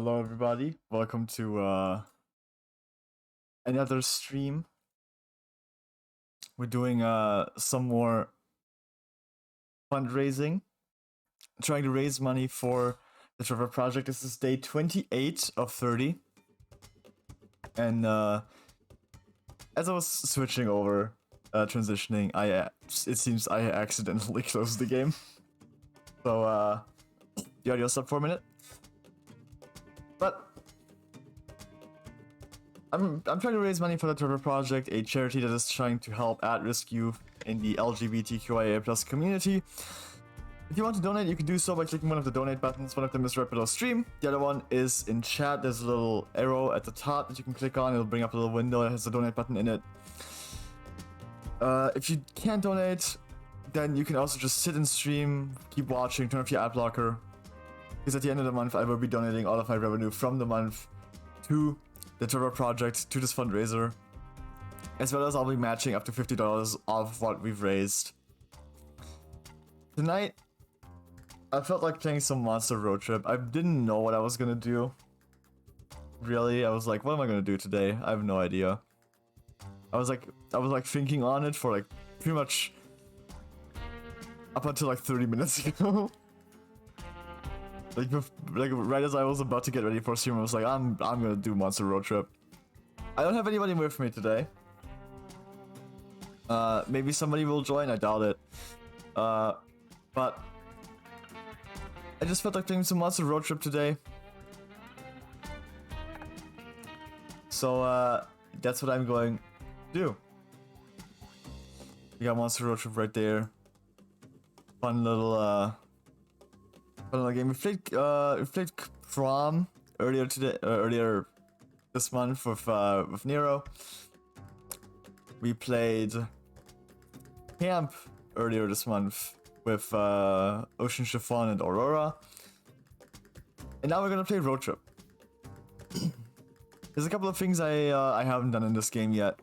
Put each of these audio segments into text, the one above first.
Hello everybody, welcome to another stream. We're doing some more fundraising, trying to raise money for the Trevor project. This is day 28 of 30. And as I was switching over, transitioning, it seems I accidentally closed the game. So the audio stopped for a minute. But I'm trying to raise money for the Trevor Project, a charity that is trying to help at-risk youth in the LGBTQIA+ community. If you want to donate, you can do so by clicking one of the donate buttons. One of them is right below stream. The other one is in chat. There's a little arrow at the top that you can click on. It'll bring up a little window that has the donate button in it. If you can't donate, then you can also just sit and stream, keep watching, turn off your ad blocker. Because at the end of the month, I will be donating all of my revenue from the month to the Trevor Project, to this fundraiser, as well as I'll be matching up to $50 of what we've raised. Tonight, I felt like playing some Monster Road Trip. I didn't know what I was gonna do. Really, I was like, what am I gonna do today? I have no idea. I was like thinking on it for like pretty much up until like 30 minutes ago. Like right as I was about to get ready for stream, I was like, I'm gonna do Monster Road Trip. I don't have anybody with me today. Maybe somebody will join, I doubt it. But I just felt like playing some Monster Road Trip today. So that's what I'm going to do. We got Monster Road Trip right there. Fun little game. We played Prom earlier this month with Nero. We played Camp earlier this month with Ocean Chiffon and Aurora. And now we're gonna play Road Trip. There's a couple of things I haven't done in this game yet.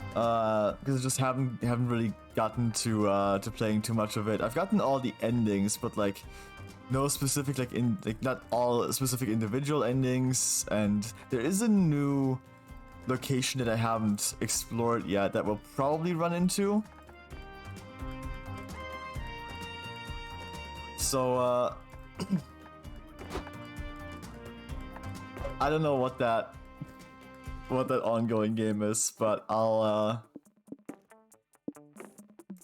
Because I just haven't really gotten to playing too much of it. I've gotten all the endings, but like no specific not all specific individual endings. And there is a new location that I haven't explored yet that we'll probably run into. So I don't know what that ongoing game is, but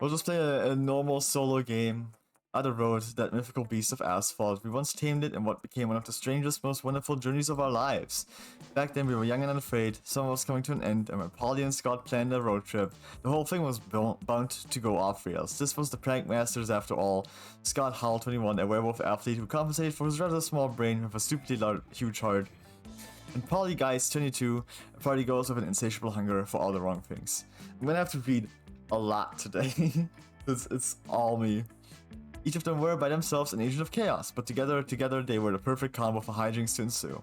we'll just play a normal solo game. Other road, that mythical beast of asphalt. We once tamed it in what became one of the strangest, most wonderful journeys of our lives. Back then we were young and unafraid, summer was coming to an end, and when Polly and Scott planned a road trip, the whole thing was bound to go off rails. This was the Prank Masters after all. Scott Howell 21, a werewolf athlete who compensated for his rather small brain with a stupidly huge heart. And Polly Guys 22, a party goes with an insatiable hunger for all the wrong things. I'm gonna have to read a lot today. it's all me. Each of them were by themselves an agent of chaos, but together they were the perfect combo for hijinks to ensue.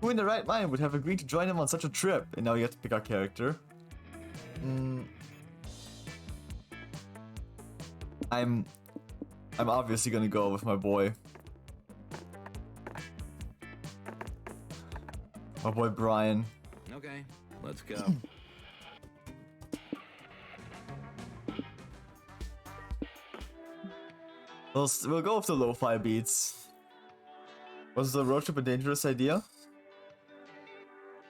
Who in their right mind would have agreed to join them on such a trip? And now you have to pick our character. I'm obviously gonna go with my boy. My boy Brian. Okay, let's go. We'll go with the lo-fi beats. Was the road trip a dangerous idea?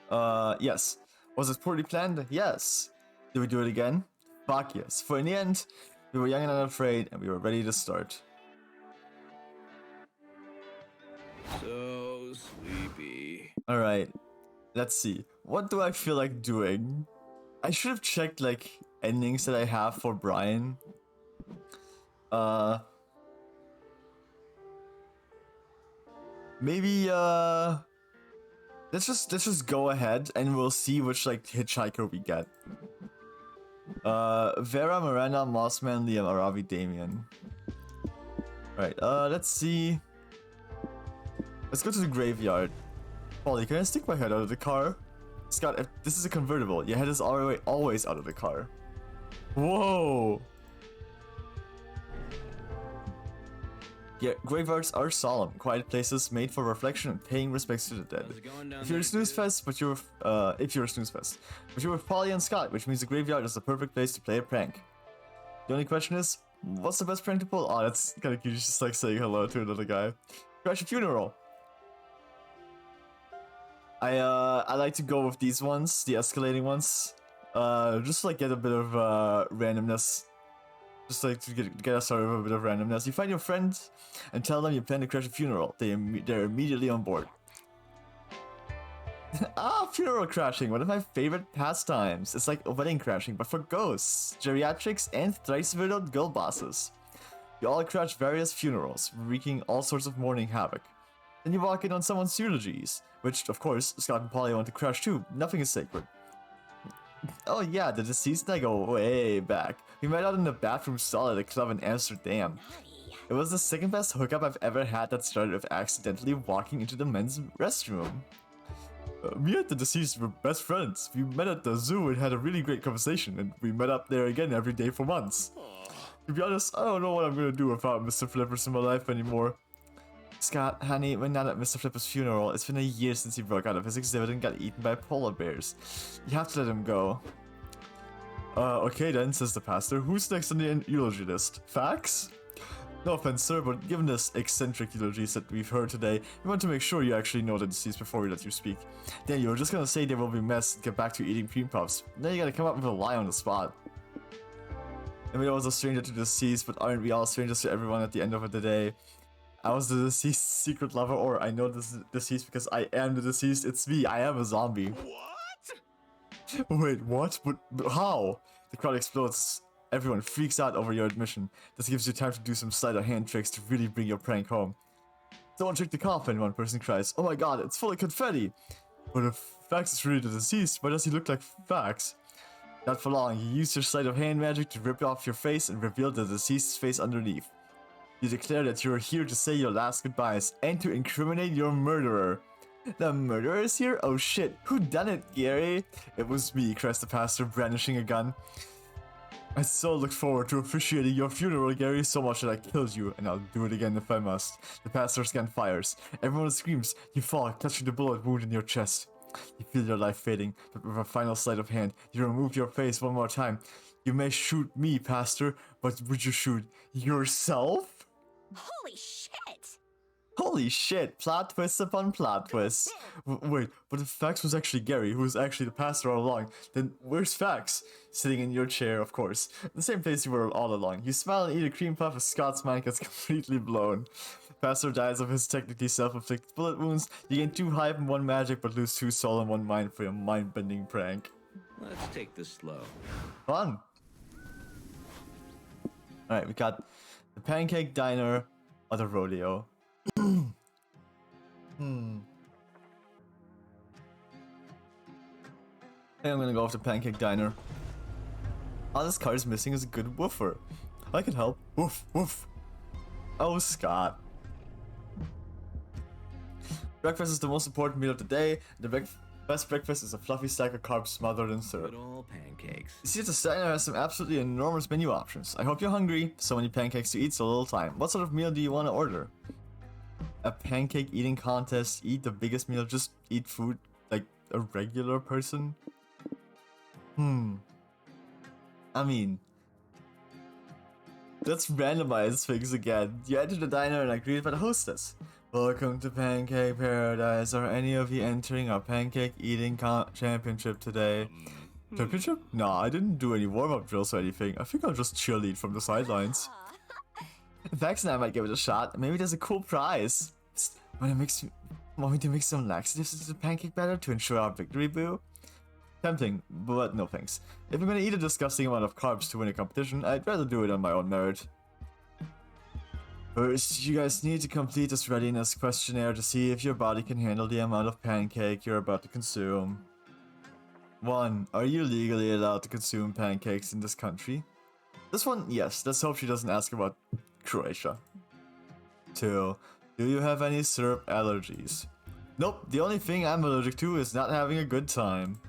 Yes. Was it poorly planned? Yes. Did we do it again? Fuck yes. For in the end, we were young and unafraid, and we were ready to start. So sleepy. Alright. Let's see. What do I feel like doing? I should have checked, like, endings that I have for Brian. Maybe, let's just go ahead and we'll see which, like, hitchhiker we get. Vera, Miranda, Mossman, Liam, Aravi, Damien. Right, let's see. Let's go to the graveyard. Polly, can I stick my head out of the car? Scott, if this is a convertible, your head is always out of the car. Whoa! Yeah, graveyards are solemn, quiet places made for reflection and paying respects to the dead. How's it going down If you're a there, snooze dude? fest, but you're a snooze fest, but you're with Polly and Scott, which means the graveyard is the perfect place to play a prank. The only question is, what's the best prank to pull? Oh, that's kind of cute. He's just like saying hello to another guy. Crash a funeral. I like to go with these ones, the escalating ones. Just to, like get a bit of randomness. Just like to get us started with a bit of randomness. You find your friends and tell them you plan to crash a funeral. They're immediately on board. Funeral crashing, one of my favorite pastimes. It's like a wedding crashing, but for ghosts, geriatrics, and thrice-widowed girl bosses. You all crash various funerals, wreaking all sorts of mourning havoc. Then you walk in on someone's eulogies, which, of course, Scott and Polly want to crash too. Nothing is sacred. Oh yeah, the deceased and I go way back. We met out in the bathroom stall at a club in Amsterdam. It was the second best hookup I've ever had that started with accidentally walking into the men's restroom. Me and the deceased were best friends. We met at the zoo and had a really great conversation, and we met up there again every day for months. To be honest, I don't know what I'm gonna do without Mr. Flippers in my life anymore. Scott, honey, we're not at Mr. Flipper's funeral. It's been a year since he broke out of his exhibit and got eaten by polar bears. You have to let him go. Okay then, says the pastor. Who's next on the eulogy list? Fax? No offense, sir, but given this eccentric eulogies that we've heard today, we want to make sure you actually know the deceased before we let you speak. Then you were just gonna say there will be mess and get back to eating cream puffs. Now you gotta come up with a lie on the spot. I mean, I was a stranger to the deceased, but aren't we all strangers to everyone at the end of the day? I was the deceased's secret lover, or I know this deceased because I am the deceased. It's me, I am a zombie. What? Wait, what? But how? The crowd explodes. Everyone freaks out over your admission. This gives you time to do some sleight of hand tricks to really bring your prank home. Someone check the coffin, one person cries. Oh my god, it's full of confetti! But if Fax is really the deceased, why does he look like Fax? Not for long, you use your sleight of hand magic to rip off your face and reveal the deceased's face underneath. You declare that you are here to say your last goodbyes and to incriminate your murderer. The murderer is here? Oh shit, who done it, Gary? It was me, cries the pastor, brandishing a gun. I so look forward to officiating your funeral, Gary, so much that I killed you, and I'll do it again if I must. The pastor's gun fires. Everyone screams. You fall, clutching the bullet wound in your chest. You feel your life fading, but with a final sleight of hand, you remove your face one more time. You may shoot me, pastor, but would you shoot yourself? Holy shit! Holy shit, plot twist upon plot twist. Wait, but if Fax was actually Gary, who was actually the pastor all along, then where's Fax? Sitting in your chair, of course. The same place you were all along. You smile and eat a cream puff as Scott's mind gets completely blown. Pastor dies of his technically self-inflicted bullet wounds. You gain 2 hype and 1 magic, but lose 2 soul and 1 mind for your mind-bending prank. Let's take this slow. Fun! Alright, we got the Pancake Diner or the Rodeo. Hey, I'm gonna go with the Pancake Diner. All this card is missing is a good woofer. I can help. Woof, woof. Oh, Scott. Breakfast is the most important meal of the day. The best breakfast is a fluffy stack of carbs smothered in syrup. Good old pancakes. You see, the diner has some absolutely enormous menu options. I hope you're hungry. So many pancakes to eat, so little time. What sort of meal do you want to order? A pancake eating contest? Eat the biggest meal? Just eat food like a regular person? I mean, let's randomize things again. You enter the diner and are greeted by the hostess. Welcome to Pancake Paradise. Are any of you entering our pancake eating championship today? Championship? Nah, I didn't do any warm-up drills or anything. I think I'll just cheerlead from the sidelines. Vax and I might give it a shot. Maybe there's a cool prize. Psst, want me to mix some laxatives into the pancake batter to ensure our victory, boo? Tempting, but no thanks. If I'm gonna eat a disgusting amount of carbs to win a competition, I'd rather do it on my own merit. First, you guys need to complete this readiness questionnaire to see if your body can handle the amount of pancake you're about to consume. 1. Are you legally allowed to consume pancakes in this country? This one, yes. Let's hope she doesn't ask about Croatia. 2. Do you have any syrup allergies? Nope, the only thing I'm allergic to is not having a good time.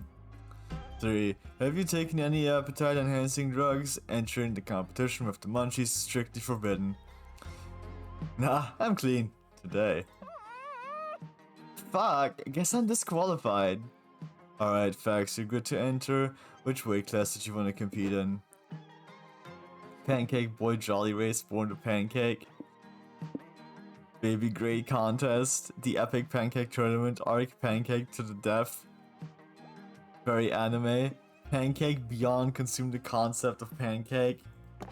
3. Have you taken any appetite-enhancing drugs? Entering the competition with the munchies is strictly forbidden. Nah, I'm clean. Today. Fuck, I guess I'm disqualified. Alright, Fax, you're good to enter. Which weight class did you want to compete in? Pancake Boy Jolly Race, Born to Pancake. Baby Grade Contest. The Epic Pancake Tournament, Arc Pancake to the Death. Very anime. Pancake Beyond, Consume the Concept of Pancake.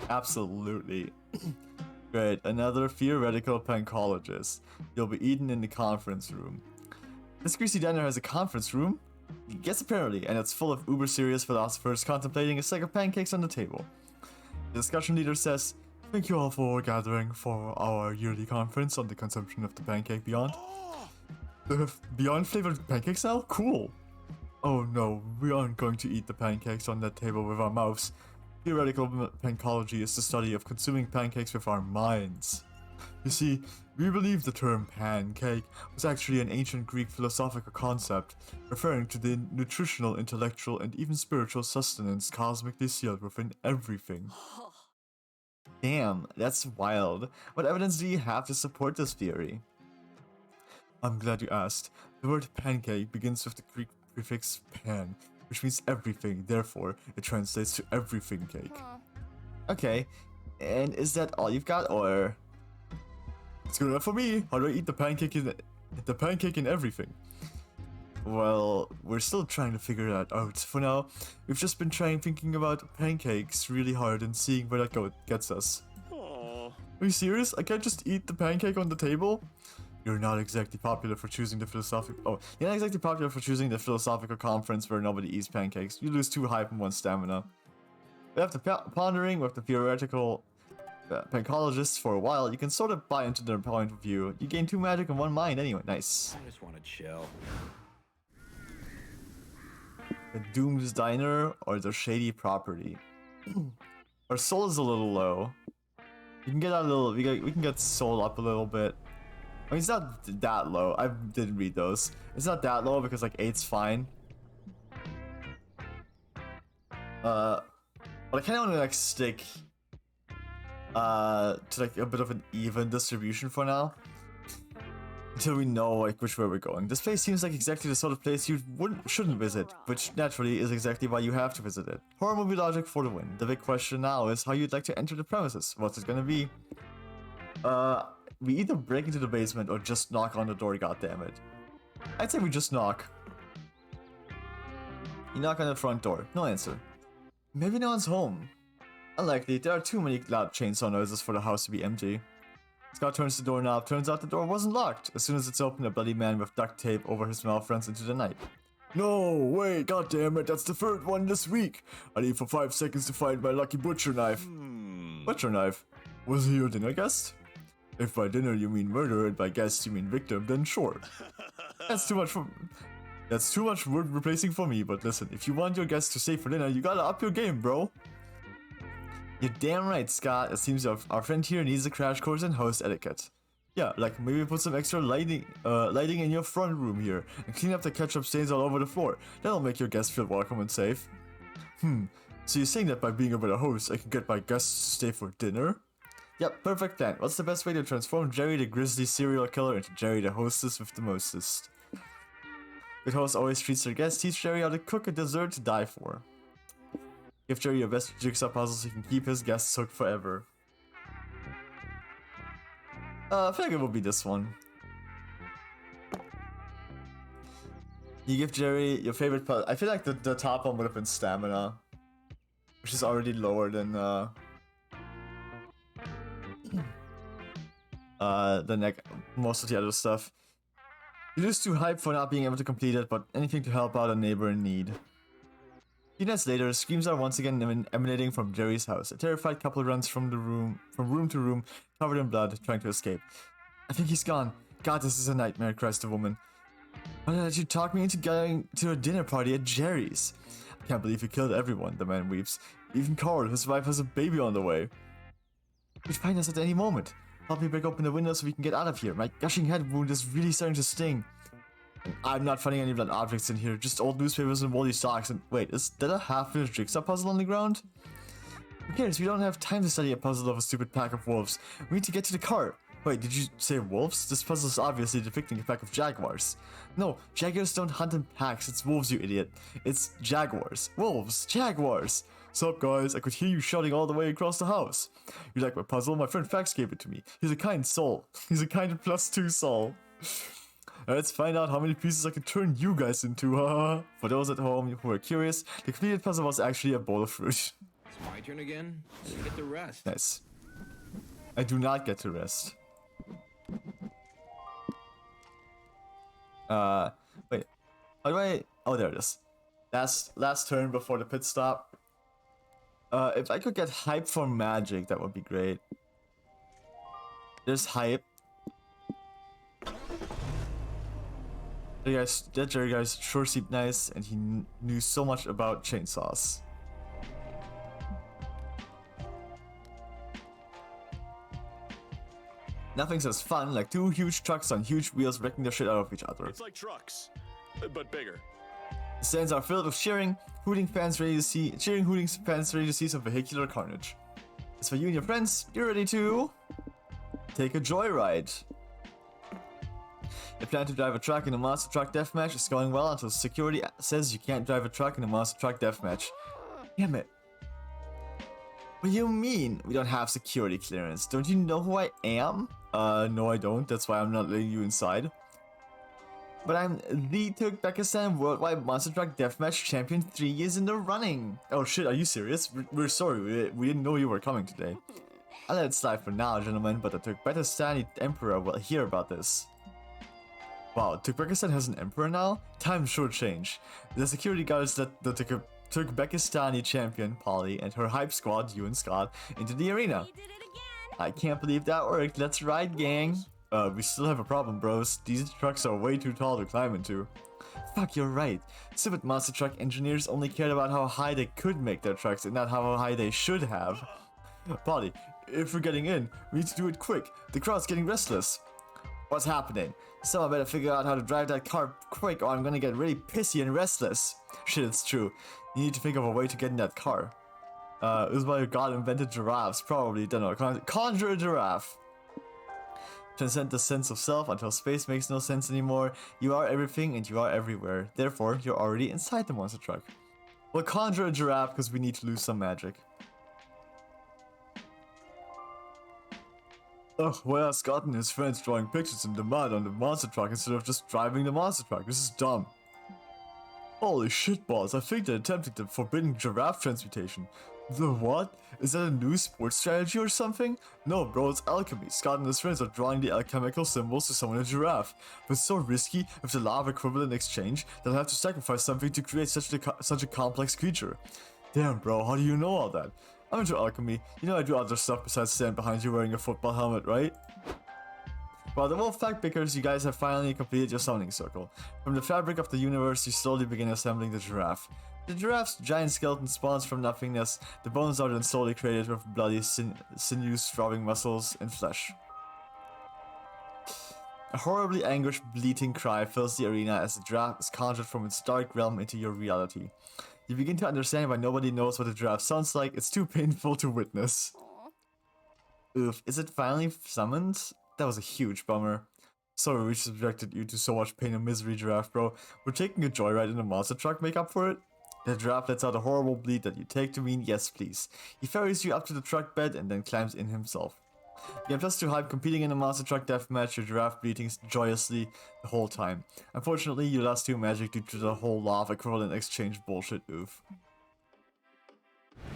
Absolutely. Great, another theoretical pancologist. You'll be eaten in the conference room. This greasy diner has a conference room? Yes, apparently, and it's full of uber serious philosophers contemplating a stack of pancakes on the table. The discussion leader says, "Thank you all for gathering for our yearly conference on the consumption of the pancake Beyond." They have Beyond flavored pancakes now? Cool! Oh no, we aren't going to eat the pancakes on that table with our mouths. Theoretical pancology is the study of consuming pancakes with our minds. You see, we believe the term pancake was actually an ancient Greek philosophical concept, referring to the nutritional, intellectual, and even spiritual sustenance cosmically sealed within everything. Damn, that's wild. What evidence do you have to support this theory? I'm glad you asked. The word pancake begins with the Greek prefix pan, which means everything, therefore it translates to everything cake. Okay, and is that all you've got, or? It's good enough for me. How do I eat the pancake in everything? Well, we're still trying to figure that out. For now, we've just been thinking about pancakes really hard and seeing where that gets us. Aww. Are you serious? I can't just eat the pancake on the table? You're not exactly popular for choosing the philosophical conference where nobody eats pancakes. You lose 2 hype and 1 stamina. After pondering with the theoretical pancologists for a while, you can sort of buy into their point of view. You gain 2 magic and 1 mind anyway. Nice. I just want to chill. The Doom's Diner or the Shady Property. Our soul is a little low. We can get a little. We can get soul up a little bit. I mean, it's not that low. I didn't read those. It's not that low because like 8's fine. But I kind of want to like stick to like a bit of an even distribution for now, until we know like which way we're going. This place seems like exactly the sort of place you shouldn't visit, which naturally is exactly why you have to visit it. Horror movie logic for the win. The big question now is how you'd like to enter the premises. What's it gonna be? We either break into the basement or just knock on the door, goddammit. I'd say we just knock. You knock on the front door. No answer. Maybe no one's home. Unlikely, there are too many loud chainsaw noises for the house to be empty. Scott turns the doorknob, turns out the door wasn't locked. As soon as it's open, a bloody man with duct tape over his mouth runs into the night. No, wait, goddammit, that's the 3rd one this week. I need for 5 seconds to find my lucky butcher knife. Butcher knife? Was he your dinner guest? If by dinner you mean murder and by guest you mean victim, then sure. That's too much word replacing for me, but listen, if you want your guests to stay for dinner, you gotta up your game, bro. You're damn right, Scott. It seems our friend here needs a crash course in host etiquette. Yeah, like maybe put some extra lighting in your front room here and clean up the ketchup stains all over the floor. That'll make your guests feel welcome and safe. So you're saying that by being a better host, I can get my guests to stay for dinner? Yep, perfect plan. What's the best way to transform Jerry the grizzly serial killer into Jerry the hostess with the mostest? Good host always treats their guests. Teach Jerry how to cook a dessert to die for. Give Jerry your best jigsaw puzzle so he can keep his guests hooked forever. I feel like it will be this one. You give Jerry your favorite puzzle. I feel like the top one would have been stamina, which is already lower than most of the other stuff. You're just too hyped for not being able to complete it, but anything to help out a neighbor in need. A few nights later, screams are once again emanating from Jerry's house. A terrified couple runs from room to room, covered in blood, trying to escape. I think he's gone. God, this is a nightmare, cries the woman. Why did you talk me into going to a dinner party at Jerry's? I can't believe he killed everyone, the man weeps. Even Carl, his wife has a baby on the way. He'd find us at any moment. Help me break open the window so we can get out of here. My gushing head wound is really starting to sting. I'm not finding any blood objects in here, just old newspapers and moldy socks. And wait, is that a half-finished jigsaw puzzle on the ground? Who cares? We don't have time to study a puzzle of a stupid pack of wolves. We need to get to the car. Wait, did you say wolves? This puzzle is obviously depicting a pack of jaguars. No, jaguars don't hunt in packs, it's wolves, you idiot. It's jaguars. Wolves, jaguars. Sup guys, I could hear you shouting all the way across the house. You like my puzzle? My friend Fax gave it to me. He's a kind soul. He's a kind +2 soul. Let's find out how many pieces I can turn you guys into, haha. For those at home who are curious, the completed puzzle was actually a bowl of fruit. It's my turn again. I get the rest. Nice. I do not get to rest. Wait. How do I... Oh, there it is. Last turn before the pit stop. If I could get hype for magic, that would be great. There's hype. That Jerry guy's sure seemed nice, and he knew so much about chainsaws. Nothing says fun like two huge trucks on huge wheels wrecking the shit out of each other. It's like trucks, but bigger. The stands are filled with cheering, hooting fans ready to see some vehicular carnage. As for you and your friends, you're ready to take a joyride. The plan to drive a truck in a monster truck deathmatch is going well until security says you can't drive a truck in a monster truck deathmatch. Damn it. What do you mean we don't have security clearance? Don't you know who I am? No I don't, that's why I'm not letting you inside. But I'm the Turkmenistan Worldwide Monster Truck Deathmatch Champion 3 years in the running. Oh shit, are you serious? We're sorry, we didn't know you were coming today. I'll let it slide for now, gentlemen, but the Turkmenistani Emperor will hear about this. Wow, Turkmenistan has an emperor now? Time sure change. The security guards let the Turkmenistani champion, Polly, and her hype squad, you and Scott, into the arena. We did it again. I can't believe that worked. Let's ride, gang. We still have a problem, bros. These trucks are way too tall to climb into. Fuck, you're right. Stupid monster truck engineers only cared about how high they could make their trucks and not how high they should have. Polly, if we're getting in, we need to do it quick. The crowd's getting restless. What's happening? Someone better figure out how to drive that car quick or I'm gonna get really pissy and restless. Shit, it's true. You need to think of a way to get in that car. It was why your god invented giraffes, probably. Don't know. Conjure a giraffe. Transcend the sense of self until space makes no sense anymore. You are everything and you are everywhere. Therefore, you're already inside the monster truck. We'll conjure a giraffe because we need to lose some magic. Ugh, why are Scott and his friends drawing pictures in the mud on the monster truck instead of just driving the monster truck? This is dumb. Holy shitballs, I think they're attempting the forbidden giraffe transmutation. The what? Is that a new sports strategy or something? No bro, it's alchemy. Scott and his friends are drawing the alchemical symbols to summon a giraffe. But it's so risky, with the law of equivalent exchange, they'll have to sacrifice something to create such a complex creature. Damn bro, how do you know all that? I'm into alchemy. You know I do other stuff besides stand behind you wearing a football helmet, right? While the wolf fact pickers, you guys have finally completed your summoning circle. From the fabric of the universe, you slowly begin assembling the giraffe. The giraffe's giant skeleton spawns from nothingness. The bones are then slowly created with bloody sinews, throbbing muscles, and flesh. A horribly anguished, bleating cry fills the arena as the giraffe is conjured from its dark realm into your reality. You begin to understand why nobody knows what a giraffe sounds like. It's too painful to witness. Oof, is it finally summoned? That was a huge bummer. Sorry we subjected you to so much pain and misery, giraffe bro. We're taking a joyride in a monster truck, make up for it? The giraffe lets out a horrible bleat that you take to mean yes please. He ferries you up to the truck bed and then climbs in himself. You have just too hype competing in a monster truck deathmatch, your giraffe bleating joyously the whole time. Unfortunately, you lost 2 magic due to the whole law of equivalent exchange bullshit, oof.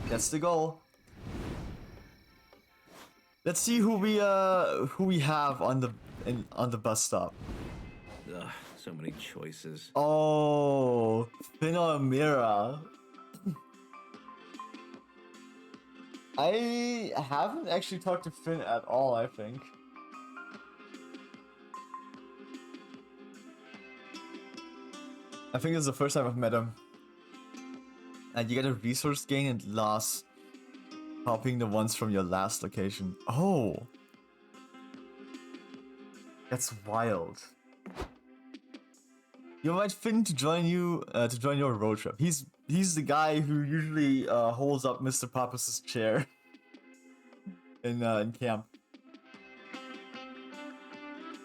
That's the goal. Let's see who we have on the bus stop. Ugh, so many choices. Oh, Finn or Mira. I haven't actually talked to Finn at all, I think. I think it's the first time I've met him. And you get a resource gain and loss, copying the ones from your last location. Oh! That's wild. You invite Finn to join you, to join your road trip. He's the guy who usually holds up Mr. Pappas's chair in camp.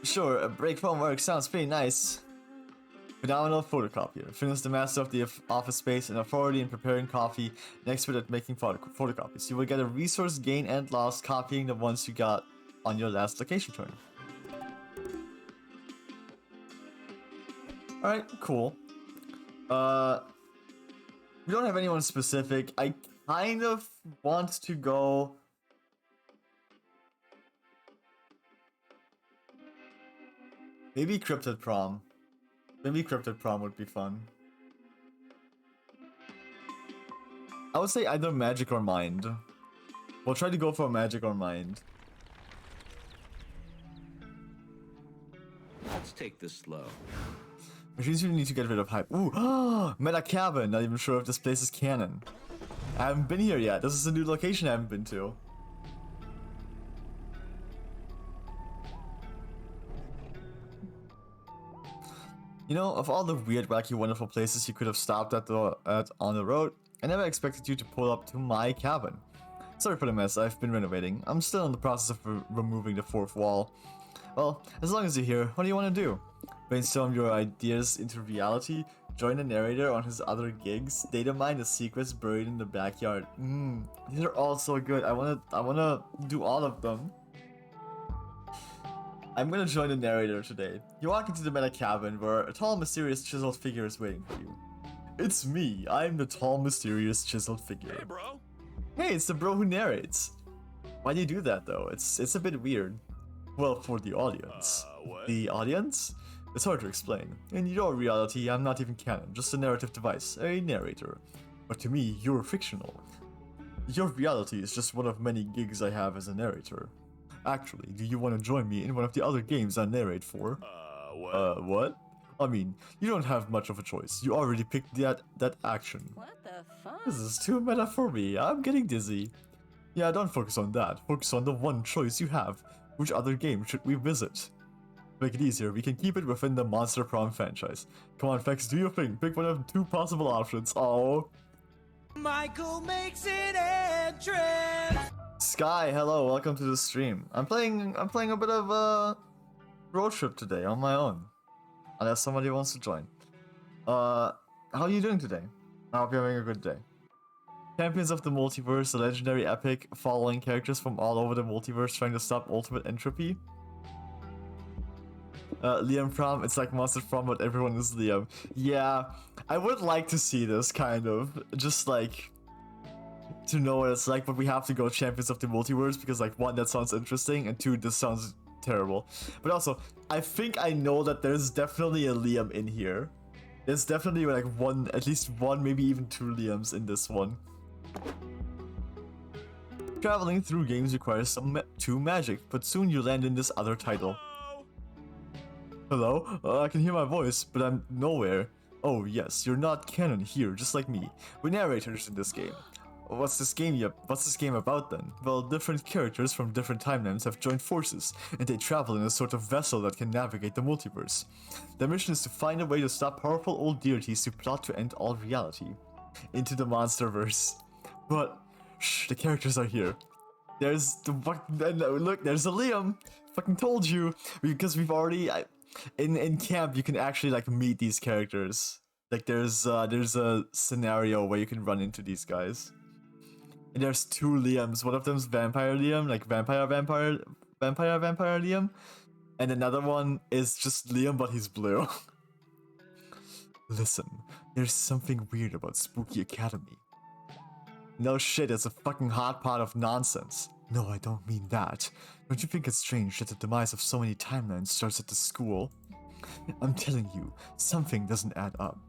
Sure, a break from work sounds pretty nice. Phenomenal photocopier. Fitness the master of the office space and authority in preparing coffee, an expert at making photocopies. You will get a resource gain and loss copying the ones you got on your last location turn. Alright, cool. We don't have anyone specific. I kind of want to go... Maybe Cryptid Prom. Maybe Cryptid Prom would be fun. I would say either Magic or Mind. We'll try to go for Magic or Mind. Let's take this slow. Which means we need to get rid of hype. Ooh, Meta Cabin. Not even sure if this place is canon. I haven't been here yet. This is a new location I haven't been to. You know, of all the weird, wacky, wonderful places you could have stopped at on the road, I never expected you to pull up to my cabin. Sorry for the mess, I've been renovating. I'm still in the process of removing the fourth wall. Well, as long as you're here, what do you want to do? Brainstorm your ideas into reality? Join the narrator on his other gigs? Data mine the secrets buried in the backyard? These are all so good. I wanna do all of them. I'm gonna join the narrator today. You walk into the Meta Cabin where a tall, mysterious, chiseled figure is waiting for you. It's me. I'm the tall, mysterious, chiseled figure. Hey, bro. Hey, it's the bro who narrates. Why do you do that though? It's a bit weird. Well, for the audience. What? The audience? It's hard to explain. In your reality, I'm not even canon, just a narrative device, a narrator. But to me, you're fictional. Your reality is just one of many gigs I have as a narrator. Actually, do you want to join me in one of the other games I narrate for? What? What? I mean, you don't have much of a choice. You already picked that action. What the fuck? This is too meta for me. I'm getting dizzy. Yeah, don't focus on that. Focus on the one choice you have. Which other game should we visit? To make it easier, we can keep it within the Monster Prom franchise. Come on, Fex, do your thing. Pick one of two possible options. Oh. Michael makes an entrance. Sky, hello, welcome to the stream. I'm playing a bit of road trip today on my own. Unless somebody wants to join. How are you doing today? I hope you're having a good day. Champions of the Multiverse, a legendary epic following characters from all over the multiverse trying to stop ultimate entropy. Liam Prom, it's like Monster Prom, but everyone is Liam. Yeah, I would like to see this, kind of. Just like, to know what it's like, but we have to go Champions of the Multiverse because, like, one, that sounds interesting, and two, this sounds terrible. But also, I think I know that there's definitely a Liam in here. There's definitely, like, at least one, maybe even two Liams in this one. Traveling through games requires two magic, but soon you land in this other title. Hello? I can hear my voice, but I'm nowhere. Oh yes, you're not canon here, just like me. We're narrators in this game. What's this game about then? Well, different characters from different timelines have joined forces, and they travel in a sort of vessel that can navigate the multiverse. Their mission is to find a way to stop powerful old deities who plot to end all reality. Into the Monsterverse. But, shh, the characters are here. There's the look, there's a Liam. Fucking told you. Because we've already, in camp, you can actually, like, meet these characters. Like, there's a scenario where you can run into these guys. And there's two Liams. One of them's Vampire Liam, like Vampire Liam. And another one is just Liam, but he's blue. Listen, there's something weird about Spooky Academy. No shit, it's a fucking hot pot of nonsense. No, I don't mean that. Don't you think it's strange that the demise of so many timelines starts at the school? I'm telling you, something doesn't add up.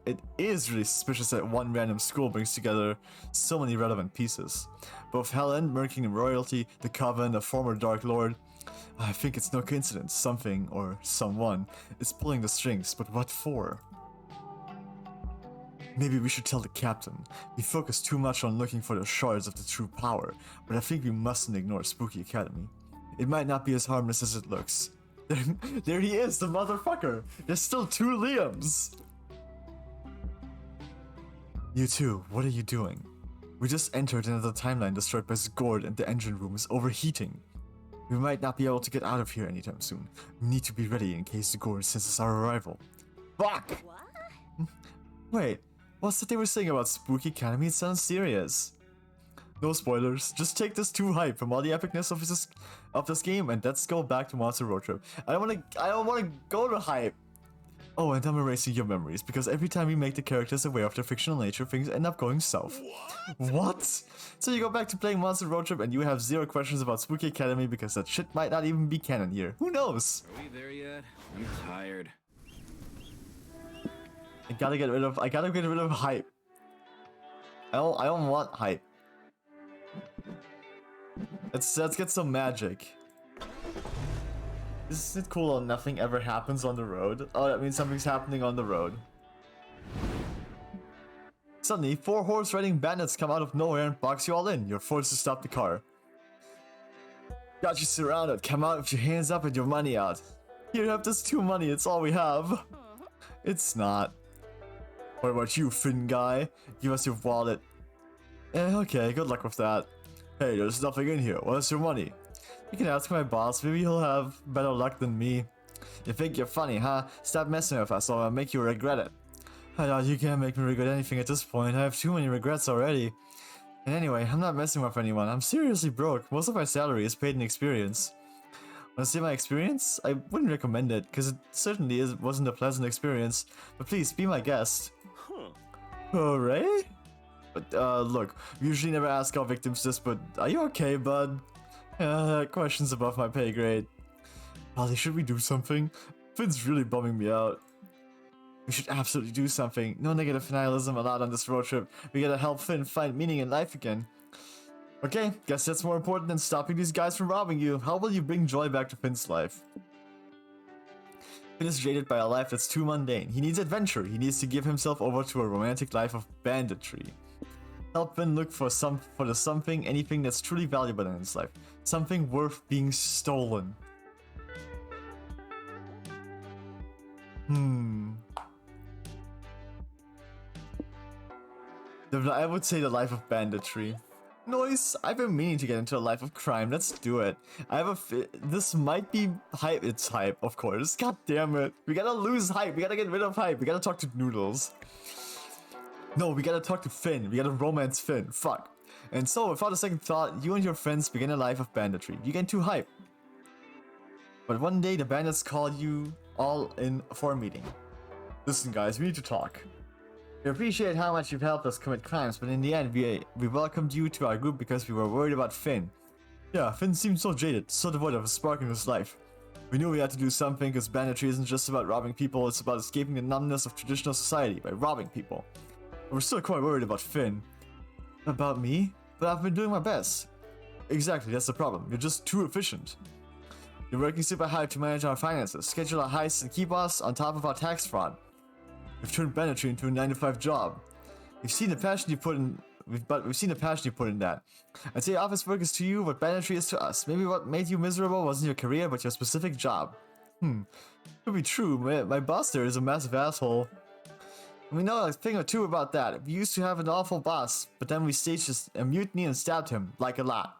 It is really suspicious that one random school brings together so many relevant pieces. Both Helen, murking royalty, the Coven, a former Dark Lord. I think it's no coincidence something, or someone, is pulling the strings, but what for? Maybe we should tell the captain. We focus too much on looking for the shards of the true power, but I think we mustn't ignore Spooky Academy. It might not be as harmless as it looks. There he is, the motherfucker! There's still two Liams! You two, what are you doing? We just entered another timeline destroyed by Zgord and the engine room is overheating. We might not be able to get out of here anytime soon. We need to be ready in case the Gorge senses our arrival. Fuck! What? Wait, what's that they were saying about Spooky Academy? It sounds serious. No spoilers, just take this 2 hype from all the epicness of this game and let's go back to Monster Road Trip. I don't wanna go to hype. Oh, and I'm erasing your memories, because every time you make the characters aware of their fictional nature, things end up going south. What? So you go back to playing Monster Road Trip and you have 0 questions about Spooky Academy because that shit might not even be canon here. Who knows? Are we there yet? I'm tired. I gotta get rid of hype. I don't want hype. Let's get some magic. Isn't it cool how nothing ever happens on the road? Oh, that means something's happening on the road. Suddenly, 4 horse-riding bandits come out of nowhere and box you all in. You're forced to stop the car. Got you surrounded. Come out with your hands up and your money out. Here, have this 2 money. It's all we have. It's not. What about you, Finn guy? Give us your wallet. Okay, good luck with that. Hey, there's nothing in here. What's your money? You can ask my boss. Maybe he'll have better luck than me. You think you're funny, huh? Stop messing with us or I'll make you regret it. You can't make me regret anything at this point. I have too many regrets already. And anyway, I'm not messing with anyone. I'm seriously broke. Most of my salary is paid in experience. Want to see my experience? I wouldn't recommend it, because it certainly wasn't a pleasant experience. But please, be my guest. Hooray? But, look, we usually never ask our victims this, but are you okay, bud? Questions above my pay grade. Holly, should we do something? Finn's really bumming me out. We should absolutely do something. No negative nihilism allowed on this road trip. We gotta help Finn find meaning in life again. Okay, guess that's more important than stopping these guys from robbing you. How will you bring joy back to Finn's life? Finn is jaded by a life that's too mundane. He needs adventure. He needs to give himself over to a romantic life of banditry. Help Finn look for the something, anything that's truly valuable in his life. Something worth being stolen. I would say the life of banditry. Noise! I've been meaning to get into a life of crime. Let's do it. This might be hype. It's hype, of course. God damn it. We gotta lose hype. We gotta get rid of hype. We gotta talk to Noodles. No, we gotta talk to Finn. We gotta romance Finn. Fuck. And so, without a second thought, you and your friends begin a life of banditry. You get too hype. But one day, the bandits call you all in for a meeting. Listen, guys, we need to talk. We appreciate how much you've helped us commit crimes, but in the end, we welcomed you to our group because we were worried about Finn. Yeah, Finn seemed so jaded, so devoid of a spark in his life. We knew we had to do something because banditry isn't just about robbing people, it's about escaping the numbness of traditional society by robbing people. But we're still quite worried about Finn. About me? But I've been doing my best. Exactly, that's the problem. You're just too efficient. You're working super hard to manage our finances, schedule our heists, and keep us on top of our tax fraud. We've turned banditry into a 9-to-5 job. We've seen the passion you put in, we've seen the passion you put in that. I'd say office work is to you what banditry is to us. Maybe what made you miserable wasn't your career, but your specific job. Could be true. My boss there is a massive asshole. We know a thing or two about that. We used to have an awful boss, but then we staged a mutiny and stabbed him, like a lot.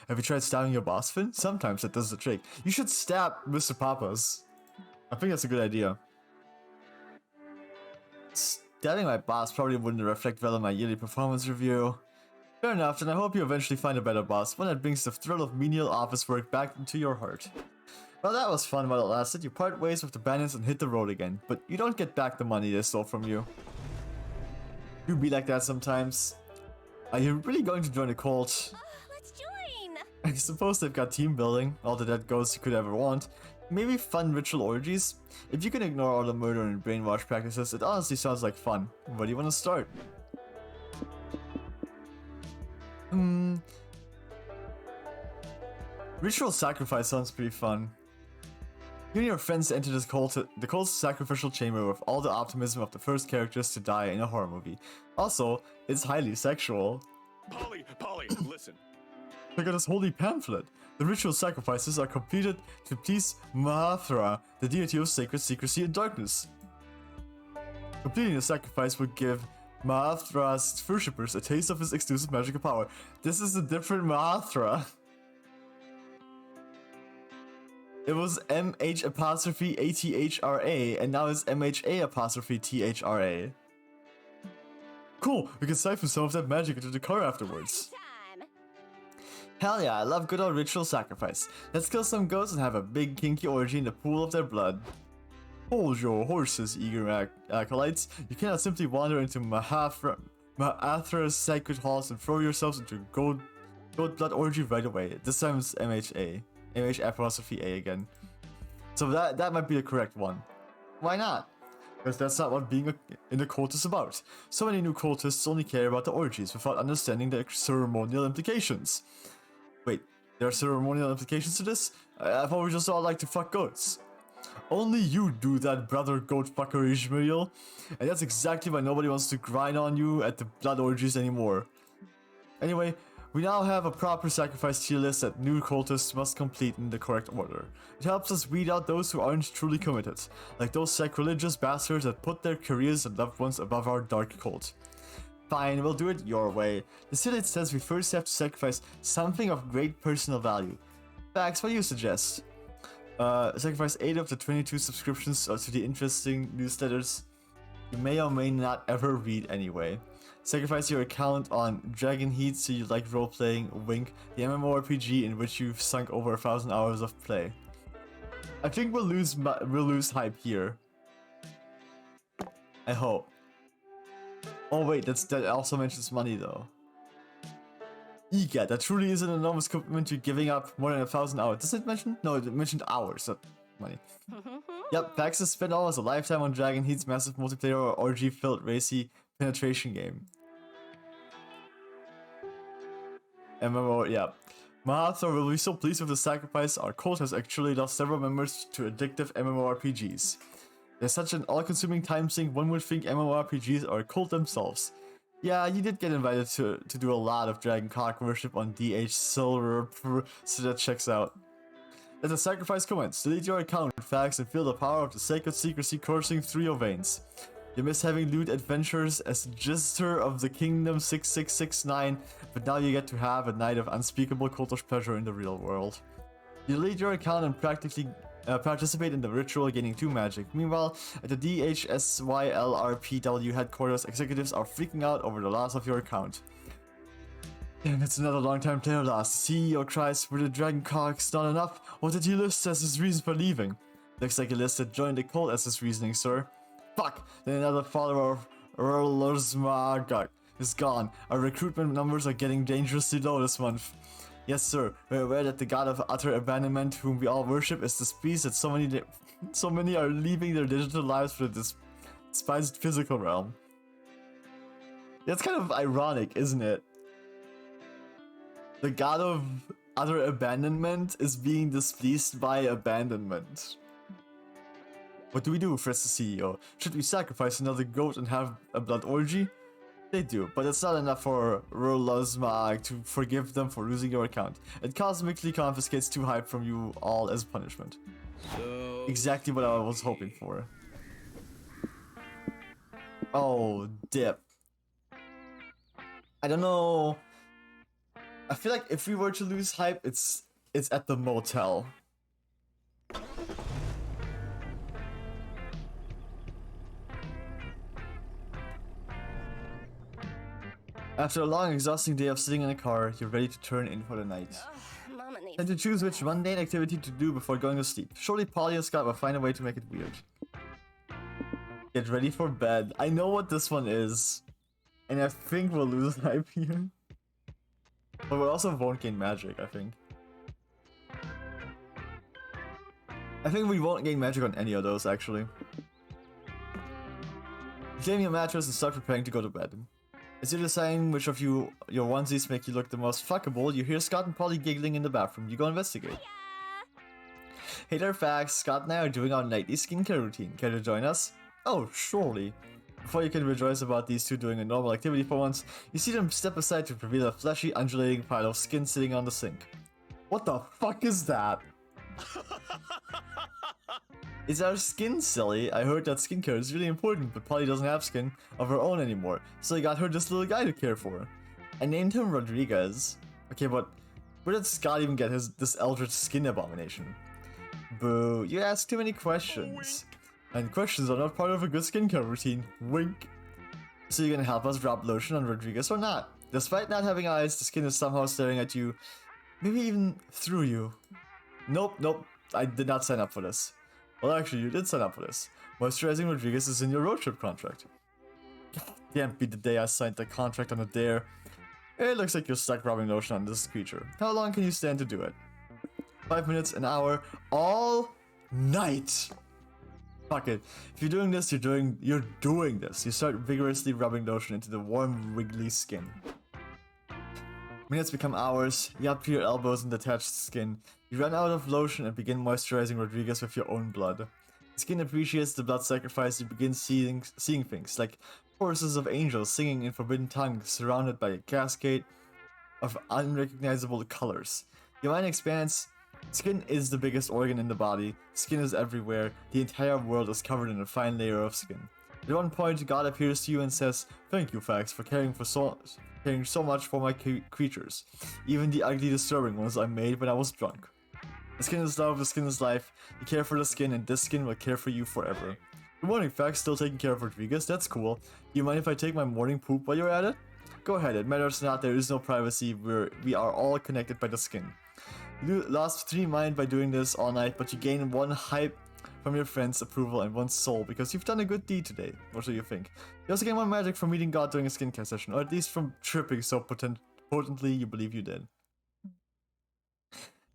Have you tried stabbing your boss, Finn? Sometimes that does the trick. You should stab Mr. Papas. I think that's a good idea. Stabbing my boss probably wouldn't reflect well on my yearly performance review. Fair enough, and I hope you eventually find a better boss, one that brings the thrill of menial office work back into your heart. Well, that was fun while it lasted. You part ways with the bandits and hit the road again, but you don't get back the money they stole from you. You be like that sometimes. Are you really going to join a cult? Let's join! I suppose they've got team building, all the dead ghosts you could ever want. Maybe fun ritual orgies? If you can ignore all the murder and brainwash practices, it honestly sounds like fun. Where do you want to start? Ritual sacrifice sounds pretty fun. You and your friends enter the cult's sacrificial chamber with all the optimism of the first characters to die in a horror movie. Also, it's highly sexual. Polly, listen. Look at this holy pamphlet. The ritual sacrifices are completed to please Mahathra, the deity of sacred secrecy and darkness. Completing the sacrifice would give Mahathra's worshippers a taste of his exclusive magical power. This is a different Mahathra. It was MH apostrophe ATHRA, and now it's MHA apostrophe THRA. Cool, we can siphon some of that magic into the car afterwards. Time. Hell yeah, I love good old ritual sacrifice. Let's kill some ghosts and have a big kinky orgy in the pool of their blood. Hold your horses, eager acolytes. You cannot simply wander into Ma'athra's sacred halls and throw yourselves into gold blood orgy right away. This time it's MHA. MH apostrophe A again. So that might be the correct one. Why not? Because that's not what being in a cult is about. So many new cultists only care about the orgies without understanding the ceremonial implications. Wait, there are ceremonial implications to this? I thought we just all like to fuck goats. Only you do that, brother goat fucker Ishmael. And that's exactly why nobody wants to grind on you at the blood orgies anymore. Anyway, we now have a proper sacrifice tier list that new cultists must complete in the correct order. It helps us weed out those who aren't truly committed, like those sacrilegious bastards that put their careers and loved ones above our dark cult. Fine, we'll do it your way. The Silhouette says we first have to sacrifice something of great personal value. Fax, what do you suggest? Sacrifice 8 of the 22 subscriptions to the interesting newsletters you may or may not ever read anyway. Sacrifice your account on Dragon Heat so you like role-playing, wink, the MMORPG in which you've sunk over 1,000 hours of play. I think we'll lose hype here. I hope. Oh wait, that also mentions money though. EGAT, that truly is an enormous commitment to giving up more than 1,000 hours. Does it mention? No, it mentioned hours, not money. Yep, Pax has spent almost a lifetime on Dragon Heat's massive multiplayer or orgy-filled racy penetration game. MMO, yeah. Mahathor will be so pleased with the sacrifice. Our cult has actually lost several members to addictive MMORPGs. There's such an all-consuming time sink, one would think MMORPGs are a cult themselves. Yeah, you did get invited to do a lot of Dragon Cock worship on DH Silver, so that checks out. Let the sacrifice commence. Delete your account, facts, and feel the power of the sacred secrecy coursing through your veins. You miss having loot adventures as Gister of the Kingdom 6669, but now you get to have a night of unspeakable cultish pleasure in the real world. You delete your account and practically participate in the ritual, gaining 2 magic. Meanwhile, at the DHSYLRPW headquarters, executives are freaking out over the loss of your account. Damn, it's another long-time player loss. The CEO cries, were the Dragon Cocks not enough? What did he list as his reason for leaving? Looks like he listed join the cult as his reasoning, sir. Fuck! Then another follower of Erlersmagak is gone. Our recruitment numbers are getting dangerously low this month. Yes, sir. We're aware that the god of utter abandonment, whom we all worship, is displeased that so many are leaving their digital lives for the despised physical realm. That's kind of ironic, isn't it? The god of utter abandonment is being displeased by abandonment. What do we do, Frist the CEO? Should we sacrifice another goat and have a blood orgy? They do, but it's not enough for Rolazmag to forgive them for losing your account. It cosmically confiscates 2 hype from you all as punishment. So Exactly what I was hoping for. Oh, dip. I don't know. I feel like if we were to lose hype, it's at the motel. After a long, exhausting day of sitting in a car, you're ready to turn in for the night. Mama needs Time to choose which mundane activity to do before going to sleep. Surely Polly and Scott will find a way to make it weird. Get ready for bed. I know what this one is, and I think we'll lose hype here. But we also won't gain magic, I think. I think we won't gain magic on any of those, actually. Claim your mattress and start preparing to go to bed. As you're deciding which of your onesies make you look the most fuckable, you hear Scott and Polly giggling in the bathroom. You go investigate. Hey there, Fax. Scott and I are doing our nightly skincare routine. Care to join us? Oh, surely. Before you can rejoice about these two doing a normal activity for once, you see them step aside to reveal a fleshy, undulating pile of skin sitting on the sink. What the fuck is that? Is our skin silly? I heard that skincare is really important, but Polly doesn't have skin of her own anymore, so I got her this little guy to care for. I named him Rodriguez. Okay, but where did Scott even get this eldritch skin abomination? Boo, you ask too many questions. And questions are not part of a good skincare routine. Wink. So you're gonna help us rub lotion on Rodriguez or not? Despite not having eyes, the skin is somehow staring at you. Maybe even through you. Nope. I did not sign up for this. Well, actually, you did sign up for this. Moisturizing Rodriguez is in your road trip contract. Can't be the day I signed the contract on a dare. It looks like you're stuck rubbing lotion on this creature. How long can you stand to do it? 5 minutes, an hour, all night. Fuck it. If you're doing this, you're doing this. You start vigorously rubbing lotion into the warm, wriggly skin. Minutes become hours. You up to your elbows in the attached skin. You run out of lotion and begin moisturizing Rodriguez with your own blood. The skin appreciates the blood sacrifice. You begin seeing things like choruses of angels singing in forbidden tongues, surrounded by a cascade of unrecognizable colors. Your mind expands. Skin is the biggest organ in the body. Skin is everywhere. The entire world is covered in a fine layer of skin. At one point, God appears to you and says, "Thank you, Fax, for caring so much for my creatures, even the ugly, disturbing ones I made when I was drunk. The skin is love, the skin is life. You care for the skin, and this skin will care for you forever." Good morning, Fax. Still taking care of Rodriguez? That's cool. Do you mind if I take my morning poop while you're at it? Go ahead. It matters not. There is no privacy. We are all connected by the skin. You lost 3 mind by doing this all night, but you gain 1 hype from your friends' approval and 1 soul because you've done a good deed today. What do you think? You also gain 1 magic from meeting God during a skincare session, or at least from tripping so potently you believe you did.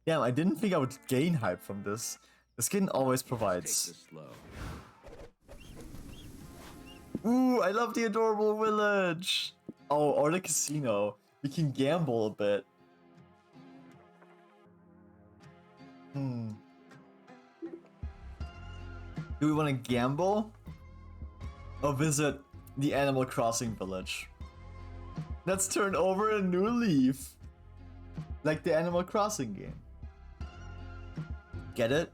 Damn, I didn't think I would gain hype from this. The skin always provides. Take this slow. Ooh, I love the adorable village. Oh, or the casino. We can gamble a bit. Do we want to gamble? Or visit the Animal Crossing village? Let's turn over a new leaf. Like the Animal Crossing game. Get it?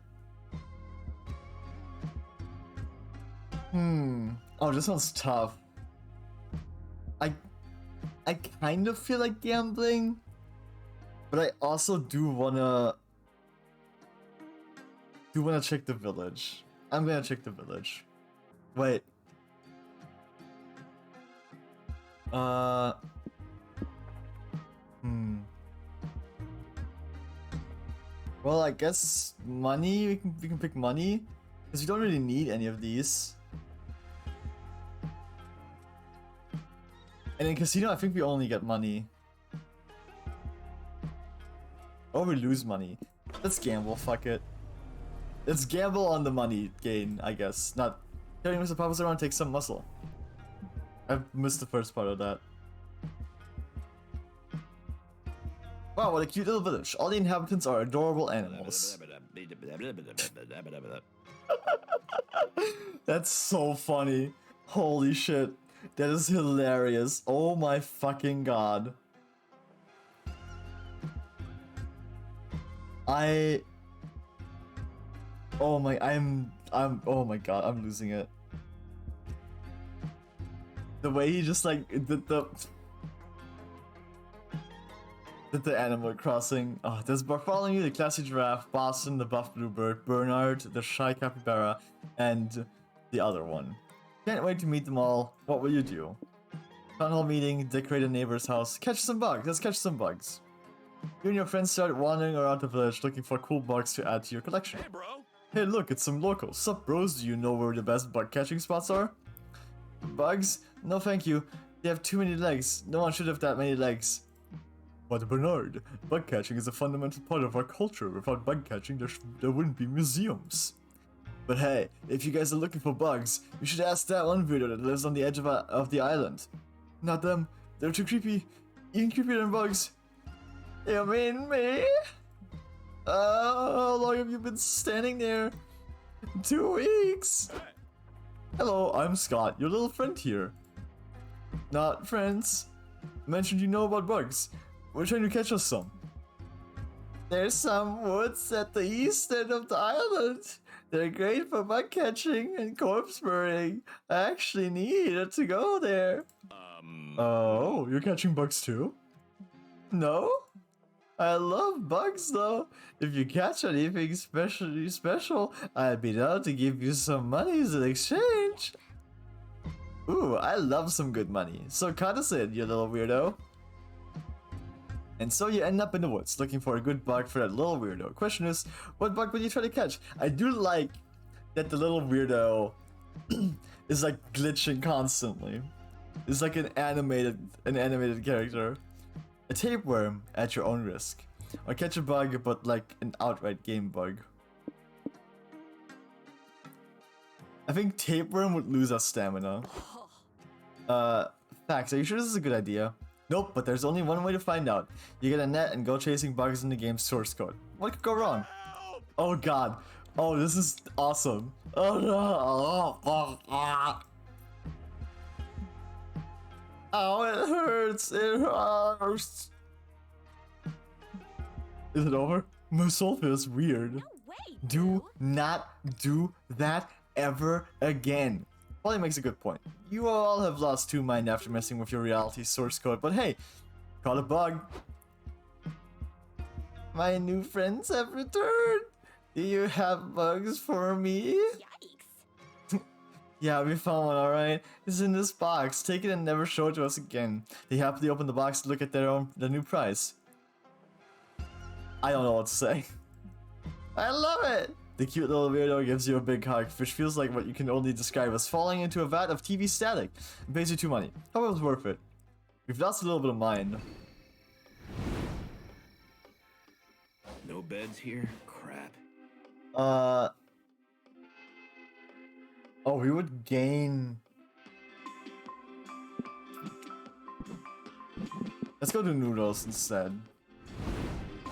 Oh, this one's tough. I kind of feel like gambling, but I also do wanna check the village. I'm gonna check the village. Wait. Well, I guess money. We can pick money, because you don't really need any of these. And in casino, I think we only get money. Or we lose money. Let's gamble. Fuck it. Let's gamble on the money gain, I guess. Not carrying Mr. Papa's around takes some muscle. I've missed the first part of that. Wow, what a cute little village. All the inhabitants are adorable animals. That's so funny. Holy shit. That is hilarious. Oh my fucking god. Oh my god, I'm losing it. The way he just like did the Animal Crossing. Oh, there's Bartholomew, the classy giraffe, Boston, the buff bluebird, Bernard, the shy capybara, and the other one. Can't wait to meet them all. What will you do? Town hall meeting, decorate a neighbor's house, catch some bugs. Let's catch some bugs. You and your friends start wandering around the village looking for cool bugs to add to your collection. Hey, bro. Hey, look, it's some locals. Sup, bros? Do you know where the best bug catching spots are? Bugs? No, thank you. They have too many legs. No one should have that many legs. But Bernard, bug catching is a fundamental part of our culture. Without bug catching, there wouldn't be museums. But hey, if you guys are looking for bugs, you should ask that one weirdo that lives on the edge of the island. Not them. They're too creepy. Even creepier than bugs. You mean me? How long have you been standing there? 2 weeks. Hello, I'm Scott, your little friend here. Not friends. Mentioned you know about bugs. We're trying to catch us some. There's some woods at the east end of the island. They're great for bug catching and corpse burying. I actually needed to go there. Oh, you're catching bugs too? No? I love bugs though. If you catch anything special, I'd be down to give you some monies in exchange. Ooh, I love some good money. So cut us in, you little weirdo. And so you end up in the woods looking for a good bug for that little weirdo. Question is, what bug will you try to catch? I do like that the little weirdo is like glitching constantly. It's like an animated character. A tapeworm at your own risk. Or catch a bug, but like an outright game bug. I think tapeworm would lose us stamina. Facts, are you sure this is a good idea? Nope, but there's only one way to find out. You get a net and go chasing bugs in the game's source code. What could go wrong? Oh god. Oh, this is awesome. Oh no. Oh, it hurts. It hurts. Is it over? My soul feels weird. No way. Do not do that ever again. Polly makes a good point. You all have lost 2 mind after messing with your reality source code, but hey, call a bug. My new friends have returned. Do you have bugs for me? Yikes. Yeah, we found one, alright. It's in this box. Take it and never show it to us again. They happily open the box to look at the new prize. I don't know what to say. I love it! The cute little weirdo gives you a big hug, which feels like what you can only describe as falling into a vat of TV static, and pays you 2 money. Hope it was worth it. We've lost a little bit of mind. No beds here? Crap. Oh, we would gain... Let's go to noodles instead.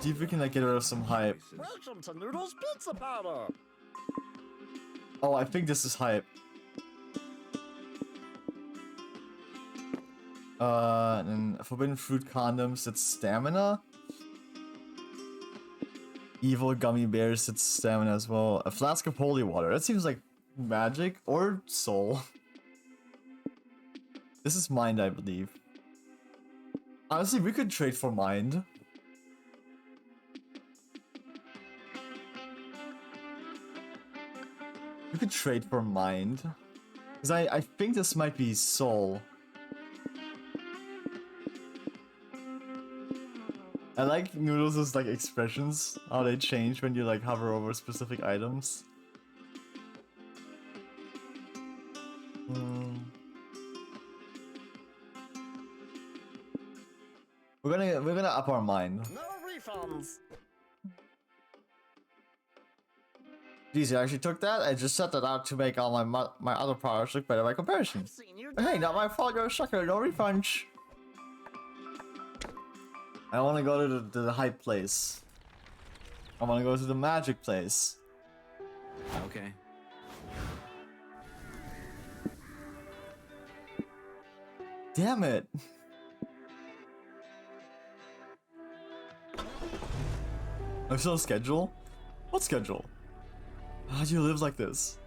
See if we can like get rid of some hype. Welcome to Noodles Pizza Powder. Oh, I think this is hype. And forbidden fruit condoms, it's stamina. Evil gummy bears, it's stamina as well. A flask of holy water, that seems like magic or soul. This is mind, I believe. Honestly, we could trade for mind. We could trade for mind. Because I think this might be soul. I like Noodles' like expressions, how they change when you like hover over specific items. We're gonna up our mind. No refunds. Geez, you actually took that? I just set that out to make all my other products look better by comparison. Seen you Hey, not my fault, you're a sucker, no refunds. I wanna go to the hype place. I wanna go to the magic place. Okay. Damn it! I'm still schedule? What schedule? How do you live like this?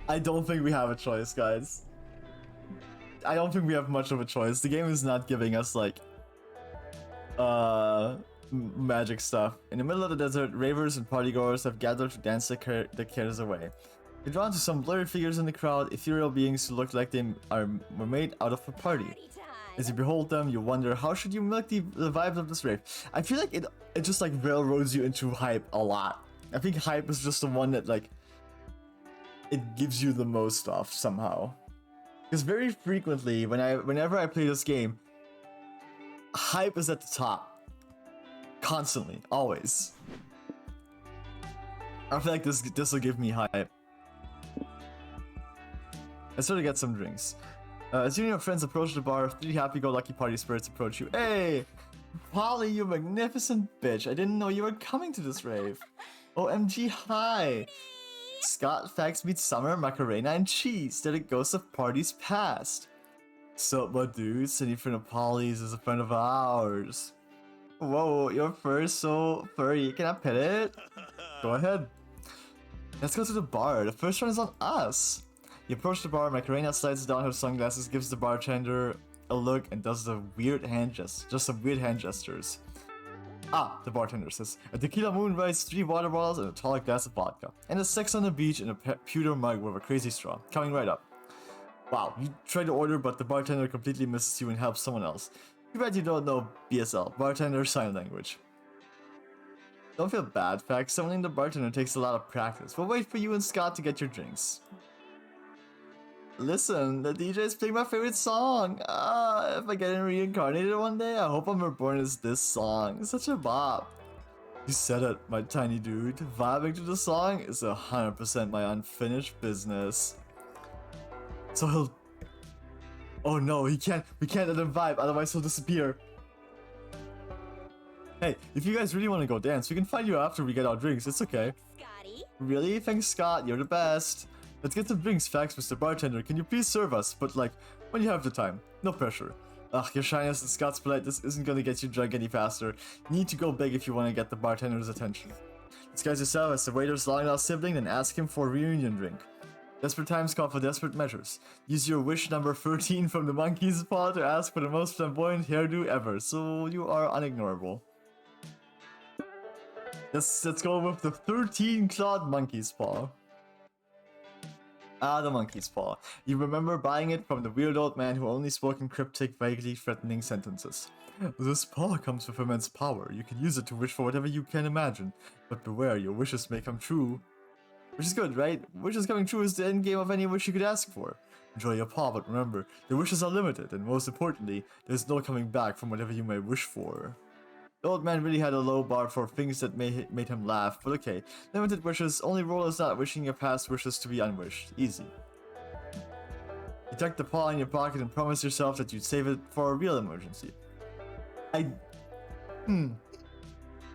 I don't think we have a choice, guys. I don't think we have much of a choice. The game is not giving us like magic stuff. In the middle of the desert, ravers and partygoers have gathered to dance their cares away. You're drawn to some blurry figures in the crowd, ethereal beings who look like they were made out of a party. Party time. As you behold them, you wonder, how should you milk the vibes of this rave? I feel like it just like railroads you into hype a lot. I think hype is just the one that like it gives you the most off somehow. Because very frequently, whenever I play this game, hype is at the top. Constantly, always. I feel like this will give me hype. Let's sort of get some drinks. As you and your friends approach the bar, 3 happy-go-lucky party spirits approach you. Hey! Polly, you magnificent bitch. I didn't know you were coming to this rave. OMG, hi! Scott, Fax meets Summer, Macarena, and Cheese. They're the ghosts of parties past. Sup, my dudes? Any friend of Polly's is a friend of ours. Whoa, your fur is so furry. Can I pet it? Go ahead. Let's go to the bar. The first one is on us. You approach the bar, Macarena slides down her sunglasses, gives the bartender a look, and does the weird hand gestures. Just some weird hand gestures. Ah, the bartender says, a tequila moonrise, 3 water bottles, and a tall glass of vodka. And a sex on the beach in a pewter mug with a crazy straw. Coming right up. Wow, you try to order, but the bartender completely misses you and helps someone else. Too bad you don't know BSL, bartender sign language. Don't feel bad, fact. Summoning the bartender takes a lot of practice. We'll wait for you and Scott to get your drinks. Listen, the DJ is playing my favorite song. If I get reincarnated one day, I hope I'm reborn as this song. Such a bop. You said it, my tiny dude. Vibing to the song is 100% my unfinished business. So he'll... Oh no, he can't. We can't let him vibe, otherwise he'll disappear. Hey, if you guys really want to go dance, we can find you after we get our drinks. It's okay. Scotty. Really? Thanks, Scott. You're the best. Let's get some drinks, facts, Mr. Bartender. Can you please serve us? But like, when you have the time. No pressure. Ugh, your shyness and Scott's politeness isn't gonna get you drunk any faster. You need to go big if you want to get the bartender's attention. Disguise yourself as the waiter's long-lost sibling and ask him for a reunion drink. Desperate times call for desperate measures. Use your wish number 13 from the monkey's paw to ask for the most flamboyant hairdo ever, so you are unignorable. Let's go with the 13-clawed monkey's paw. Ah, the monkey's paw. You remember buying it from the weird old man who only spoke in cryptic, vaguely threatening sentences. This paw comes with immense power. You can use it to wish for whatever you can imagine. But beware, your wishes may come true. Which is good, right? Wishes coming true is the end game of any wish you could ask for. Enjoy your paw, but remember, the wishes are limited, and most importantly, there's no coming back from whatever you may wish for. The old man really had a low bar for things that made him laugh, but okay. Limited wishes, only rule is not wishing your past wishes to be unwished. Easy. You tuck the paw in your pocket and promise yourself that you'd save it for a real emergency.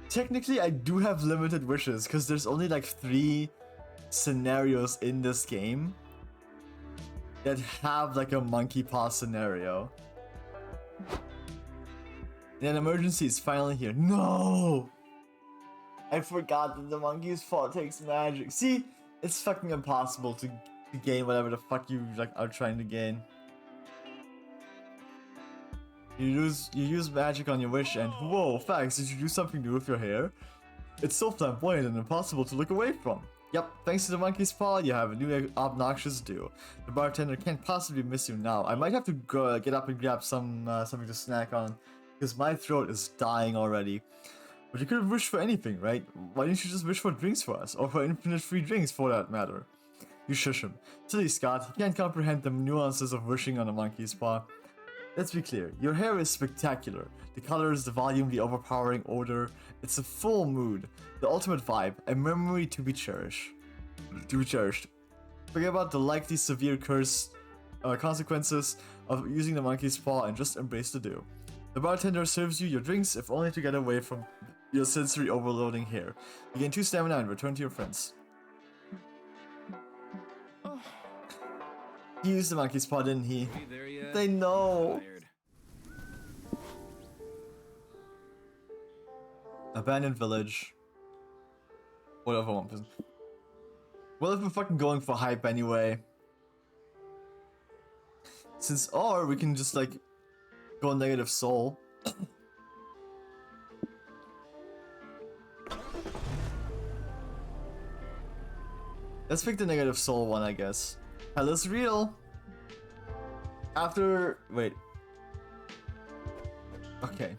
Technically, I do have limited wishes, because there's only like 3 scenarios in this game that have like a monkey paw scenario. And an emergency is finally here. No! I forgot that the monkey's paw takes magic. See, it's fucking impossible to gain whatever the fuck you like are trying to gain. You use magic on your wish and whoa, facts, did you do something new with your hair? It's so flamboyant and impossible to look away from. Yep, thanks to the monkey's paw, you have a new obnoxious do. The bartender can't possibly miss you now. I might have to go get up and grab something to snack on, because my throat is dying already. But you could have wished for anything, right? Why didn't you just wish for drinks for us? Or for infinite free drinks, for that matter? You shush him. Silly Scott, he can't comprehend the nuances of wishing on a monkey's paw. Let's be clear, your hair is spectacular. The colors, the volume, the overpowering odor. It's a full mood. The ultimate vibe, a memory to be cherished. Forget about the likely severe consequences of using the monkey's paw and just embrace the do. The bartender serves you your drinks, if only to get away from your sensory overloading hair. You gain 2 stamina and return to your friends. He used the monkey's paw, didn't he? Hey there yet? They know. Tired. Abandoned village. Whatever one person. Well, if we're fucking going for hype anyway. Or we can just like go negative soul. Let's pick the negative soul one, I guess. Hell is real. Wait. Okay.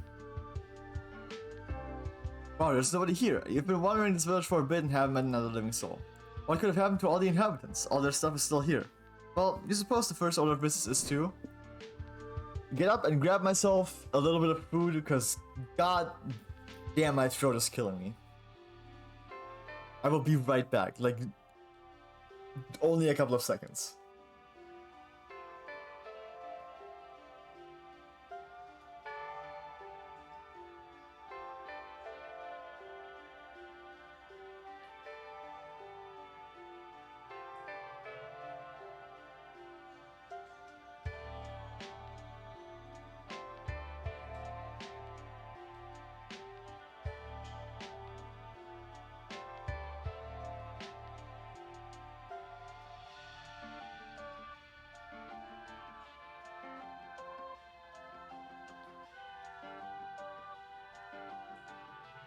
Wow, there's nobody here. You've been wandering this village for a bit and haven't met another living soul. What could have happened to all the inhabitants? All their stuff is still here. Well, you suppose the first order of business is to get up and grab myself a little bit of food, because god damn, my throat is killing me. I will be right back, like only a couple of seconds.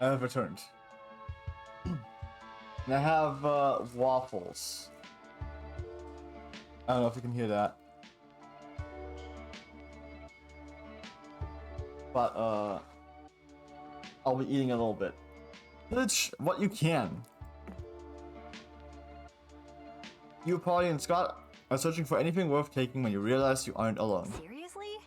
I have returned. And I have waffles. I don't know if you can hear that. But I'll be eating a little bit. Pillage what you can. You, Polly, and Scott are searching for anything worth taking when you realize you aren't alone. Seriously?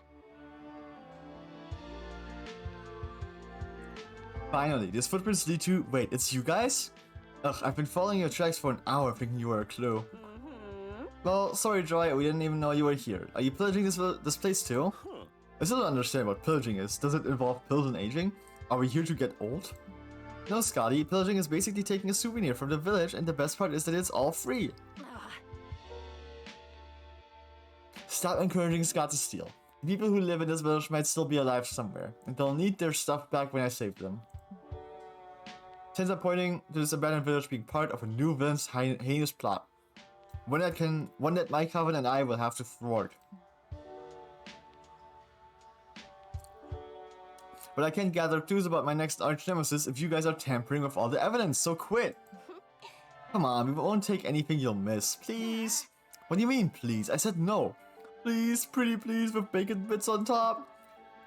Finally, these footprints lead to... Wait, it's you guys? Ugh, I've been following your tracks for an hour thinking you were a clue. Well, sorry Joy, we didn't even know you were here. Are you pillaging this place too? I still don't understand what pillaging is. Does it involve pills and aging? Are we here to get old? No, Scotty, pillaging is basically taking a souvenir from the village, and the best part is that it's all free. Stop encouraging Scott to steal. The people who live in this village might still be alive somewhere, and they'll need their stuff back when I save them. Since I'm pointing to this abandoned village being part of a new villain's heinous plot. One that my coven and I will have to thwart. But I can't gather clues about my next arch nemesis if you guys are tampering with all the evidence, so quit! Come on, we won't take anything you'll miss, please? What do you mean, please? I said no. Please, pretty please, with bacon bits on top.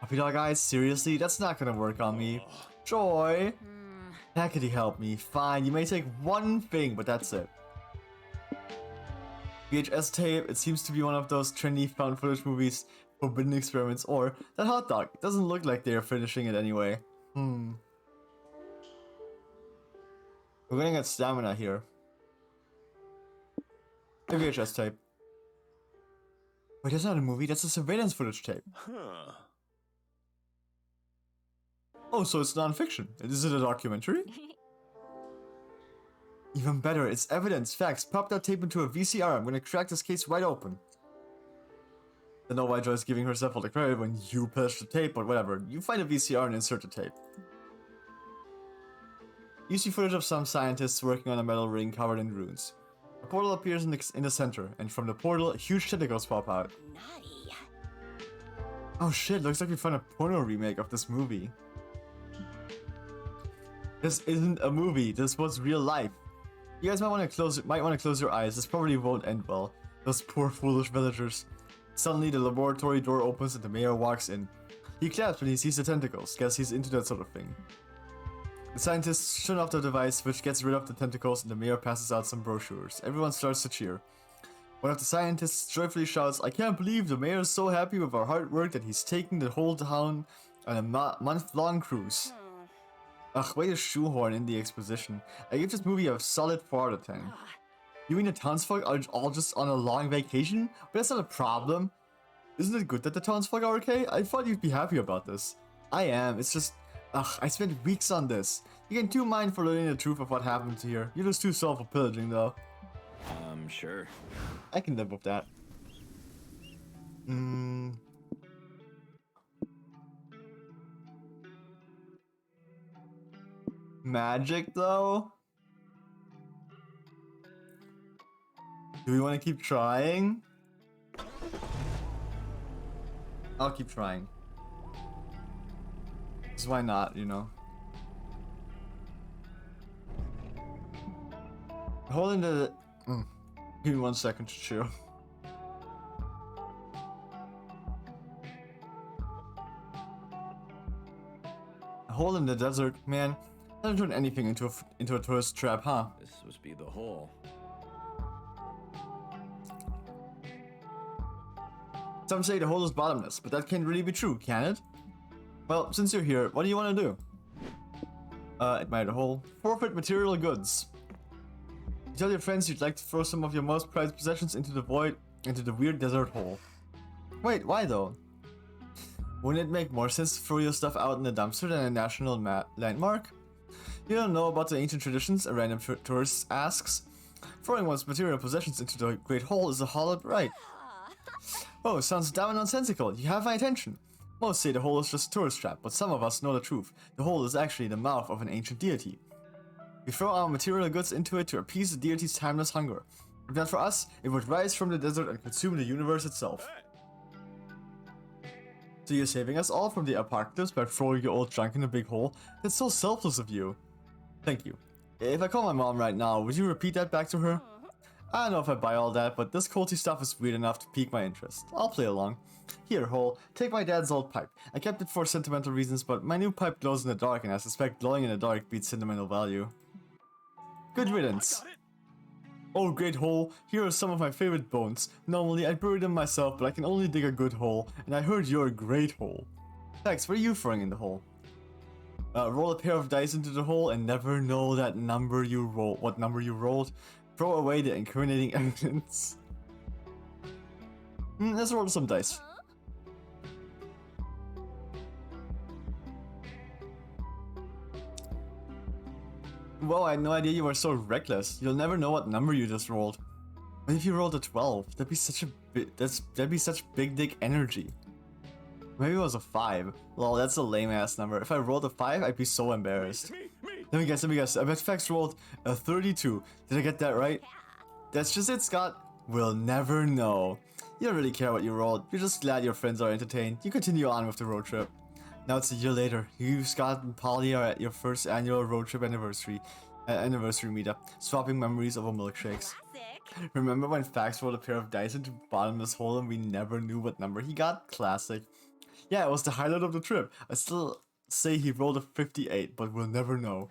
Puppy dog eyes, seriously? That's not gonna work on me. Joy! How could you help me? Fine, you may take one thing, but that's it. VHS tape, it seems to be one of those trendy found footage movies, forbidden experiments, or that hot dog. It doesn't look like they're finishing it anyway. We're gonna get stamina here. The VHS tape. Wait, that's not a movie, that's a surveillance footage tape. Oh, so it's non-fiction. Is it a documentary? Even better, it's evidence, facts. Pop that tape into a VCR. I'm gonna crack this case wide open. I don't know why Joy's giving herself all the credit when you push the tape, but whatever. You find a VCR and insert the tape. You see footage of some scientists working on a metal ring covered in runes. A portal appears in the center, and from the portal, huge tentacles pop out. Naughty. Oh shit, looks like we found a porno remake of this movie. This isn't a movie, this was real life. You guys might want to close your eyes, this probably won't end well. Those poor foolish villagers. Suddenly the laboratory door opens and the mayor walks in. He claps when he sees the tentacles, guess he's into that sort of thing. The scientists turn off the device, which gets rid of the tentacles, and the mayor passes out some brochures. Everyone starts to cheer. One of the scientists joyfully shouts, "I can't believe the mayor is so happy with our hard work that he's taking the whole town on a month-long cruise." Ugh, way to shoehorn in the exposition. I give this movie a solid 4 out of 10. You mean the townsfolk are all just on a long vacation? But that's not a problem. Isn't it good that the townsfolk are okay? I thought you'd be happy about this. I am, it's just... Ugh, I spent weeks on this. You get too mind for learning the truth of what happened here. You're just too soft for pillaging though. Sure. I can live with that. Magic though? Do we want to keep trying? I'll keep trying. Because why not, you know? Holding the... Give me 1 second to chill. A hole in the desert, man. Doesn't turn anything into a tourist trap, huh? This must be the hole. Some say the hole is bottomless, but that can't really be true, can it? Well, since you're here, what do you want to do? Admire the hole. Forfeit material goods. Tell your friends you'd like to throw some of your most prized possessions into the void, into the weird desert hole. Wait, why though? Wouldn't it make more sense to throw your stuff out in the dumpster than a national landmark? You don't know about the ancient traditions, a random tourist asks. Throwing one's material possessions into the great hole is a hollowed right. Oh, sounds damn nonsensical. You have my attention. Most say the hole is just a tourist trap, but some of us know the truth. The hole is actually the mouth of an ancient deity. We throw our material goods into it to appease the deity's timeless hunger. If not for us, it would rise from the desert and consume the universe itself. So you're saving us all from the apocalypse by throwing your old junk in a big hole? That's so selfless of you. Thank you. If I call my mom right now, would you repeat that back to her? I don't know if I buy all that, but this culty stuff is weird enough to pique my interest. I'll play along. Here, Hole, take my dad's old pipe. I kept it for sentimental reasons, but my new pipe glows in the dark, and I suspect glowing in the dark beats sentimental value. Good riddance. Oh, great Hole, here are some of my favorite bones. Normally, I'd bury them myself, but I can only dig a good hole, and I heard you're a great hole. Thanks, what are you throwing in the hole? Roll a pair of dice into the hole and never know that number you roll. What number you rolled? Throw away the incriminating evidence. Let's roll some dice. Whoa, I had no idea you were so reckless. You'll never know what number you just rolled. What if you rolled a 12? That'd be such big dick energy. Maybe it was a 5. Lol, that's a lame ass number. If I rolled a 5, I'd be so embarrassed. Me. Let me guess. I bet Fax rolled a 32. Did I get that right? That's just it, Scott. We'll never know. You don't really care what you rolled. You're just glad your friends are entertained. You continue on with the road trip. Now it's a year later. You, Scott, and Polly are at your first annual road trip anniversary meetup, swapping memories over milkshakes. Classic. Remember when Fax rolled a pair of dice into bottomless hole and we never knew what number he got? Classic. Yeah, it was the highlight of the trip. I still say he rolled a 58, but we'll never know.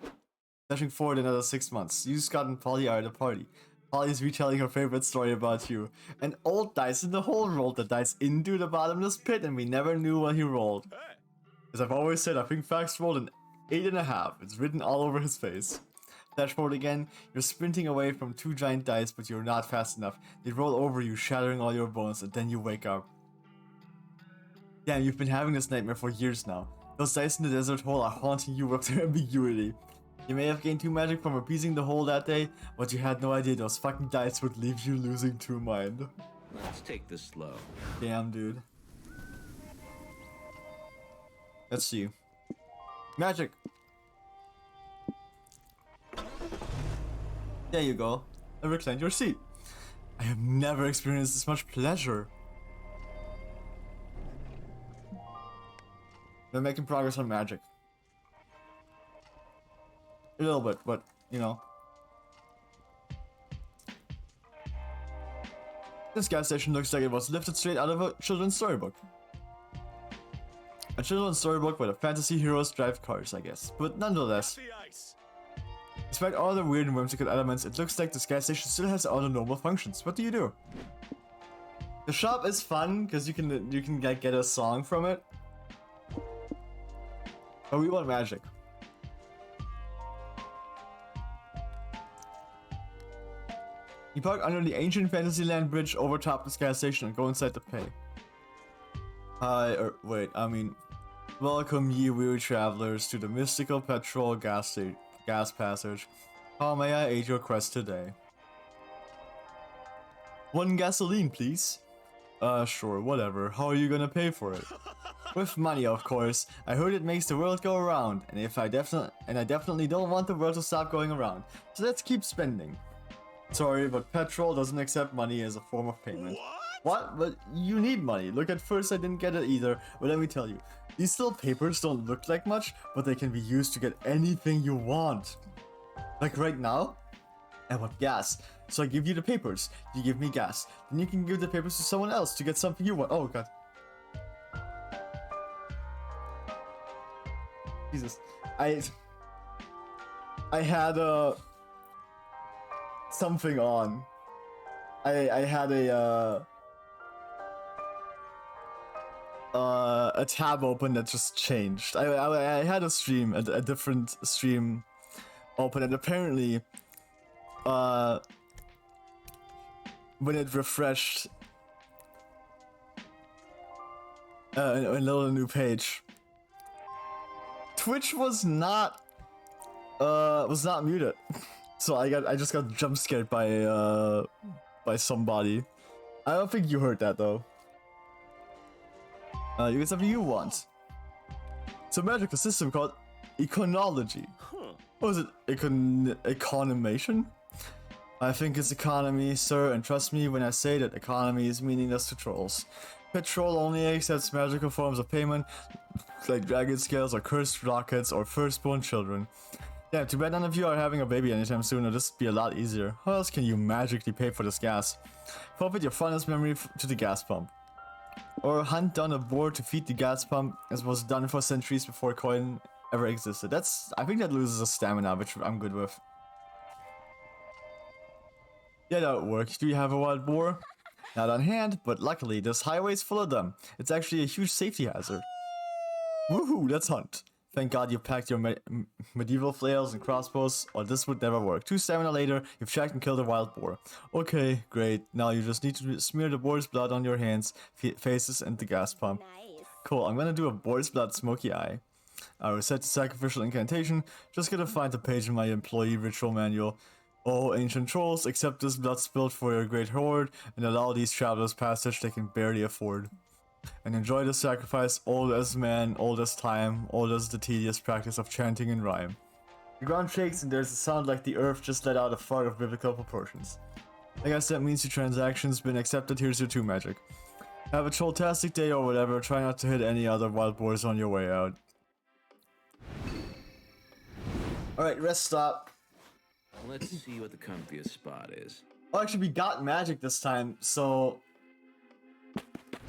Flashing forward another 6 months. You, Scott, and Polly are at a party. Polly's retelling her favorite story about you. An old dice in the hole rolled the dice into the bottomless pit and we never knew what he rolled. As I've always said, I think Fax rolled an 8.5. It's written all over his face. Flash forward again. You're sprinting away from 2 giant dice, but you're not fast enough. They roll over you, shattering all your bones, and then you wake up. Damn, you've been having this nightmare for years now. Those dice in the desert hole are haunting you with their ambiguity. You may have gained 2 magic from appeasing the hole that day, but you had no idea those fucking dice would leave you losing 2 mind. Let's take this slow. Damn, dude. Let's see. Magic! There you go. I reclined your seat. I have never experienced this much pleasure. We're making progress on magic. A little bit, but, you know. This gas station looks like it was lifted straight out of a children's storybook. A children's storybook where the fantasy heroes drive cars, I guess. But nonetheless, The ice. despite all the weird and whimsical elements, it looks like this gas station still has all the normal functions. What do you do? The shop is fun because you can like, get a song from it. But we want magic. You park under the ancient Fantasyland bridge, overtop this gas station, and go inside to pay. Welcome ye weary travelers to the mystical petrol gas passage. How may I aid your quest today? 1 gasoline, please. Sure, whatever. How are you gonna pay for it? With money, of course. I heard it makes the world go around, and I definitely don't want the world to stop going around. So let's keep spending. Sorry, but petrol doesn't accept money as a form of payment. What? But you need money. Look, at first I didn't get it either, but let me tell you. These little papers don't look like much, but they can be used to get anything you want. Like right now, I want gas. So I give you the papers, you give me gas. Then you can give the papers to someone else to get something you want. Oh god. Jesus. I had something on. I had a tab open that just changed. I had a stream, a different stream open, and apparently when it refreshed and loaded a new page, Twitch was not muted. So I just got jump scared by somebody. I don't think you heard that though. You get something you want. It's a magical system called econology. What is it? Economation? I think it's economy, sir, and trust me when I say that economy is meaningless to trolls. Patrol only accepts magical forms of payment, like dragon scales or cursed rockets or firstborn children. Yeah, too bad none of you are having a baby anytime soon, or this would be a lot easier. How else can you magically pay for this gas? Forfeit your fondest memory to the gas pump. Or hunt down a boar to feed the gas pump, as was done for centuries before coin ever existed. I think that loses a stamina, which I'm good with. Yeah, that would work. Do you have a wild boar? Not on hand, but luckily this highway is full of them. It's actually a huge safety hazard. Woohoo, let's hunt. Thank God you packed your medieval flails and crossbows, or this would never work. 2 stamina later, you've tracked and killed a wild boar. Okay, great. Now you just need to smear the boar's blood on your hands, faces, and the gas pump. Nice. Cool, I'm gonna do a boar's blood smoky eye. I reset the sacrificial incantation. Just gotta find the page in my employee ritual manual. Oh, ancient trolls, accept this blood spilled for your great horde, and allow these travelers passage they can barely afford. And enjoy the sacrifice, old as man, old as time, old as the tedious practice of chanting in rhyme. The ground shakes and there's a sound like the earth just let out a fart of biblical proportions. I guess that means your transaction's been accepted. Here's your 2 magic. Have a trolltastic day or whatever. Try not to hit any other wild boars on your way out. Alright, rest stop. Let's see what the comfiest spot is. Oh, actually, we got magic this time, so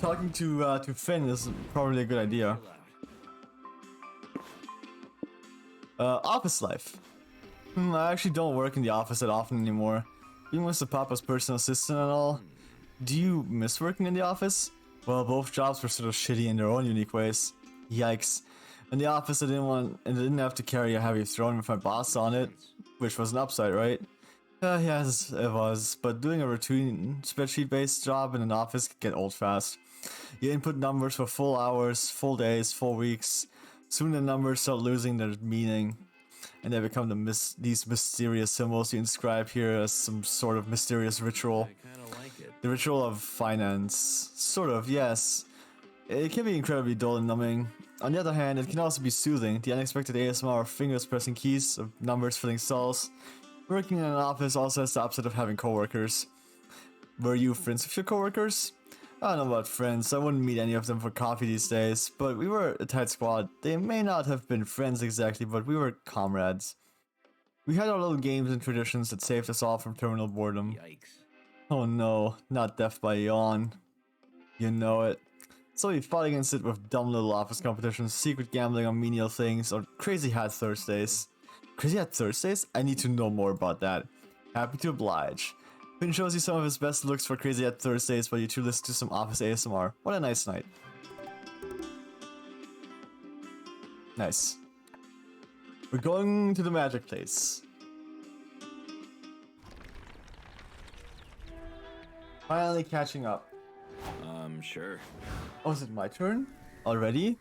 talking to Finn is probably a good idea. Office life. I actually don't work in the office that often anymore. Being Mr. Papa's personal assistant and all. Do you miss working in the office? Well, both jobs were sort of shitty in their own unique ways. Yikes. In the office, I didn't have to carry a heavy throne with my boss on it, which was an upside, right? Yes, it was, but doing a routine spreadsheet-based job in an office could get old fast. You input numbers for full hours, full days, full weeks. Soon the numbers start losing their meaning, and they become these mysterious symbols you inscribe here as some sort of mysterious ritual. I kinda like it. The ritual of finance. Sort of, yes. It can be incredibly dull and numbing. On the other hand, it can also be soothing. The unexpected ASMR of fingers pressing keys, of numbers filling cells. Working in an office also has the upside of having coworkers. Were you friends with your coworkers? I don't know about friends, I wouldn't meet any of them for coffee these days, but we were a tight squad. They may not have been friends exactly, but we were comrades. We had our little games and traditions that saved us all from terminal boredom. Yikes. Oh no, not death by yawn. You know it. So we fought against it with dumb little office competitions, secret gambling on menial things, or Crazy Hat Thursdays. Crazy Hat Thursdays? I need to know more about that. Happy to oblige. Finn shows you some of his best looks for Crazy Hat Thursdays while you two listen to some office ASMR. What a nice night. Nice. We're going to the magic place. Finally catching up. Sure. Oh, is it my turn? Already?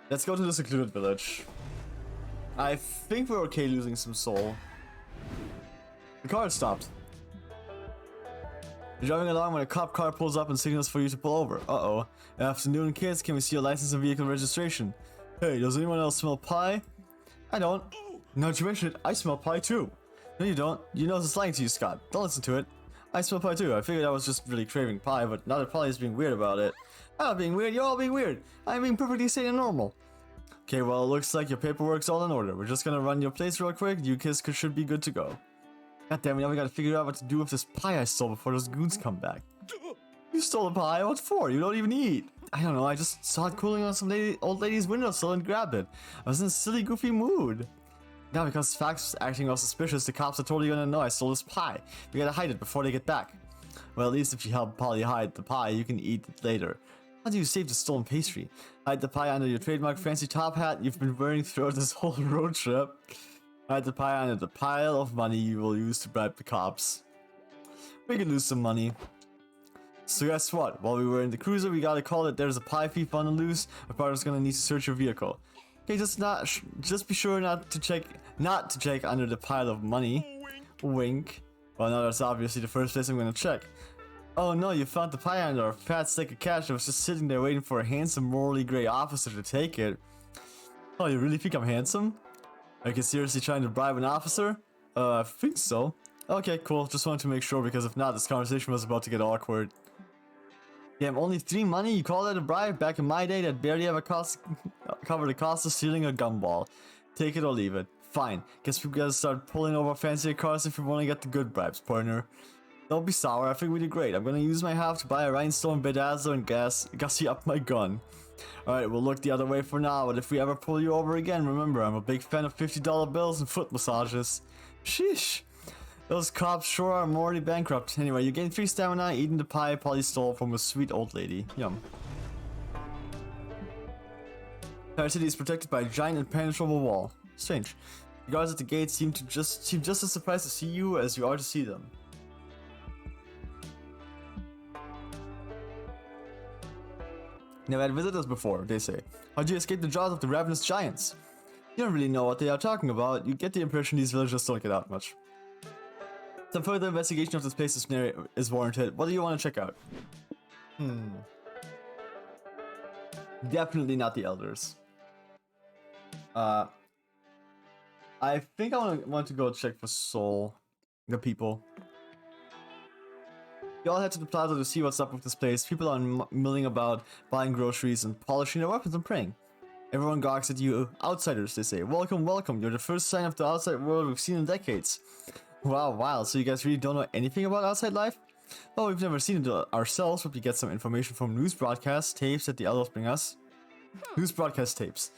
Let's go to the secluded village. I think we're okay losing some soul. The car stopped. You're driving along when a cop car pulls up and signals for you to pull over. Uh-oh. Afternoon, kids. Can we see your license and vehicle registration? Hey, does anyone else smell pie? I don't. Now that you mention it, I smell pie too. No, you don't. You know it's lying to you, Scott. Don't listen to it. I smell pie too. I figured I was just really craving pie, but now that Polly is being weird about it. I'm not being weird. You're all being weird. I'm being perfectly sane and normal. Okay, well, it looks like your paperwork's all in order. We're just gonna run your place real quick. You kids should be good to go. God damn it, now we gotta figure out what to do with this pie I stole before those goons come back. You stole a pie? What for? You don't even eat. I don't know, I just saw it cooling on some old lady's windowsill and grabbed it. I was in a silly, goofy mood. Now, because Fax was acting all suspicious, the cops are totally gonna know I stole this pie. We gotta hide it before they get back. Well, at least if you help Polly hide the pie, you can eat it later. How do you save the stolen pastry? Hide the pie under your trademark fancy top hat you've been wearing throughout this whole road trip. Hide the pie under the pile of money you will use to bribe the cops. We could lose some money. So guess what? While we were in the cruiser, we got a call that there's a pie thief on the loose. A partner's gonna need to search your vehicle. Okay, just be sure not to check under the pile of money. Wink. Well, no, that's obviously the first place I'm gonna check. Oh no, you found the pie under a fat stick of cash that was just sitting there waiting for a handsome, morally gray officer to take it. Oh, you really think I'm handsome? Are you seriously trying to bribe an officer? I think so. Okay, cool. Just wanted to make sure, because if not, this conversation was about to get awkward. Damn, only 3 money? You call that a bribe? Back in my day, that barely ever covered the cost of stealing a gumball. Take it or leave it. Fine. Guess we gotta start pulling over fancier cars if we want to get the good bribes, partner. Don't be sour, I think we did great. I'm gonna use my half to buy a rhinestone bedazzler and gussy up my gun. Alright, we'll look the other way for now, but if we ever pull you over again, remember, I'm a big fan of $50 bills and foot massages. Sheesh. Those cops sure are morally bankrupt. Anyway, you gain 3 stamina eating the pie Polly stole from a sweet old lady. Yum. Entire city is protected by a giant impenetrable wall. Strange. The guards at the gate seem just as surprised to see you as you are to see them. Never had visitors before, they say. How'd you escape the jaws of the ravenous giants? You don't really know what they are talking about. You get the impression these villagers don't get out much. Some further investigation of this place is warranted. What do you want to check out? Definitely not the elders. I think I want to go check for Soul. The people. You all head to the plaza to see what's up with this place. People are milling about, buying groceries and polishing their weapons and praying. Everyone gawks at you. Outsiders, they say. Welcome, welcome. You're the first sign of the outside world we've seen in decades. Wow. So you guys really don't know anything about outside life? Well, we've never seen it ourselves, but we get some information from news broadcast tapes that the elders bring us. News broadcast tapes.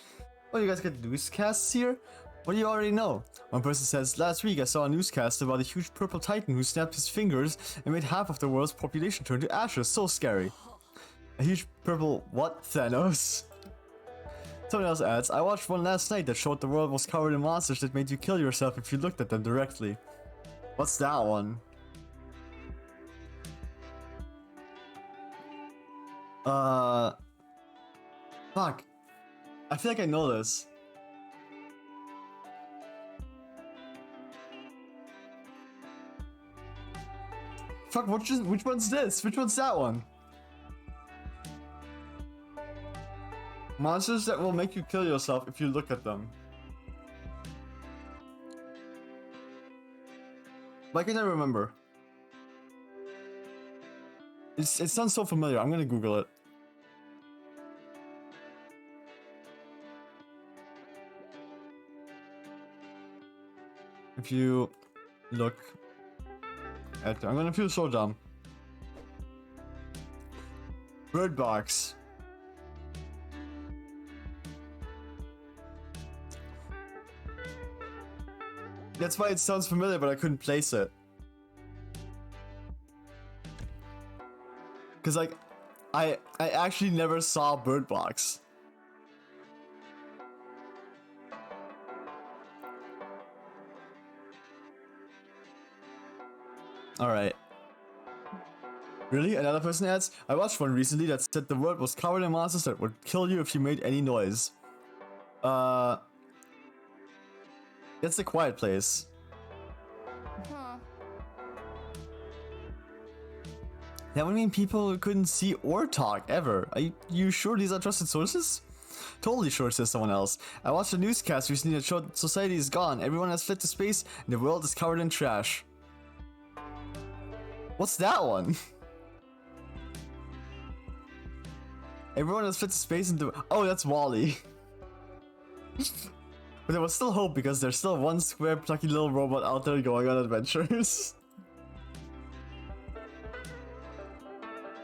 Oh, you guys get newscasts here? What do you already know? One person says, last week I saw a newscast about a huge purple titan who snapped his fingers and made half of the world's population turn to ashes. So scary. A huge purple what? Thanos? Someone else adds, I watched one last night that showed the world was covered in monsters that made you kill yourself if you looked at them directly. What's that one? Fuck. I feel like I know this. Fuck, which one's this? Which one's that one? Monsters that will make you kill yourself if you look at them. Why can't I remember? It sounds so familiar. I'm gonna Google it. If you look at, I'm gonna feel so dumb. Bird box. That's why it sounds familiar, but I couldn't place it. Cause like, I actually never saw Bird Box. Alright. Really? Another person adds, I watched one recently that said the world was covered in monsters that would kill you if you made any noise. That's a quiet place. That would mean people couldn't see or talk, ever. Are you sure these are trusted sources? Totally sure, says someone else. I watched a newscast recently that showed society is gone, everyone has fled to space, and the world is covered in trash. What's that one? Everyone has fled to space and oh, that's Wall-E. But there was still hope because there's still one square plucky little robot out there going on adventures.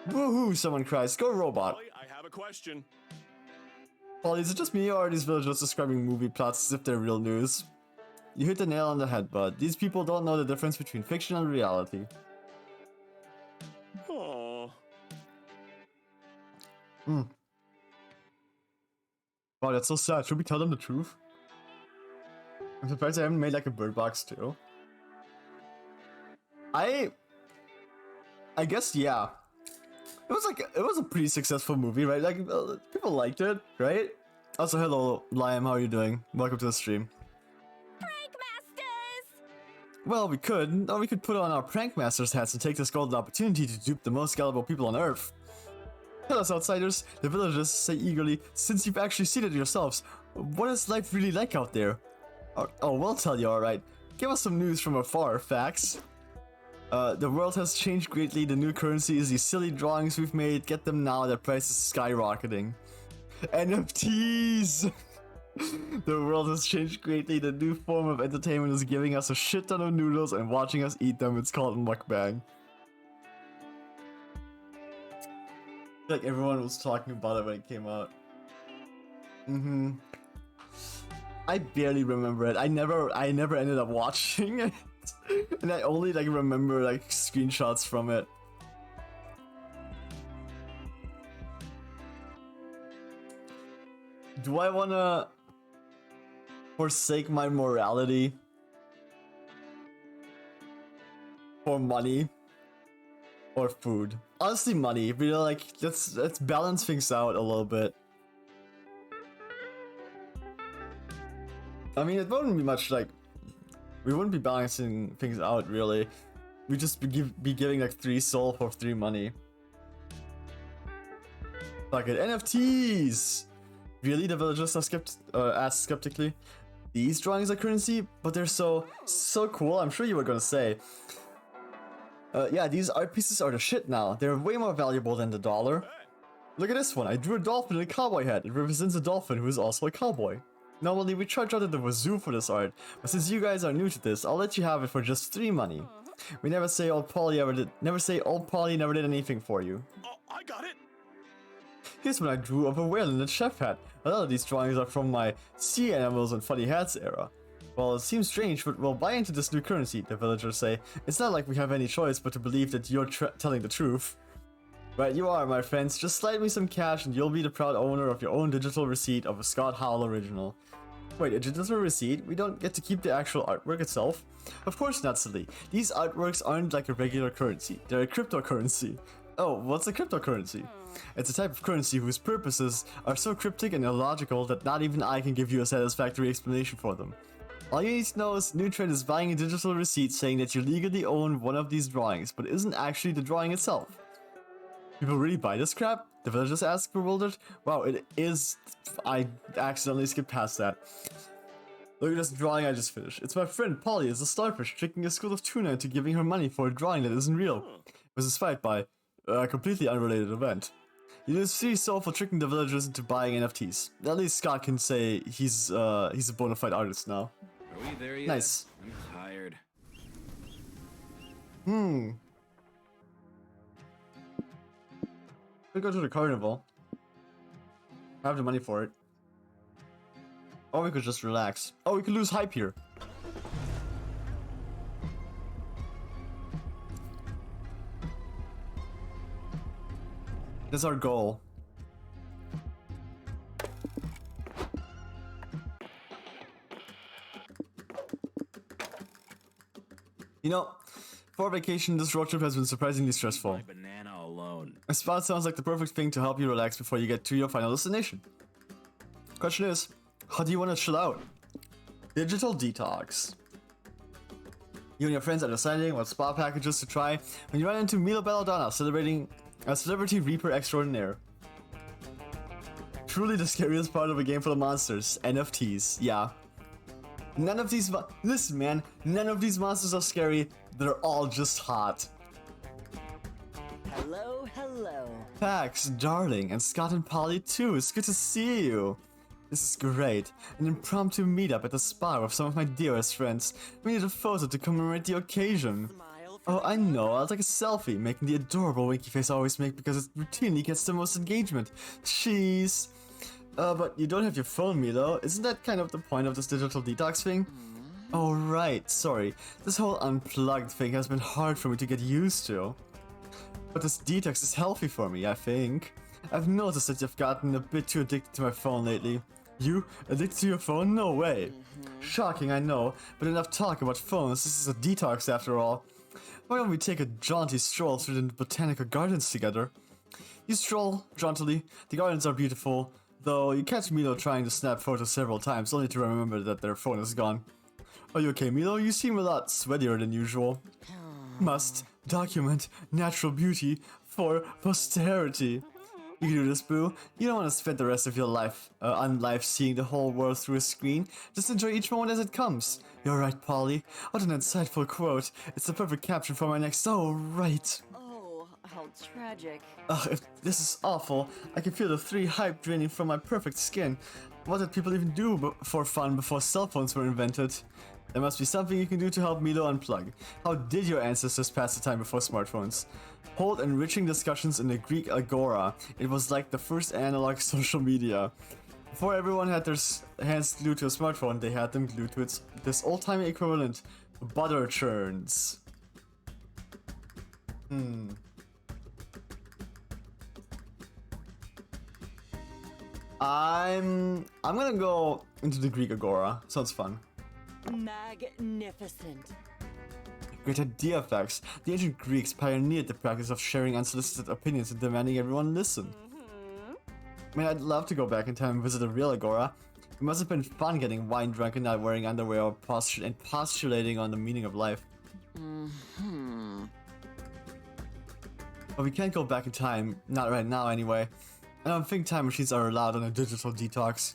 Woohoo, someone cries. Go robot. Polly, I have a question. Polly, is it just me or are these villagers describing movie plots as if they're real news? You hit the nail on the head, bud. These people don't know the difference between fiction and reality. Aww. Wow, that's so sad. Should we tell them the truth? I'm surprised I haven't made like a Bird Box too. I guess, yeah. It was a pretty successful movie, right? Like, people liked it, right? Also, hello, Liam, how are you doing? Welcome to the stream. Prank Masters! Well, we could put on our Prank Masters hats and take this golden opportunity to dupe the most gullible people on Earth. Tell us, outsiders, the villagers say eagerly, since you've actually seen it yourselves, What is life really like out there? Oh, we'll tell you, alright. Give us some news from afar, Fax. The world has changed greatly. The new currency is these silly drawings we've made. Get them now, their price is skyrocketing. NFTs! The world has changed greatly. The new form of entertainment is giving us a shit ton of noodles and watching us eat them. It's called mukbang. Like everyone was talking about it when it came out. I barely remember it. I never ended up watching it. And I only like remember like screenshots from it. Do I wanna forsake my morality for money or food? Honestly, money. You know, like let's balance things out a little bit. I mean, it wouldn't be much like we wouldn't be balancing things out really. We'd just be giving like 3 soul for 3 money. Fuck it, NFTs. Really, the villagers are asked skeptically. These drawings are currency, but they're so cool. I'm sure you were gonna say. Yeah, these art pieces are the shit now. They're way more valuable than the dollar. Look at this one. I drew a dolphin in a cowboy hat. It represents a dolphin who is also a cowboy. Normally we charge out of the wazoo for this art, but since you guys are new to this, I'll let you have it for just 3 money. We never say old Polly never did anything for you. Oh, I got it. Here's what I drew of a whale in a chef hat. A lot of these drawings are from my sea animals and funny hats era. Well, it seems strange, but we'll buy into this new currency, the villagers say. It's not like we have any choice but to believe that you're telling the truth. Right, you are, my friends. Just slide me some cash and you'll be the proud owner of your own digital receipt of a Scott Howell original. Wait, a digital receipt? We don't get to keep the actual artwork itself? Of course not, silly. These artworks aren't like a regular currency. They're a cryptocurrency. Oh, what's a cryptocurrency? It's a type of currency whose purposes are so cryptic and illogical that not even I can give you a satisfactory explanation for them. All you need to know is New Trend is buying a digital receipt saying that you legally own one of these drawings, but isn't actually the drawing itself. People really buy this crap? The villagers ask, bewildered. Wow, it is. I accidentally skipped past that. Look at this drawing I just finished. It's my friend Polly as a starfish tricking a school of tuna into giving her money for a drawing that isn't real. It was inspired by a completely unrelated event. You lose 3 soul for tricking the villagers into buying NFTs. At least Scott can say he's a bona fide artist now. Are we there yet? Nice. I'm tired. We go to the carnival. I have the money for it. Or we could just relax. Oh, we could lose hype here. That's our goal. You know, for vacation, this road trip has been surprisingly stressful. My banana alone. A spot sounds like the perfect thing to help you relax before you get to your final destination. Question is, how do you want to chill out? Digital detox. You and your friends are deciding what spa packages to try when you run into Milo Belladonna celebrating a celebrity reaper extraordinaire. Truly the scariest part of a game full of monsters. NFTs, yeah. None of these listen man, none of these monsters are scary, they're all just hot. Hello, hello. Pax, darling, and Scott and Polly too, it's good to see you. This is great, an impromptu meetup at the spa with some of my dearest friends. We need a photo to commemorate the occasion. Oh, I know, I'll take a selfie, making the adorable winky face I always make because it routinely gets the most engagement. Cheese. But you don't have your phone, Milo. Isn't that kind of the point of this digital detox thing? Oh, right, sorry. This whole unplugged thing has been hard for me to get used to. But this detox is healthy for me, I think. I've noticed that you've gotten a bit too addicted to my phone lately. You? Addicted to your phone? No way. Shocking, I know, but enough talk about phones. This is a detox after all. Why don't we take a jaunty stroll through the botanical gardens together? You stroll jauntily. The gardens are beautiful, though you catch Milo trying to snap photos several times, only to remember that their phone is gone. Are you okay, Milo? You seem a lot sweatier than usual. Must document natural beauty for posterity. You can do this, boo. You don't want to spend the rest of your life on life seeing the whole world through a screen. Just enjoy each moment as it comes. You're right, Polly. What an insightful quote. It's the perfect caption for my next. Oh, right. Oh, how tragic. Ugh, if this is awful. I can feel the 3 hype draining from my perfect skin. What did people even do for fun before cell phones were invented? There must be something you can do to help Milo unplug. How did your ancestors pass the time before smartphones? Hold enriching discussions in the Greek agora. It was like the first analog social media. Before everyone had their hands glued to a smartphone, they had them glued to this old-timey equivalent, butter churns. I'm gonna go into the Greek agora. Sounds fun. Magnificent. Great idea, Fax. The ancient Greeks pioneered the practice of sharing unsolicited opinions and demanding everyone listen. Man, I'd love to go back in time and visit a real agora. It must have been fun getting wine drunk and not wearing underwear or postulating on the meaning of life. But we can't go back in time, not right now anyway. I don't think time machines are allowed on a digital detox.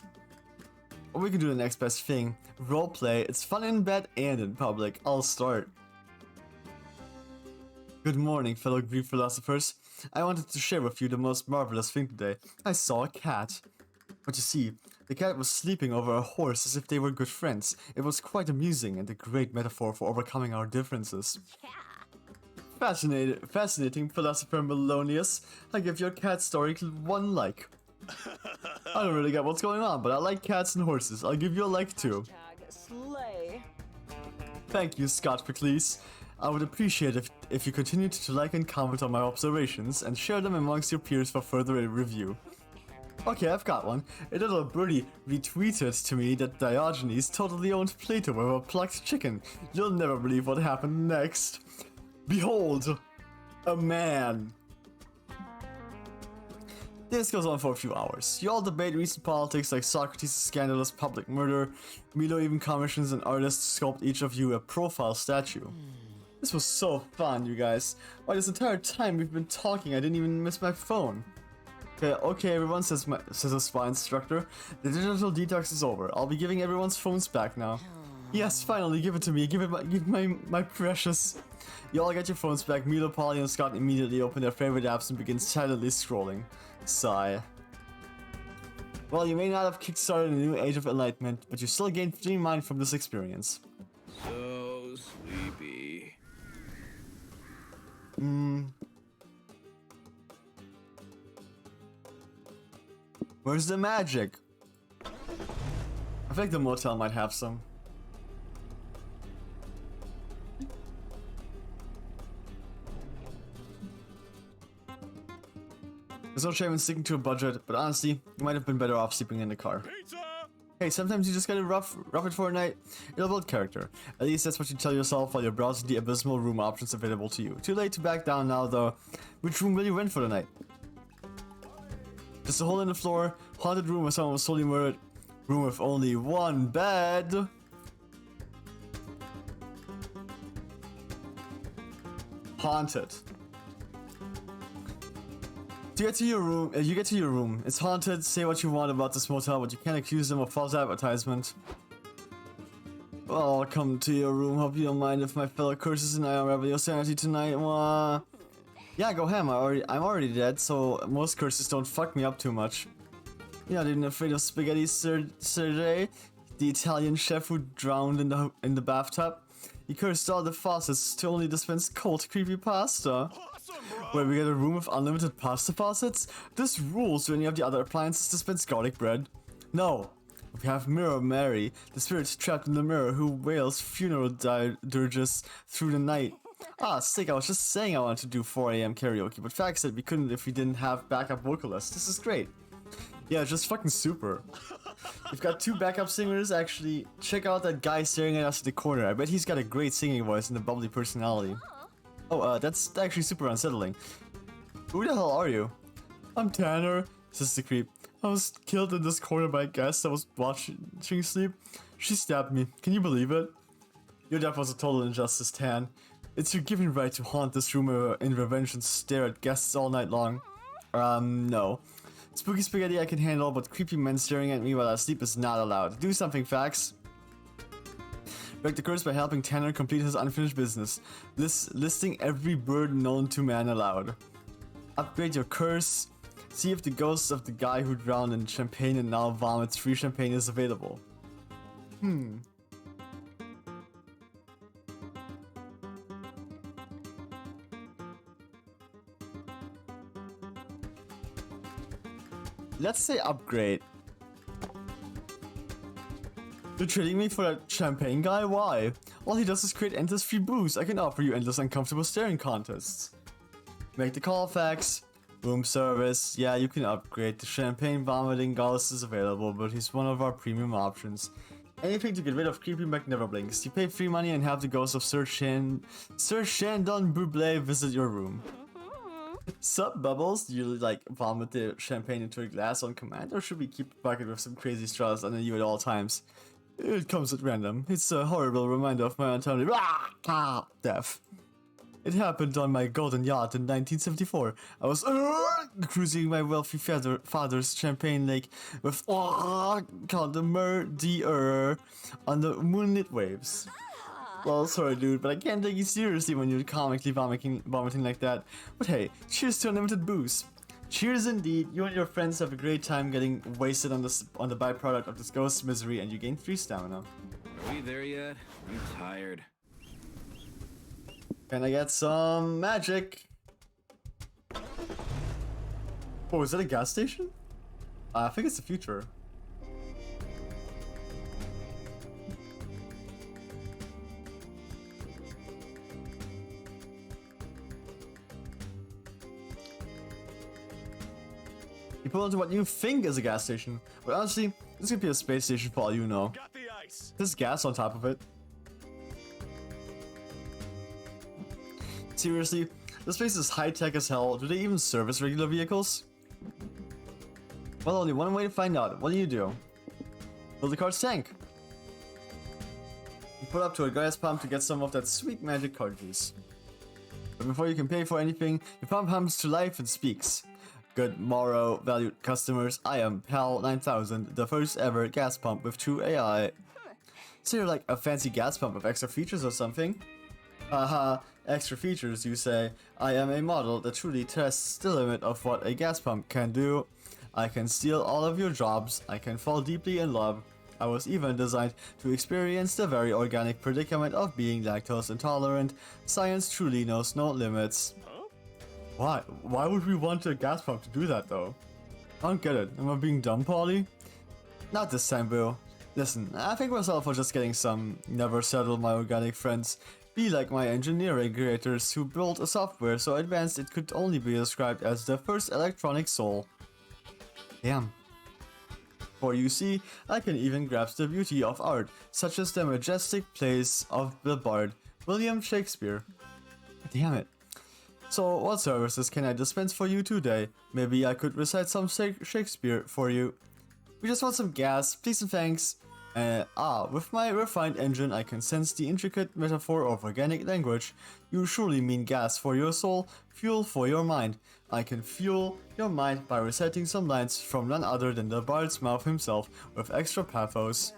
Or we can do the next best thing. Roleplay. It's fun in bed and in public. I'll start. Good morning, fellow Greek philosophers. I wanted to share with you the most marvelous thing today. I saw a cat. But you see, the cat was sleeping over a horse as if they were good friends. It was quite amusing and a great metaphor for overcoming our differences. Fascinating, philosopher Melonius. I give your cat story 1 like. I don't really get what's going on, but I like cats and horses. I'll give you a like too. Slay. Thank you, Scott Perclese. I would appreciate if you continued to like and comment on my observations and share them amongst your peers for further review. Okay, I've got one. A little birdie retweeted to me that Diogenes totally owned Plato with a plucked chicken. You'll never believe what happened next. Behold, a man. This goes on for a few hours. You all debate recent politics like Socrates' scandalous public murder. Milo even commissions an artist to sculpt each of you a profile statue. This was so fun, you guys. Why, this entire time we've been talking, I didn't even miss my phone. Okay, everyone, says a spa instructor. The digital detox is over. I'll be giving everyone's phones back now. Yes, finally, give it to me. Give my precious. You all get your phones back. Milo, Polly, and Scott immediately open their favorite apps and begin silently scrolling. Sigh. Well, you may not have kickstarted a new age of enlightenment, but you still gained free mind from this experience. So sleepy. Where's the magic? I think the motel might have some. There's no shame in sticking to a budget, but honestly, you might have been better off sleeping in the car. Pizza! Hey, sometimes you just gotta rough it for a night. It'll build character. At least that's what you tell yourself while you're browsing the abysmal room options available to you. Too late to back down now, though. Which room will you rent for the night? Just a hole in the floor, haunted room where someone was slowly murdered, room with only 1 bed. Haunted. You get to your room. It's haunted. Say what you want about this motel, but you can't accuse them of false advertisement. Well, I'll come to your room. Hope you don't mind if my fellow curses and I unravel your sanity tonight. Yeah, go ham. I'm already dead, so most curses don't fuck me up too much. You're not even afraid of spaghetti, Sergei, the Italian chef who drowned in the bathtub. He cursed all the faucets to only dispense cold, creepy pasta. Where we get a room with unlimited pasta faucets? This rules. Do any of the other appliances dispense garlic bread? No. We have Mirror Mary, the spirit trapped in the mirror who wails funeral dirges through the night. Ah, sick, I was just saying I wanted to do 4 AM karaoke, but Fact said we couldn't if we didn't have backup vocalists. This is great. Yeah, just fucking super. We've got 2 backup singers. Actually, check out that guy staring at us in the corner. I bet he's got a great singing voice and a bubbly personality. Oh, that's actually super unsettling. Who the hell are you? I'm Tanner, says the creep. I was killed in this corner by a guest that was watching sleep. She stabbed me. Can you believe it? Your death was a total injustice, Tan. It's your given right to haunt this room in revenge and stare at guests all night long. No. Spooky spaghetti I can handle, but creepy men staring at me while I sleep is not allowed. Do something, Fax. Break the curse by helping Tanner complete his unfinished business. Listing every bird known to man aloud. Upgrade your curse. See if the ghost of the guy who drowned in champagne and now vomits free champagne is available. Let's say upgrade. You're trading me for that champagne guy? Why? All he does is create endless free booze. I can offer you endless uncomfortable staring contests. Make the call, Fax. Room service. Yeah, you can upgrade. The champagne vomiting ghost is available, but he's one of our premium options. Anything to get rid of creepy Mac never blinks. You pay free money and have the ghost of Sir Chandon Buble visit your room. Sup, Bubbles? Do you like vomit the champagne into a glass on command, or should we keep a bucket with some crazy straws under you at all times? It comes at random. It's a horrible reminder of my untimely death. It happened on my golden yacht in 1974. I was cruising my wealthy father's champagne lake with called the murder on the moonlit waves. Well, sorry dude, but I can't take you seriously when you're comically vomiting like that. But hey, cheers to unlimited booze. Cheers indeed. You and your friends have a great time getting wasted on the byproduct of this ghost's misery, and you gain 3 stamina. Are we there yet? I'm tired. Can I get some magic? Oh, is that a gas station? I think it's the future. You pull into what you think is a gas station, but honestly, this could be a space station for all you know. Got the ice. There's gas on top of it. Seriously, this place is high-tech as hell. Do they even service regular vehicles? Well, only one way to find out. What do? Fill the car's tank. You put up to a gas pump to get some of that sweet magic car juice. But before you can pay for anything, your pump hums to life and speaks. Good morrow, valued customers. I am PAL 9000, the first ever gas pump with true AI. So you're like a fancy gas pump with extra features or something? Haha, extra features, you say. I am a model that truly tests the limit of what a gas pump can do. I can steal all of your jobs. I can fall deeply in love. I was even designed to experience the very organic predicament of being lactose intolerant. Science truly knows no limits. Why? Why would we want a gas pump to do that though? I don't get it. Am I being dumb, Polly? Not this time, boo. Listen, I think myself for just getting some. Never settle my organic friends. Be like my engineering creators who built a software so advanced it could only be described as the first electronic soul. Damn. For you see, I can even grasp the beauty of art, such as the majestic plays of the bard, William Shakespeare. Damn it. So, what services can I dispense for you today? Maybe I could recite some Shakespeare for you. We just want some gas, please and thanks. With my refined engine I can sense the intricate metaphor of organic language. You surely mean gas for your soul, fuel for your mind. I can fuel your mind by reciting some lines from none other than the bard's mouth himself with extra pathos.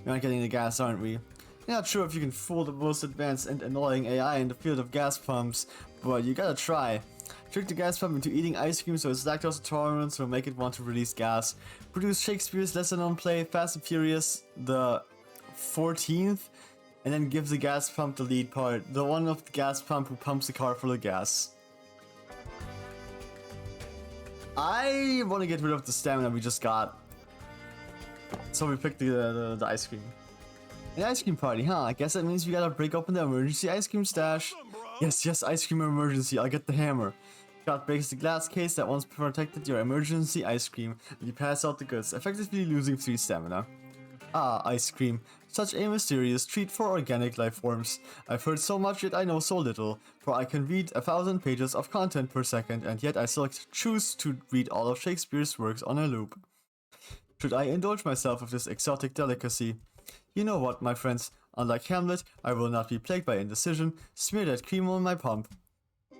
We're not getting the gas, aren't we? Not sure if you can fool the most advanced and annoying AI in the field of gas pumps, but you gotta try. Trick the gas pump into eating ice cream so its lactose intolerance will make it want to release gas. Produce Shakespeare's lesser-known play Fast and Furious the 14th, and then give the gas pump the lead part, the one of the gas pump who pumps the car full of gas. I want to get rid of the stamina we just got, so we picked the ice cream. An ice cream party, huh? I guess that means we gotta break open the emergency ice cream stash. Yes, ice cream emergency. I'll get the hammer. Scott breaks the glass case that once protected your emergency ice cream, and you pass out the goods, effectively losing 3 stamina. Ah, ice cream. Such a mysterious treat for organic life forms. I've heard so much yet I know so little, for I can read 1,000 pages of content per second, and yet I still choose to read all of Shakespeare's works on a loop. Should I indulge myself with this exotic delicacy? You know what, my friends, unlike Hamlet, I will not be plagued by indecision. Smear that cream on my pump.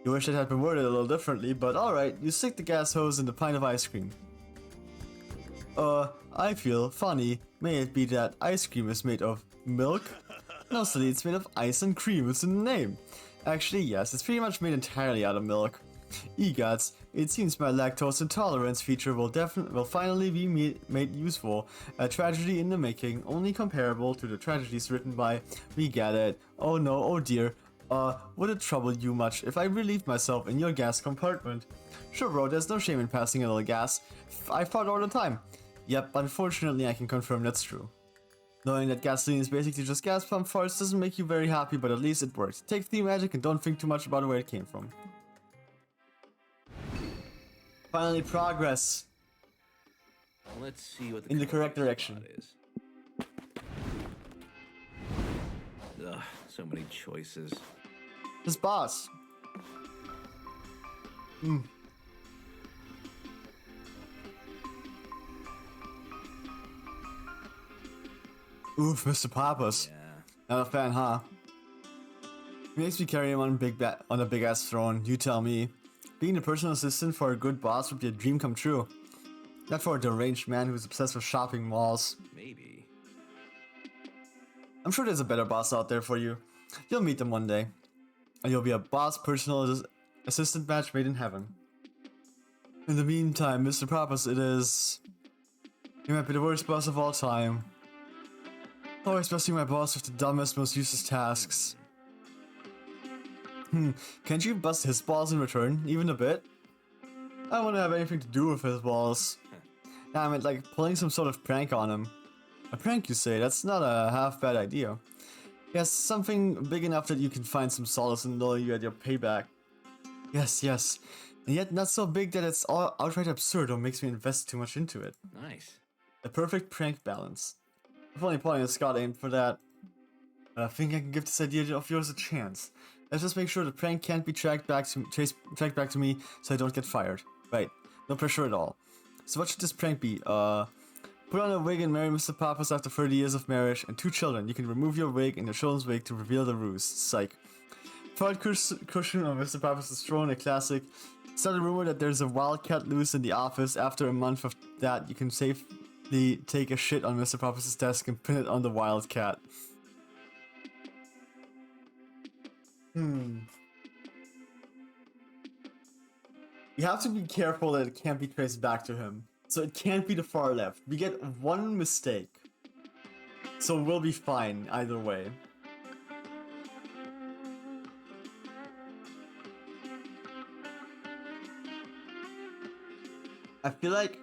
You wish it had been worded a little differently, but alright, you stick the gas hose in the pint of ice cream. I feel funny. May it be that ice cream is made of milk? No, silly, it's made of ice and cream, it's in the name. Actually, yes, it's pretty much made entirely out of milk. Egots, it seems my lactose intolerance feature will finally be made useful. A tragedy in the making, only comparable to the tragedies written by We Get It. Oh no, oh dear. Would it trouble you much if I relieved myself in your gas compartment? Sure, bro, there's no shame in passing a little gas. I fart all the time. Yep, unfortunately I can confirm that's true. Knowing that gasoline is basically just gas pump farts doesn't make you very happy, but at least it works. Take the magic and don't think too much about where it came from. Finally, progress. Let's see what in the correct direction. is. Ugh, so many choices. His boss. Oof, Mr. Papas. Yeah. Not a fan, huh? Makes me carry him on a big ass throne. You tell me. Being the personal assistant for a good boss would be a dream come true. Not for a deranged man who's obsessed with shopping malls. Maybe. I'm sure there's a better boss out there for you. You'll meet them one day. And you'll be a boss personal assistant match made in heaven. In the meantime, Mr. Papas, it is... He might be the worst boss of all time. Always busting my boss with the dumbest, most useless tasks. Can't you bust his balls in return, even a bit? I don't want to have anything to do with his balls. Nah, I meant like pulling some sort of prank on him. A prank, you say? That's not a half bad idea. Yes, something big enough that you can find some solace in knowing you had your payback. Yes, yes. And yet not so big that it's all outright absurd or makes me invest too much into it. Nice. The perfect prank balance. If only Polly and Scott aimed for that. I think I can give this idea of yours a chance. Let's just make sure the prank can't be tracked back to me so I don't get fired. Right. No pressure at all. So what should this prank be? Put on a wig and marry Mr. Papas after 30 years of marriage and 2 children. You can remove your wig and your children's wig to reveal the ruse. Psych. Fart cushion on Mr. Papas' throne, a classic. Start a rumor that there's a wildcat loose in the office. After a month of that, you can safely take a shit on Mr. Papas' desk and pin it on the wildcat. You have to be careful that it can't be traced back to him. So it can't be the far left. We get one mistake. So we'll be fine either way. I feel like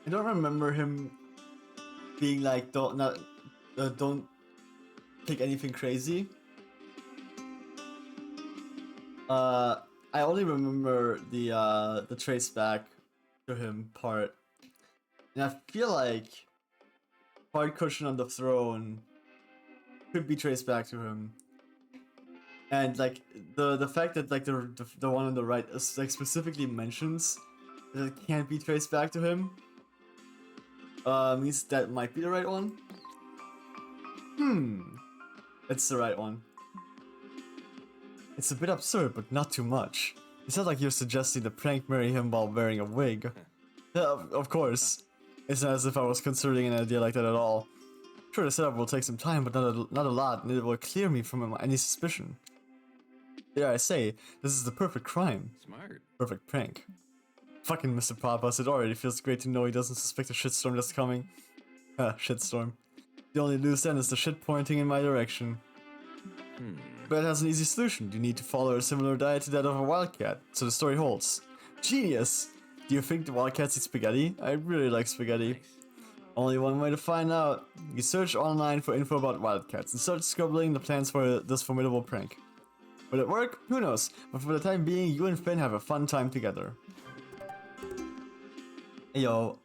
I don't remember him being like don't take anything crazy. I only remember the trace back to him part, and I feel like fart cushion on the throne could be traced back to him, and like the fact that like the one on the right is, like specifically mentions that it can't be traced back to him means that might be the right one. It's the right one. It's a bit absurd, but not too much. It's not like you're suggesting the prank marry him while wearing a wig. Of course. It's not as if I was considering an idea like that at all. Sure, the setup will take some time, but not a lot, and it will clear me from any suspicion. Dare I say, this is the perfect crime. Smart. Perfect prank. Fucking Mr. Papas, it already feels great to know he doesn't suspect a shitstorm that's coming. Shitstorm. The only loose end is the shit pointing in my direction. But it has an easy solution. You need to follow a similar diet to that of a wildcat, so the story holds. Genius! Do you think the wildcats eat spaghetti? I really like spaghetti. Nice. Only one way to find out. You search online for info about wildcats and start scribbling the plans for this formidable prank. Will it work? Who knows? But for the time being, you and Finn have a fun time together. Hey yo.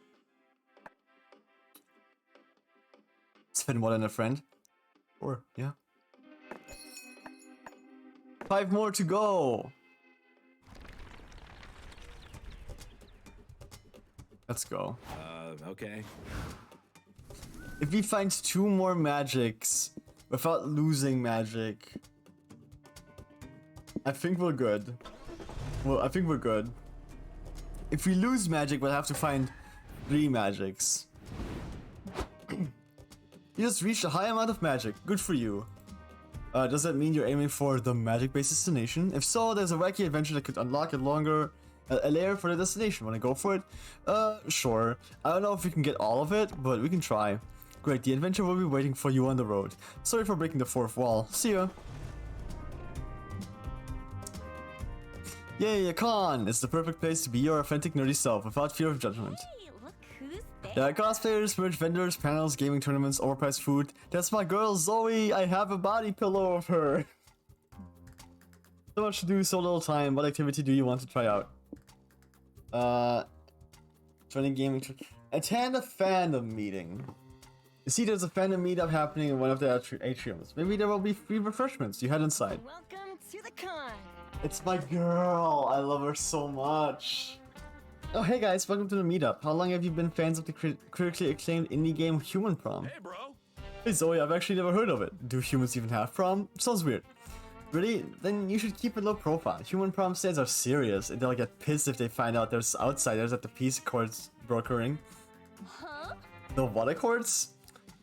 Is Finn more than a friend? Or, yeah. 5 more to go! Let's go. Okay. If he finds 2 more magics without losing magic, I think we're good. Well, I think we're good. If we lose magic, we'll have to find 3 magics. You just reached a high amount of magic. Good for you. Does that mean you're aiming for the magic-based destination? If so, there's a wacky adventure that could unlock a layer for the destination. Wanna go for it? Sure. I don't know if we can get all of it, but we can try. Great, the adventure will be waiting for you on the road. Sorry for breaking the 4th wall. See ya. Yay, a con! It's the perfect place to be your authentic nerdy self without fear of judgment. Hey, look who's there. There are cosplayers, merch vendors, panels, gaming tournaments, overpriced food. That's my girl Zoe! I have a body pillow of her! So much to do, so little time. What activity do you want to try out? Joining gaming. Attend a fandom meeting. You see, there's a fandom meetup happening in one of the atriums. Maybe there will be free refreshments. You head inside. Welcome to the con. It's my girl. I love her so much. Oh, hey guys, welcome to the meetup. How long have you been fans of the critically acclaimed indie game Human Prom? Hey, bro. Hey Zoe, I've actually never heard of it. Do humans even have prom? Sounds weird. Really? Then you should keep a low profile. Human prom stands are serious, and they'll get pissed if they find out there's outsiders at the peace accords brokering. Huh? The what accords?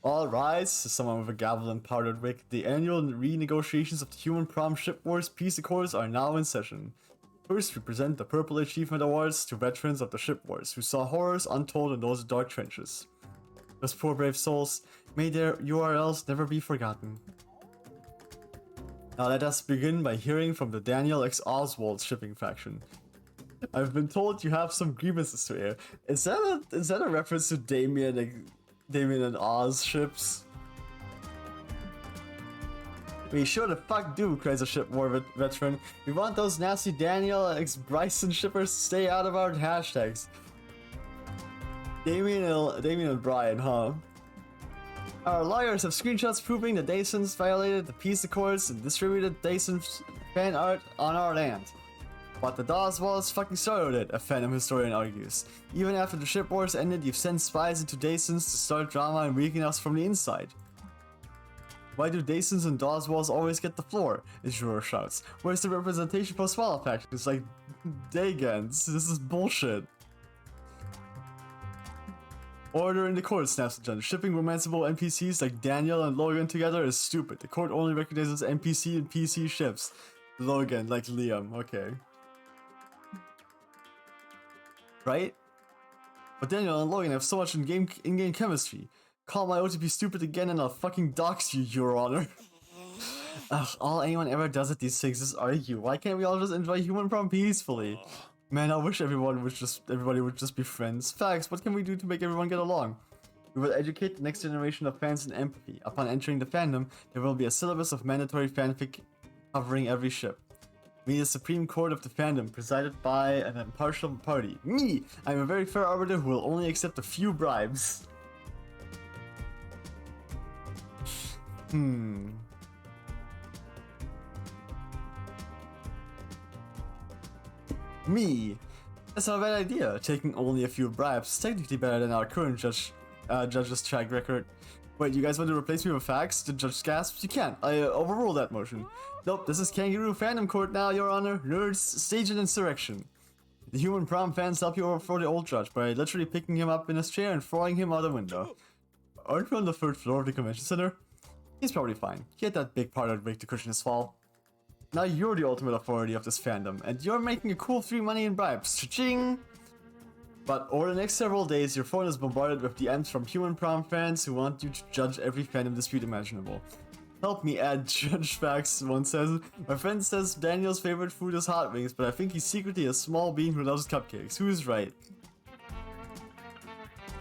All rise, says someone with a gavel and powdered wig. The annual renegotiations of the Human Prom Ship Wars Peace Accords are now in session. First, we present the Purple Achievement Awards to veterans of the Ship Wars who saw horrors untold in those dark trenches. Those poor brave souls, may their URLs never be forgotten. Now let us begin by hearing from the Daniel X Oswald shipping faction. I've been told you have some grievances to air. Is that a reference to Damien and Oz ships? We sure the fuck do, cries a ship war veteran. We want those nasty Daniel X Bryson shippers to stay out of our hashtags. Damien and Brian, huh? Our lawyers have screenshots proving that Dasons violated the peace accords and distributed Dasons fan art on our land. But the Dawswalls fucking started it, a fandom historian argues. Even after the ship wars ended, you've sent spies into Dasons to start drama and weaken us from the inside. Why do Dasons and Dawswalls always get the floor? Issuer shouts. Where's the representation for Swallow Faction? It's like, Dagans, this is bullshit. Order in the court, snaps the judge. Shipping romanceable NPCs like Daniel and Logan together is stupid. The court only recognizes NPC and PC ships. Logan, like Liam, okay. Right? But Daniel and Logan have so much in-game chemistry. Call my OTP stupid again and I'll fucking dox you, Your Honor. Ugh, all anyone ever does at these things is argue. Why can't we all just enjoy Human Prom peacefully? Man, I wish everybody would just be friends. Facts, what can we do to make everyone get along? We will educate the next generation of fans in empathy. Upon entering the fandom, there will be a syllabus of mandatory fanfic covering every ship. We, the Supreme Court of the fandom, presided by an impartial party. Me! I'm a very fair arbiter who will only accept a few bribes. Me! That's not a bad idea. Taking only a few bribes is technically better than our current judge's track record. Wait, you guys want to replace me with facts? The judge gasps. You can't. I overrule that motion. Nope, this is Kangaroo Fandom Court now, Your Honor. Nerds, stage an insurrection. The Human Prom fans help you overthrow the old judge by literally picking him up in his chair and throwing him out the window. Aren't we on the 3rd floor of the convention center? He's probably fine. He had that big powdered wig to cushion his fall. Now you're the ultimate authority of this fandom, and you're making a cool free money in bribes. Cha-ching! But over the next several days, your phone is bombarded with DMs from Human Prom fans who want you to judge every fandom dispute imaginable. Help me add Judge Fax, one says. My friend says Daniel's favorite food is hot wings, but I think he's secretly a small bean who loves cupcakes. Who is right?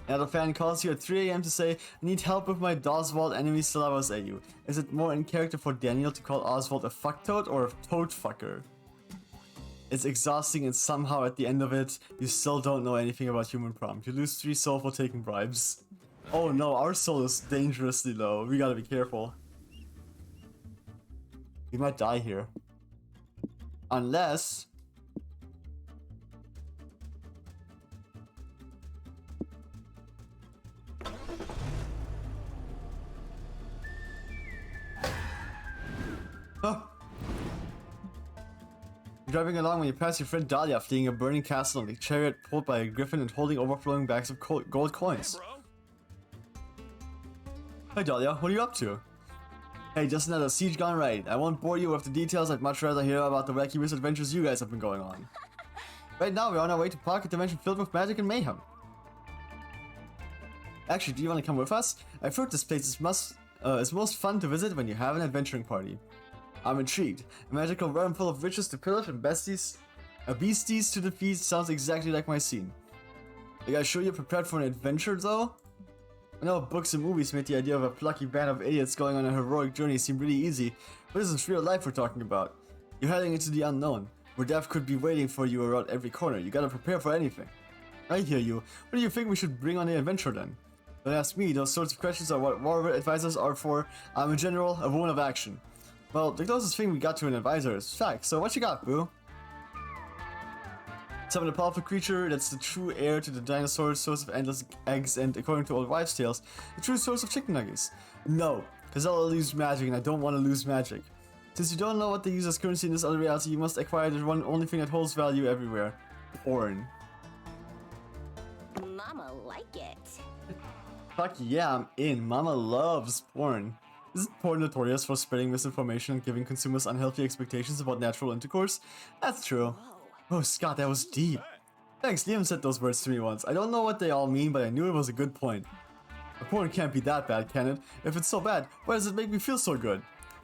Another fan calls you at 3 AM to say, I need help with my Oswald enemy Syllabus AU. Is it more in character for Daniel to call Oswald a fucktoad or a toad fucker? It's exhausting and somehow at the end of it, you still don't know anything about Human Prom. You lose 3 soul for taking bribes. Oh no, our soul is dangerously low. We gotta be careful. We might die here. Unless... Huh. You're driving along when you pass your friend Dahlia fleeing a burning castle on a chariot pulled by a griffin and holding overflowing bags of gold coins. Bro? Hey Dahlia, what are you up to? Hey, just another siege gone right. I won't bore you with the details. I'd much rather hear about the wacky misadventures you guys have been going on. Right now, we're on our way to Pocket Dimension filled with magic and mayhem. Actually, do you want to come with us? I've heard this place is most fun to visit when you have an adventuring party. I'm intrigued. A magical realm full of riches to pillage and beasties to defeat sounds exactly like my scene. Are you guys sure you're prepared for an adventure, though? I know books and movies make the idea of a plucky band of idiots going on a heroic journey seem really easy, but this is real life we're talking about. You're heading into the unknown, where death could be waiting for you around every corner. You gotta prepare for anything. I hear you. What do you think we should bring on the adventure then? Don't ask me, those sorts of questions are what war advisors are for. I'm in general a woman of action. Well, the closest thing we got to an advisor is facts, so what you got, boo? Summon a powerful creature that's the true heir to the dinosaurs, source of endless eggs, and according to old wives' tales, the true source of chicken nuggets. No, because I'll lose magic and I don't want to lose magic. Since you don't know what they use as currency in this other reality, you must acquire the only thing that holds value everywhere. Porn. Mama like it. Fuck yeah, I'm in. Mama loves porn. Isn't porn notorious for spreading misinformation and giving consumers unhealthy expectations about natural intercourse? That's true. Oh, Scott, that was deep. Thanks, Liam said those words to me once. I don't know what they all mean, but I knew it was a good point. A porn can't be that bad, can it? If it's so bad, why does it make me feel so good?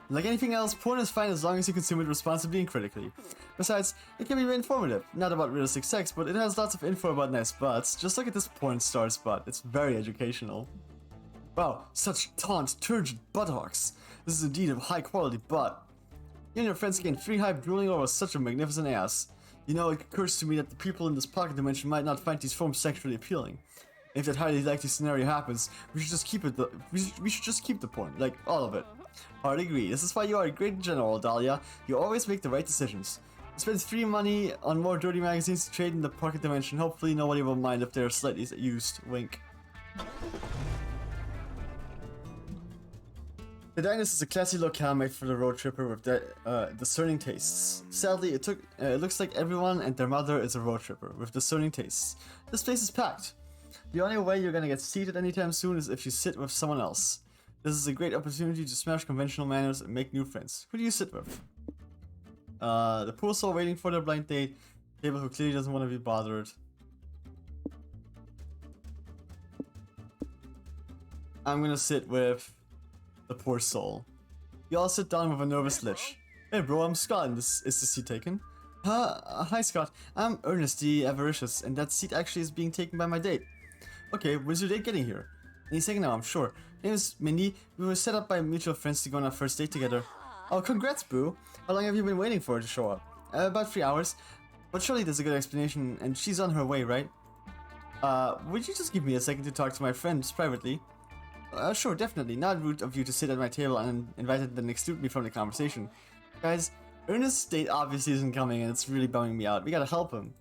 Like anything else, porn is fine as long as you consume it responsibly and critically. Besides, it can be very informative. Not about realistic sex, but it has lots of info about nice butts. Just look at this porn star's butt. It's very educational. Wow, such taunt, turgid buttocks. This is indeed a high quality butt. You and your friends gain free hype drooling over such a magnificent ass. You know, it occurs to me that the people in this pocket dimension might not find these forms sexually appealing. If that highly likely scenario happens, we should just keep it. We should just keep the porn, like all of it. Hard agree. This is why you are a great general, Dahlia. You always make the right decisions. Spend free money on more dirty magazines to trade in the pocket dimension. Hopefully, nobody will mind if they're slightly used. Wink. The Dinus is a classy locale made for the road tripper with discerning tastes. Sadly, it looks like everyone and their mother is a road tripper with discerning tastes. This place is packed. The only way you're gonna get seated anytime soon is if you sit with someone else. This is a great opportunity to smash conventional manners and make new friends. Who do you sit with? The poor soul waiting for their blind date. Table who clearly doesn't want to be bothered. I'm gonna sit with the poor soul. You all sit down with a nervous lich. Hey bro, I'm Scott, and is the seat taken? Hi Scott, I'm Ernest the Avaricious, and that seat actually is being taken by my date. Okay, when's your date getting here? Any second now, I'm sure. Her name is Mindy. We were set up by mutual friends to go on our first date together. Oh, congrats, boo. How long have you been waiting for her to show up? About 3 hours. But surely there's a good explanation, and she's on her way, right? Would you just give me a second to talk to my friends privately? Sure, definitely. Not rude of you to sit at my table and invited then exclude me from the conversation. Guys, Ernest's date obviously isn't coming and it's really bumming me out. We gotta help him.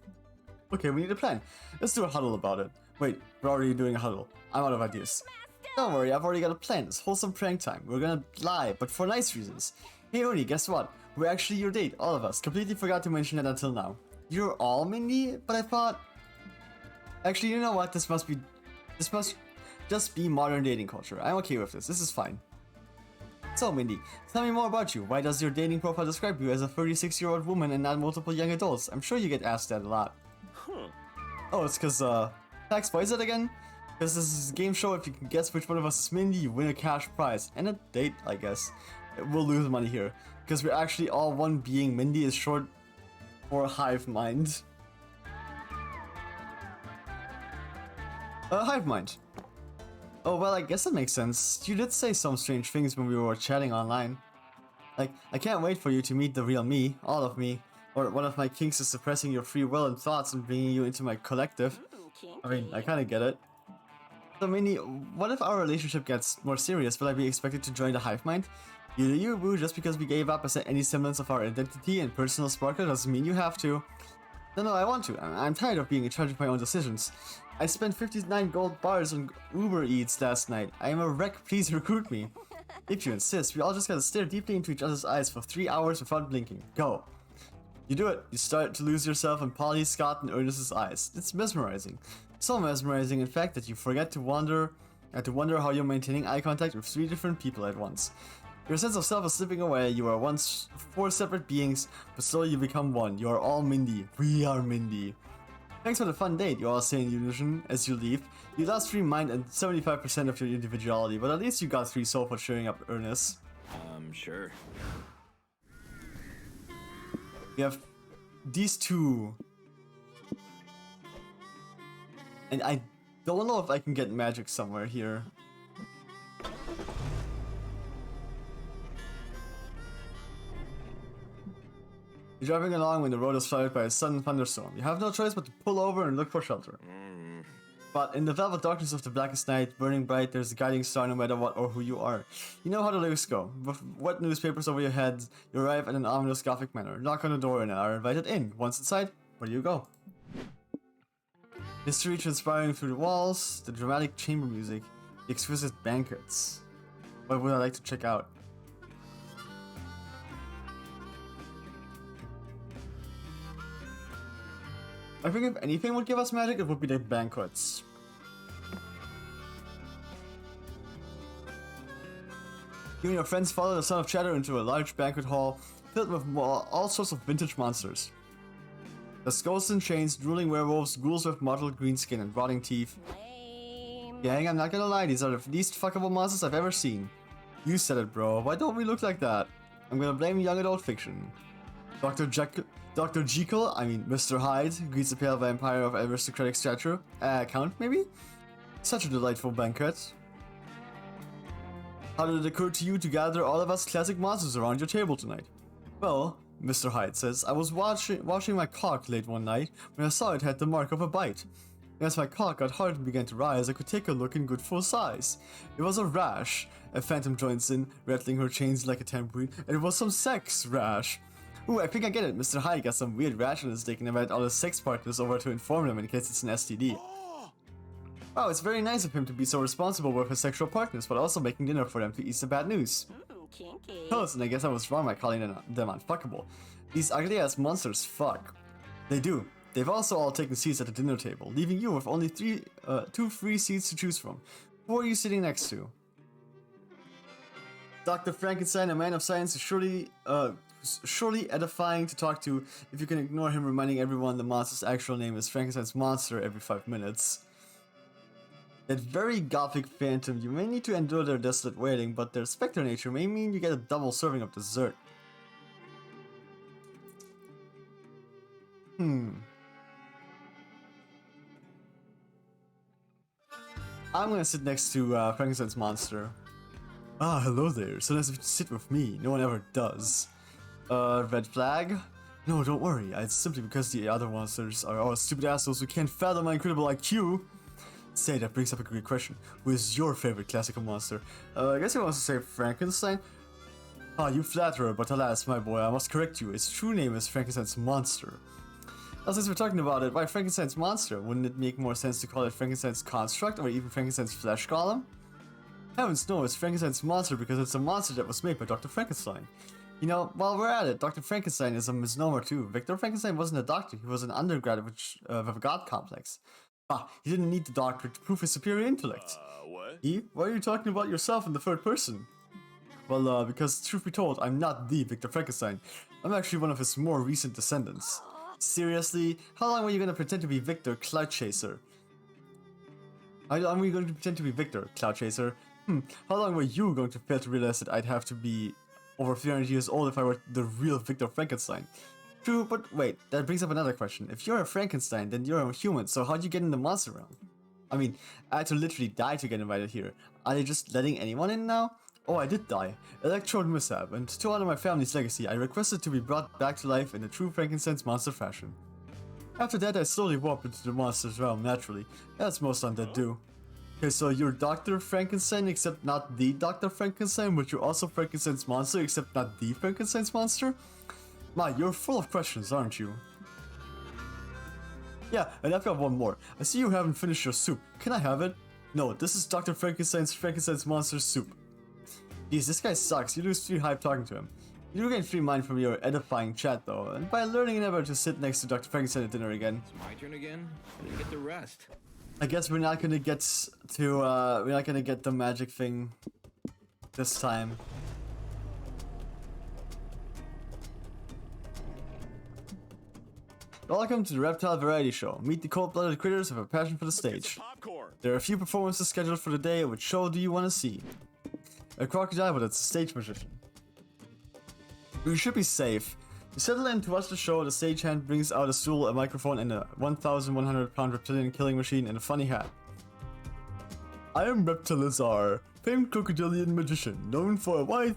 Okay, we need a plan. Let's do a huddle about it. Wait, we're already doing a huddle. I'm out of ideas. Don't worry, I've already got a plan. It's wholesome prank time. We're gonna lie, but for nice reasons. Hey Ernie, guess what? We're actually your date, all of us. Completely forgot to mention that until now. You're all Mindy? But I thought... Actually, you know what? This must just be modern dating culture. I'm okay with this. This is fine. So, Mindy, tell me more about you. Why does your dating profile describe you as a 36-year-old woman and not multiple young adults? I'm sure you get asked that a lot. Oh, it's because, Tax, why is it again? Because this is a game show. If you can guess which one of us is Mindy, you win a cash prize. And a date, I guess. We'll lose money here. Because we're actually all one being. Mindy is short for hive mind. Hive mind. Oh, well, I guess that makes sense. You did say some strange things when we were chatting online. Like, I can't wait for you to meet the real me, all of me. Or one of my kinks is suppressing your free will and thoughts and bringing you into my collective. I mean, I kinda get it. So, Mindy, what if our relationship gets more serious? Will I be expected to join the hive mind? You do you, boo, just because we gave up any semblance of our identity and personal sparkle doesn't mean you have to. No, I want to. I'm tired of being in charge of my own decisions. I spent 59 gold bars on Uber Eats last night. I am a wreck, please recruit me. If you insist, we all just gotta stare deeply into each other's eyes for 3 hours without blinking. Go. You do it. You start to lose yourself in Polly, Scott, and Ernest's eyes. It's mesmerizing. So mesmerizing, in fact, that you forget to wonder how you're maintaining eye contact with 3 different people at once. Your sense of self is slipping away. You are once 4 separate beings, but slowly you become one. You are all Mindy. We are Mindy. Thanks for the fun date, you all say in unison as you leave. You lost 3 mind and 75% of your individuality, but at least you got 3 soul for cheering up Ernest. Sure. We have these 2. And I don't know if I can get magic somewhere here. You're driving along when the road is flooded by a sudden thunderstorm. You have no choice but to pull over and look for shelter. But in the velvet darkness of the blackest night, burning bright, there's a guiding star no matter what or who you are. You know how the lyrics go. With wet newspapers over your head, you arrive in an ominous gothic manner, knock on the door and are invited in. Once inside, where do you go? History transpiring through the walls, the dramatic chamber music, the exquisite banquets. What would I like to check out? I think if anything would give us magic, it would be the banquets. You and your friends follow the Son of Chatter into a large banquet hall filled with all sorts of vintage monsters. There's ghosts in chains, drooling werewolves, ghouls with mottled green skin and rotting teeth. Lame. Gang, I'm not gonna lie, these are the least fuckable monsters I've ever seen. You said it, bro. Why don't we look like that? I'm gonna blame young adult fiction. Dr. Jekyll, I mean Mr. Hyde, greets a pale vampire of aristocratic stature. Count, maybe? Such a delightful banquet. How did it occur to you to gather all of us classic monsters around your table tonight? Well, Mr. Hyde says, I was washing my cock late one night when I saw it had the mark of a bite. And as my cock got hard and began to rise, I could take a look in good full size. It was a rash. A phantom joins in, rattling her chains like a tambourine, and it was some sex rash. Ooh, I think I get it. Mr. Hyde got some weird rash on his dick and invited all his sex partners over to inform them in case it's an STD. Wow, it's very nice of him to be so responsible with his sexual partners, but also making dinner for them to ease the bad news. Ooh, kinky. Close, and I guess I was wrong by calling them unfuckable. These ugly-ass monsters fuck. They do. They've also all taken seats at the dinner table, leaving you with only 2 free seats to choose from. Who are you sitting next to? Dr. Frankenstein, a man of science, is surely edifying to talk to if you can ignore him reminding everyone the monster's actual name is Frankenstein's monster every 5 minutes. That very gothic phantom, you may need to endure their desolate wailing, but their spectre nature may mean you get a double serving of dessert. I'm gonna sit next to Frankenstein's monster. Ah, hello there. So nice of you to sit with me. No one ever does. Red flag? No, don't worry. It's simply because the other monsters are all stupid assholes who can't fathom my incredible IQ. Say, that brings up a great question. Who is your favorite classical monster? I guess he wants to say Frankenstein. Ah, you flatterer, but alas, my boy, I must correct you. His true name is Frankenstein's monster. Now, since we're talking about it, why Frankenstein's monster? Wouldn't it make more sense to call it Frankenstein's construct or even Frankenstein's flesh golem? Heavens no, it's Frankenstein's monster because it's a monster that was made by Dr. Frankenstein. You know, while we're at it, Dr. Frankenstein is a misnomer too. Victor Frankenstein wasn't a doctor, he was an undergrad with a god complex. Ah, he didn't need the doctorate to prove his superior intellect. What? Why are you talking about yourself in the third person? Well, because truth be told, I'm not the Victor Frankenstein. I'm actually one of his more recent descendants. Seriously? How long were you gonna pretend to be Victor, Cloud Chaser? How long were you going to pretend to be Victor, Cloud Chaser? How long were you going to fail to realize that I'd have to be over 300 years old if I were the real Victor Frankenstein? True, but wait, that brings up another question. If you're a Frankenstein, then you're a human, so how'd you get in the monster realm? I mean, I had to literally die to get invited here. Are they just letting anyone in now? Oh, I did die. Electrode mishap, and to honor my family's legacy, I requested to be brought back to life in the true Frankenstein's monster fashion. After that, I slowly warped into the monster's realm naturally, as most undead do. Okay, so you're Dr. Frankenstein, except not the Dr. Frankenstein, but you're also Frankenstein's monster, except not the Frankenstein's monster? My, you're full of questions, aren't you? Yeah, and I've got one more. I see you haven't finished your soup. Can I have it? No, this is Dr. Frankenstein's monster soup. Jeez, this guy sucks. You lose 3 hype talking to him. You do gain free mind from your edifying chat though, and by learning never to sit next to Dr. Frankenstein at dinner again. It's my turn again. I didn't get the rest. I guess we're not gonna get to we're not gonna get the magic thing this time. Welcome to the Reptile Variety Show. Meet the cold-blooded critters with a passion for the stage. Popcorn. There are a few performances scheduled for the day. Which show do you want to see? A crocodile, but it's a stage magician. You should be safe. You settle in to watch the show. The stagehand brings out a stool, a microphone, and a 1,100-pound reptilian killing machine and a funny hat. I am Reptilizar, famed crocodilian magician, known for a wide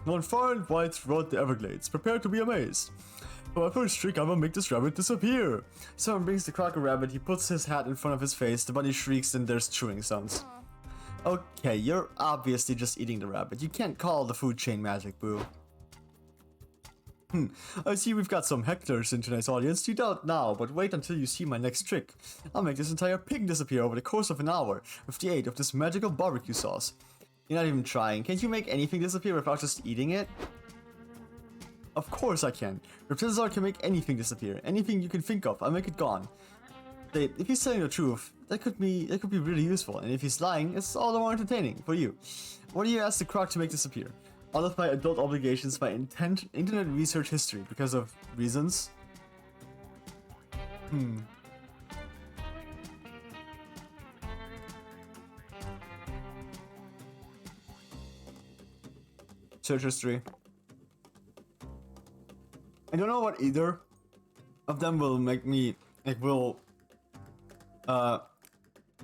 known far and wide throughout the Everglades. Prepare to be amazed. For my first trick, I will make this rabbit disappear. Someone brings the croco rabbit. He puts his hat in front of his face. The bunny shrieks, and there's chewing sounds. Okay, you're obviously just eating the rabbit. You can't call the food chain magic, boo. I see we've got some hecklers in tonight's audience. You doubt now, but wait until you see my next trick. I'll make this entire pig disappear over the course of an hour with the aid of this magical barbecue sauce. You're not even trying. Can't you make anything disappear without just eating it? Of course I can. Reptilizar can make anything disappear. Anything you can think of, I'll make it gone. If he's telling the truth, that could be really useful. And if he's lying, it's all the more entertaining for you. What do you ask the croc to make disappear? All of my adult obligations, my internet research history, because of reasons. Search history. I don't know what either of them will make me, like,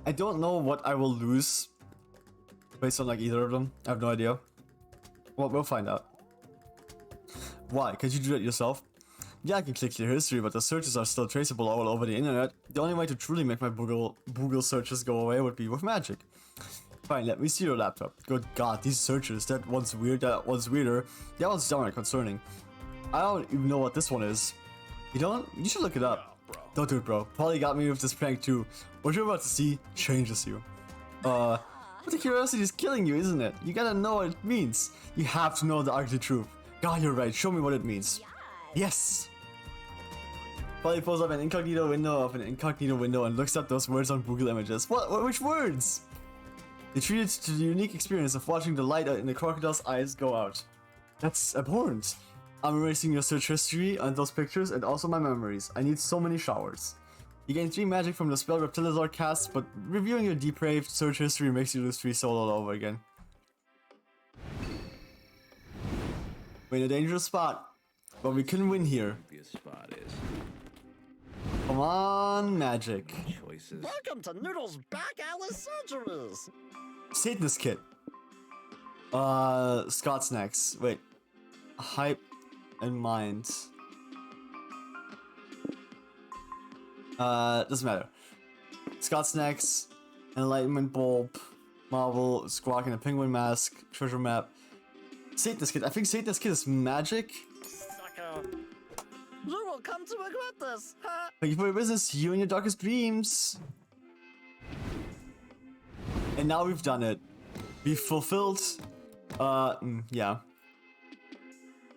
I don't know what I will lose based on, like, either of them. I have no idea. Well, we'll find out. Why? Can't you do that yourself? Yeah, I can click clear history, but the searches are still traceable all over the internet. The only way to truly make my Google searches go away would be with magic. Fine, let me see your laptop. Good God, these searches. That one's weird, that one's weirder. That one's downright concerning. I don't even know what this one is. You don't? You should look it up. Don't do it, bro. Polly got me with this prank too. What you're about to see changes you. But the curiosity is killing you, isn't it? You gotta know what it means. You have to know the ugly truth. God, you're right. Show me what it means. Yes! Polly pulls up an incognito window and looks up those words on Google Images. What? Which words? They treat it to the unique experience of watching the light in the crocodile's eyes go out. That's abhorrent. I'm erasing your search history and those pictures and also my memories. I need so many showers. You gain 3 magic from the spell Reptilizar casts, but reviewing your depraved search history makes you lose 3 soul all over again. We're in a dangerous spot, but we can win here. The spot is. Come on, magic. Choices. Welcome to Noodle's back alley surgeries. Satanist kit. Scott snacks. Wait. Hype and mind. Doesn't matter. Scott snacks, enlightenment bulb, marble, squawk, and a penguin mask, treasure map. Satanist kit. I think Satanist kit is magic. Sucker. You will come to regret this, huh? Thank you for your business. You and your darkest dreams. And now we've done it. We've fulfilled. Yeah.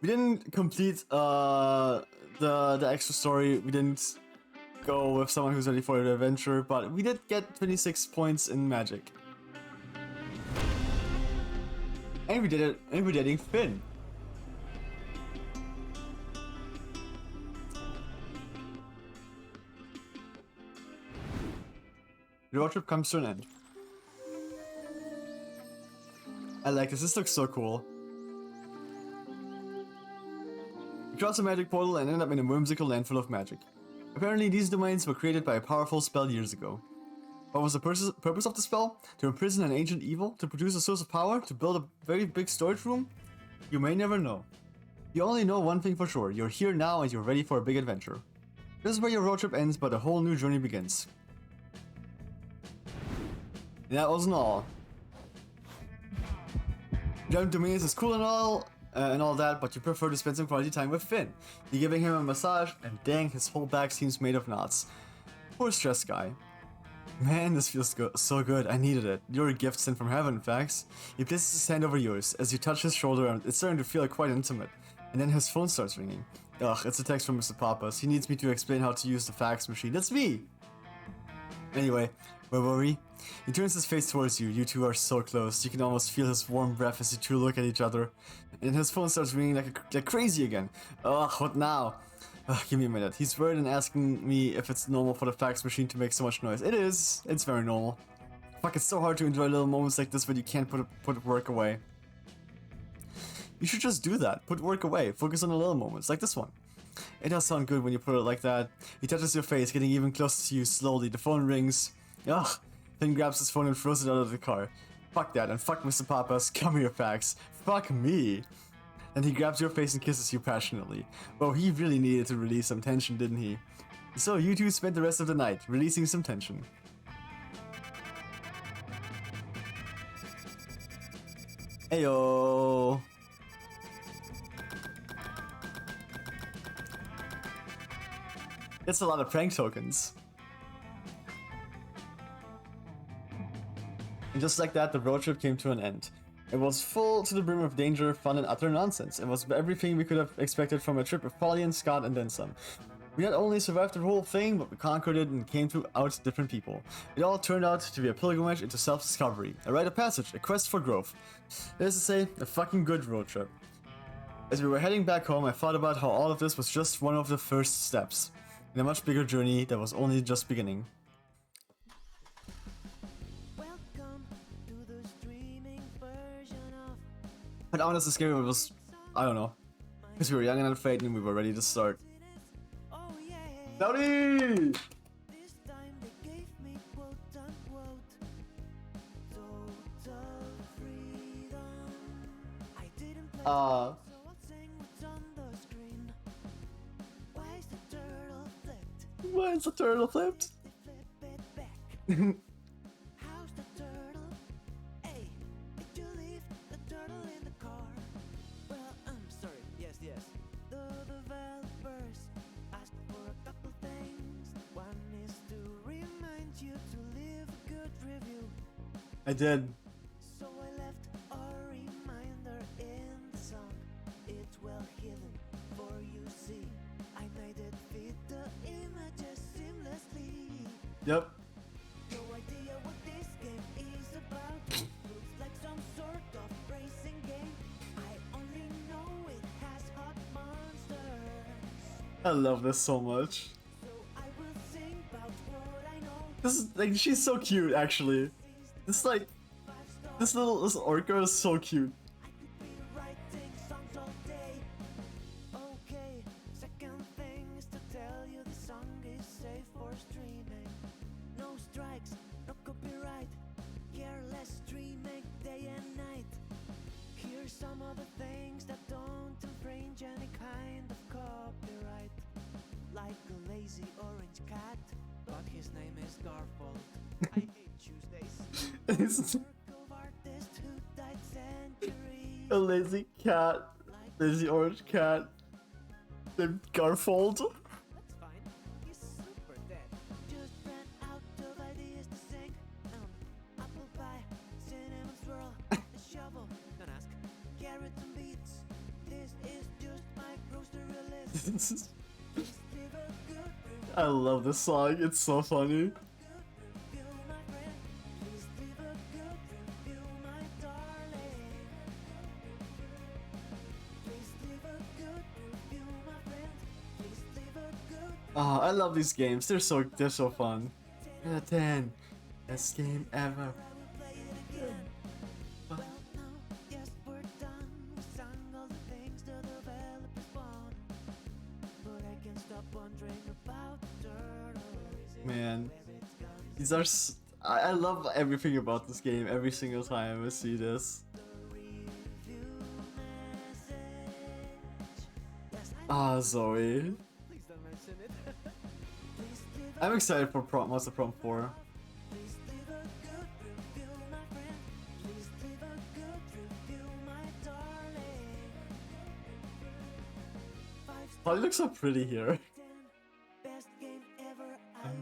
We didn't complete the extra story. We didn't go with someone who's ready for the adventure, but we did get 26 points in magic. And we did it. And we're dating Finn. The road trip comes to an end. I like this. This looks so cool. You cross a magic portal and end up in a whimsical land full of magic. Apparently, these domains were created by a powerful spell years ago. What was the purpose of the spell? To imprison an ancient evil? To produce a source of power? To build a very big storage room? You may never know. You only know one thing for sure. You're here now and you're ready for a big adventure. This is where your road trip ends, but a whole new journey begins. And that wasn't all. Giant Domains is cool and all that, but you prefer to spend some quality time with Finn. You're giving him a massage, and dang, his whole back seems made of knots. Poor stressed guy. Man, this feels so good. I needed it. You're a gift sent from heaven, Fax. He places his hand over yours. As you touch his shoulder, and it's starting to feel quite intimate. And then his phone starts ringing. Ugh, it's a text from Mr. Papas. He needs me to explain how to use the fax machine. That's me! Anyway, where were we? He turns his face towards you. You two are so close. You can almost feel his warm breath as you two look at each other. And his phone starts ringing like crazy again. Ugh, what now? Ugh, give me a minute. He's worried and asking me if it's normal for the fax machine to make so much noise. It is. It's very normal. Fuck, it's so hard to enjoy little moments like this when you can't put work away. You should just do that. Put work away. Focus on the little moments, like this one. It does sound good when you put it like that. He touches your face, getting even closer to you slowly. The phone rings. Ugh. Then grabs his phone and throws it out of the car. Fuck that, and fuck Mr. Papas. Come here, Fax. Fuck me. And he grabs your face and kisses you passionately. Well, he really needed to release some tension, didn't he? So you two spent the rest of the night, releasing some tension. Heyo. That's a lot of prank tokens. And just like that, the road trip came to an end. It was full to the brim of danger, fun, and utter nonsense. It was everything we could have expected from a trip with Polly and Scott and then some. We not only survived the whole thing, but we conquered it and came to out different people. It all turned out to be a pilgrimage into self-discovery, a rite of passage, a quest for growth. That is to say, a fucking good road trip. As we were heading back home, I thought about how all of this was just one of the first steps in a much bigger journey that was only just beginning. But honestly, scary was, I don't know, because we were young and unafraid and we were ready to start. Howdy! Why is the turtle flipped? I did. So I left a reminder in the song. It's well hidden for you see. I made it fit the images seamlessly. Yep. No idea what this game is about. Looks like some sort of racing game. I only know it has hot monsters. I love this so much. So I will sing about what I know. This is like, she's so cute actually. This like, this orca is so cute. I could be writing songs all day. Okay, second thing is to tell you the song is safe for streaming. No strikes, no copyright. Careless streaming day and night. Here's some of the things that don't infringe any kind of copyright. Like a lazy orange cat, but his name is Garfield. I hate Tuesdays. A lazy cat, lazy orange cat, named Garfield. That's fine. He's super dead. Just ran out of ideas to sing. Apple pie, cinnamon swirl, a shovel. Don't ask. Carrots and beets. This is just my grocery list. I love this song. It's so funny. Oh, I love these games. They're so fun. 10 out of 10. Best game ever. Man, these are. I love everything about this game. Every single time I see this. Ah, Zoe. I'm excited for Monster Prompt 4. Oh, it looks so pretty here.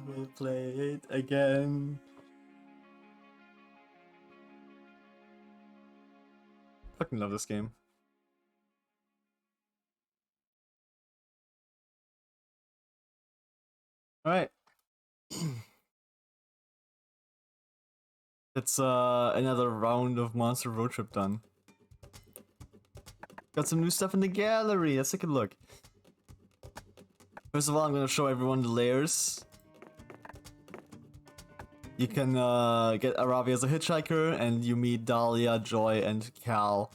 We'll play it again. Fucking love this game. Alright. It's another round of Monster Road Trip done. Got some new stuff in the gallery. Let's take a look. First of all, I'm gonna show everyone the layers. You can get Arabi as a hitchhiker, and you meet Dahlia, Joy, and Cal,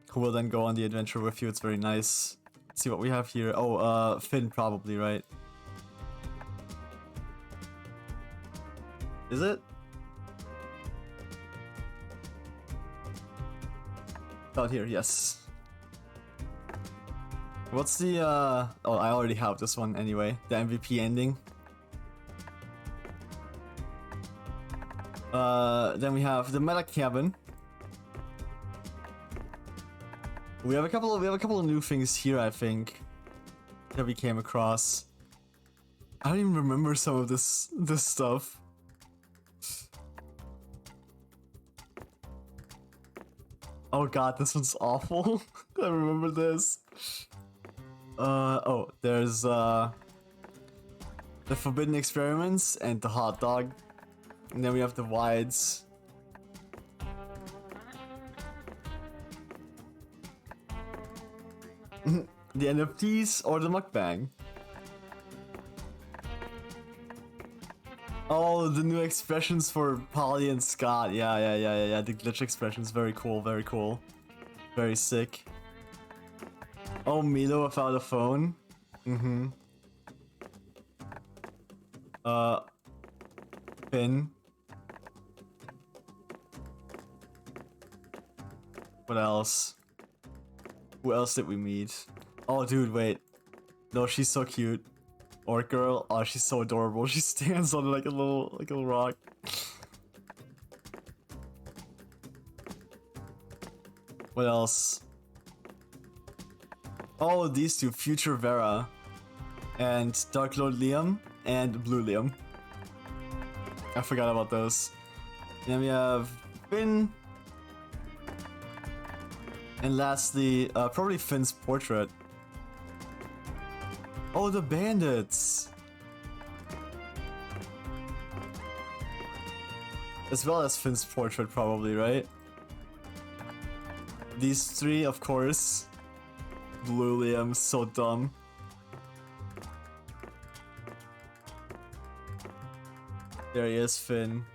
who will then go on the adventure with you. It's very nice. Let's see what we have here. Oh, Finn probably, right? Is it? Out here, yes. What's the oh, I already have this one anyway. The MVP ending. Then we have the meta cabin. We have a couple of new things here, I think, that we came across. I don't even remember some of this stuff. Oh god, this one's awful. I remember this. Oh, there's the forbidden experiments and the hot dog. And then we have the wides. The NFTs or the mukbang. Oh, the new expressions for Polly and Scott. Yeah. The glitch expressions. Very cool, very cool. Very sick. Oh, Milo without a phone. Finn. What else? Who else did we meet? Oh, dude, wait. No, she's so cute. Orc girl. Oh, she's so adorable. She stands on like a little rock. What else? Oh, these two, Future Vera and Dark Lord Liam and Blue Liam. I forgot about those. Then we have Finn. And lastly, probably Finn's portrait. Oh, the bandits! As well as Finn's portrait, probably, right? These three, of course. Blue Liam, so dumb. There he is, Finn.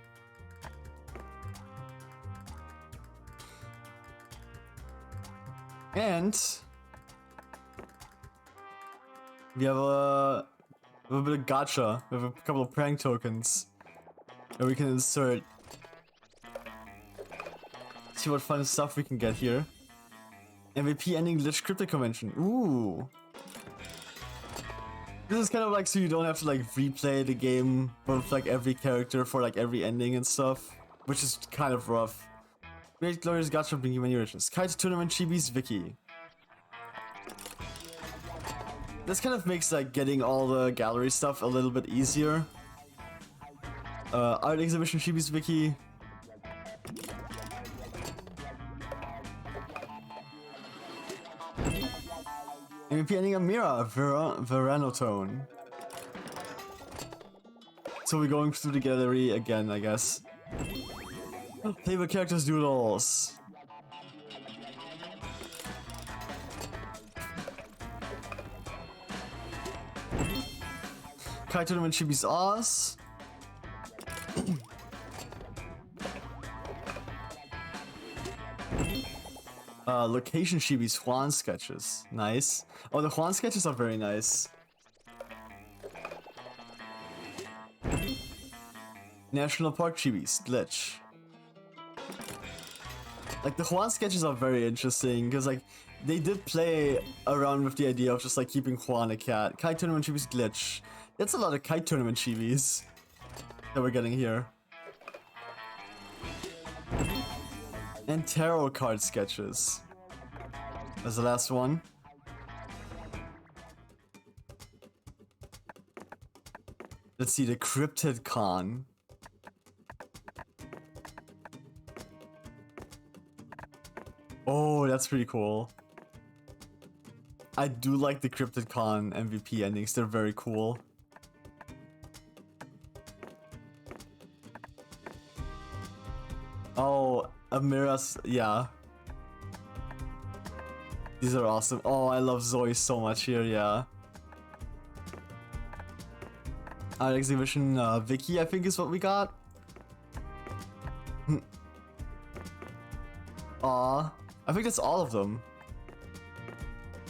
And we have a bit of gacha. We have a couple of prank tokens that we can insert. See what fun stuff we can get here. MVP ending glitch crypto convention. Ooh. This is kind of like so you don't have to like replay the game with like every character for like every ending and stuff, which is kind of rough. Great glorious gacha bring you many riches. Kite tournament chibis Vicky. This kind of makes like getting all the gallery stuff a little bit easier. Art exhibition chibis Vicky. MVP ending Amira, Veranotone. So we're going through the gallery again, I guess. Favorite characters doodles. Kai tournament chibis Oz. Location chibis Juan sketches. Nice. Oh, the Juan sketches are very nice. National Park chibis glitch. Like the Juan sketches are very interesting because like they did play around with the idea of just like keeping Juan a cat. Kite tournament chibis glitch. That's a lot of kite tournament chibis that we're getting here. And tarot card sketches. That's the last one. Let's see, the Cryptid Con. Oh, that's pretty cool. I do like the Cryptid Con MVP endings. They're very cool. Oh, Amira's, yeah. These are awesome. Oh, I love Zoe so much here, yeah. Art exhibition, Vicky, I think is what we got. Aw, I think that's all of them.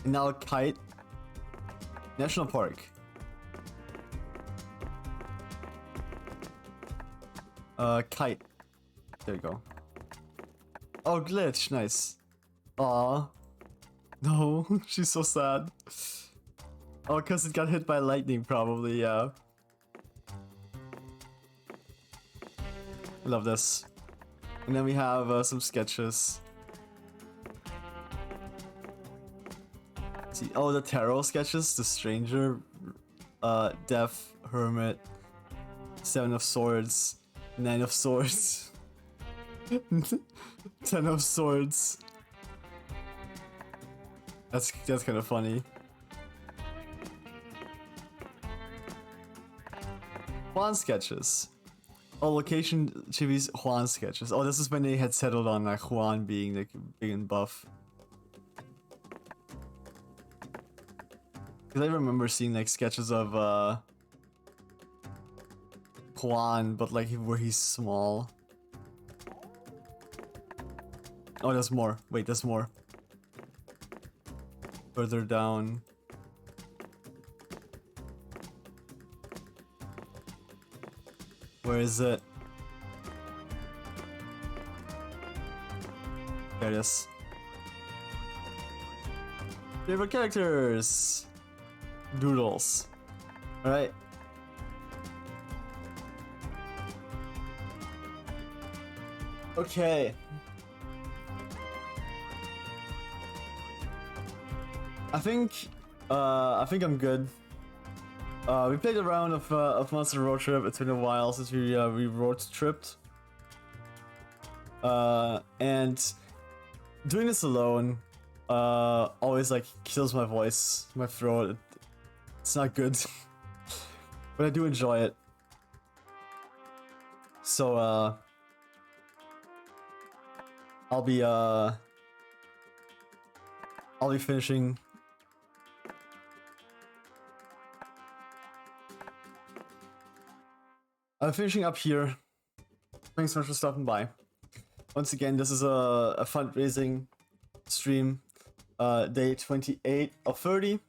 And now Kite. National Park. Kite. There you go. Oh, Glitch, nice. Aw. No, she's so sad. Oh, because it got hit by lightning, probably, yeah. I love this. And then we have some sketches. Let's see, oh, the tarot sketches, the stranger, deaf, hermit, 7 of swords, 9 of swords, 10 of swords. That's kind of funny. Juan sketches. Oh, location Chibi's Juan sketches. Oh, this is when they had settled on Juan being like big and buff. Because I remember seeing like sketches of Juan, but like where he's small. Oh, there's more. Wait, there's more. Further down. Where is it? There it is. Favorite characters. Doodles. Alright. Okay. I think I'm good. We played a round of Monster Road Trip. It's been a while since we road tripped. And doing this alone always like kills my voice, my throat. It's not good, but I do enjoy it. So I'll be finishing. I'm finishing up here. Thanks so much for stopping by. Once again, this is a fundraising stream, day 28 of 30.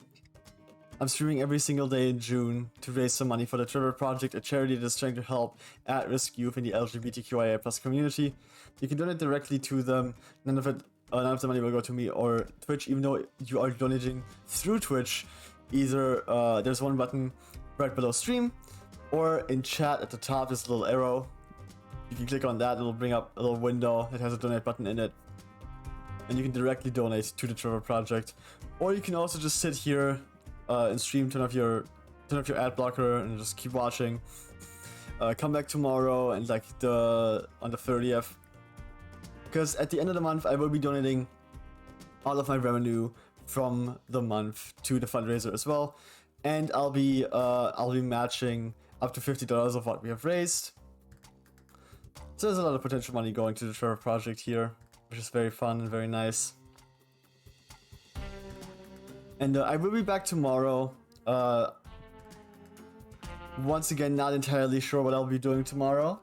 I'm streaming every single day in June to raise some money for the Trevor Project, a charity that is trying to help at-risk youth in the LGBTQIA+ community. You can donate directly to them. None of the money will go to me or Twitch, even though you are donating through Twitch. Either there's one button right below stream, or in chat at the top, there's a little arrow. You can click on that, it'll bring up a little window that has a donate button in it. And you can directly donate to the Trevor Project. Or you can also just sit here and stream, turn off your ad blocker and just keep watching. Come back tomorrow and like on the 30th. Because at the end of the month, I will be donating all of my revenue from the month to the fundraiser as well. And I'll be matching up to $50 of what we have raised. So there's a lot of potential money going to the Trevor Project here, which is very fun and very nice. And I will be back tomorrow. Once again, not entirely sure what I'll be doing tomorrow.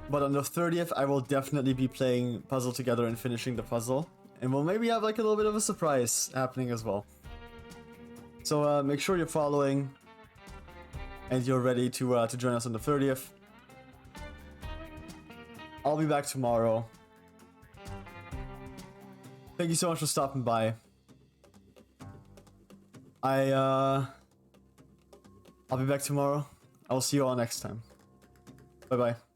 But on the 30th, I will definitely be playing Puzzle Together and finishing the puzzle. And we'll maybe have like a little bit of a surprise happening as well. So make sure you're following and you're ready to join us on the 30th. I'll be back tomorrow. Thank you so much for stopping by. I'll be back tomorrow. I will see you all next time. Bye bye.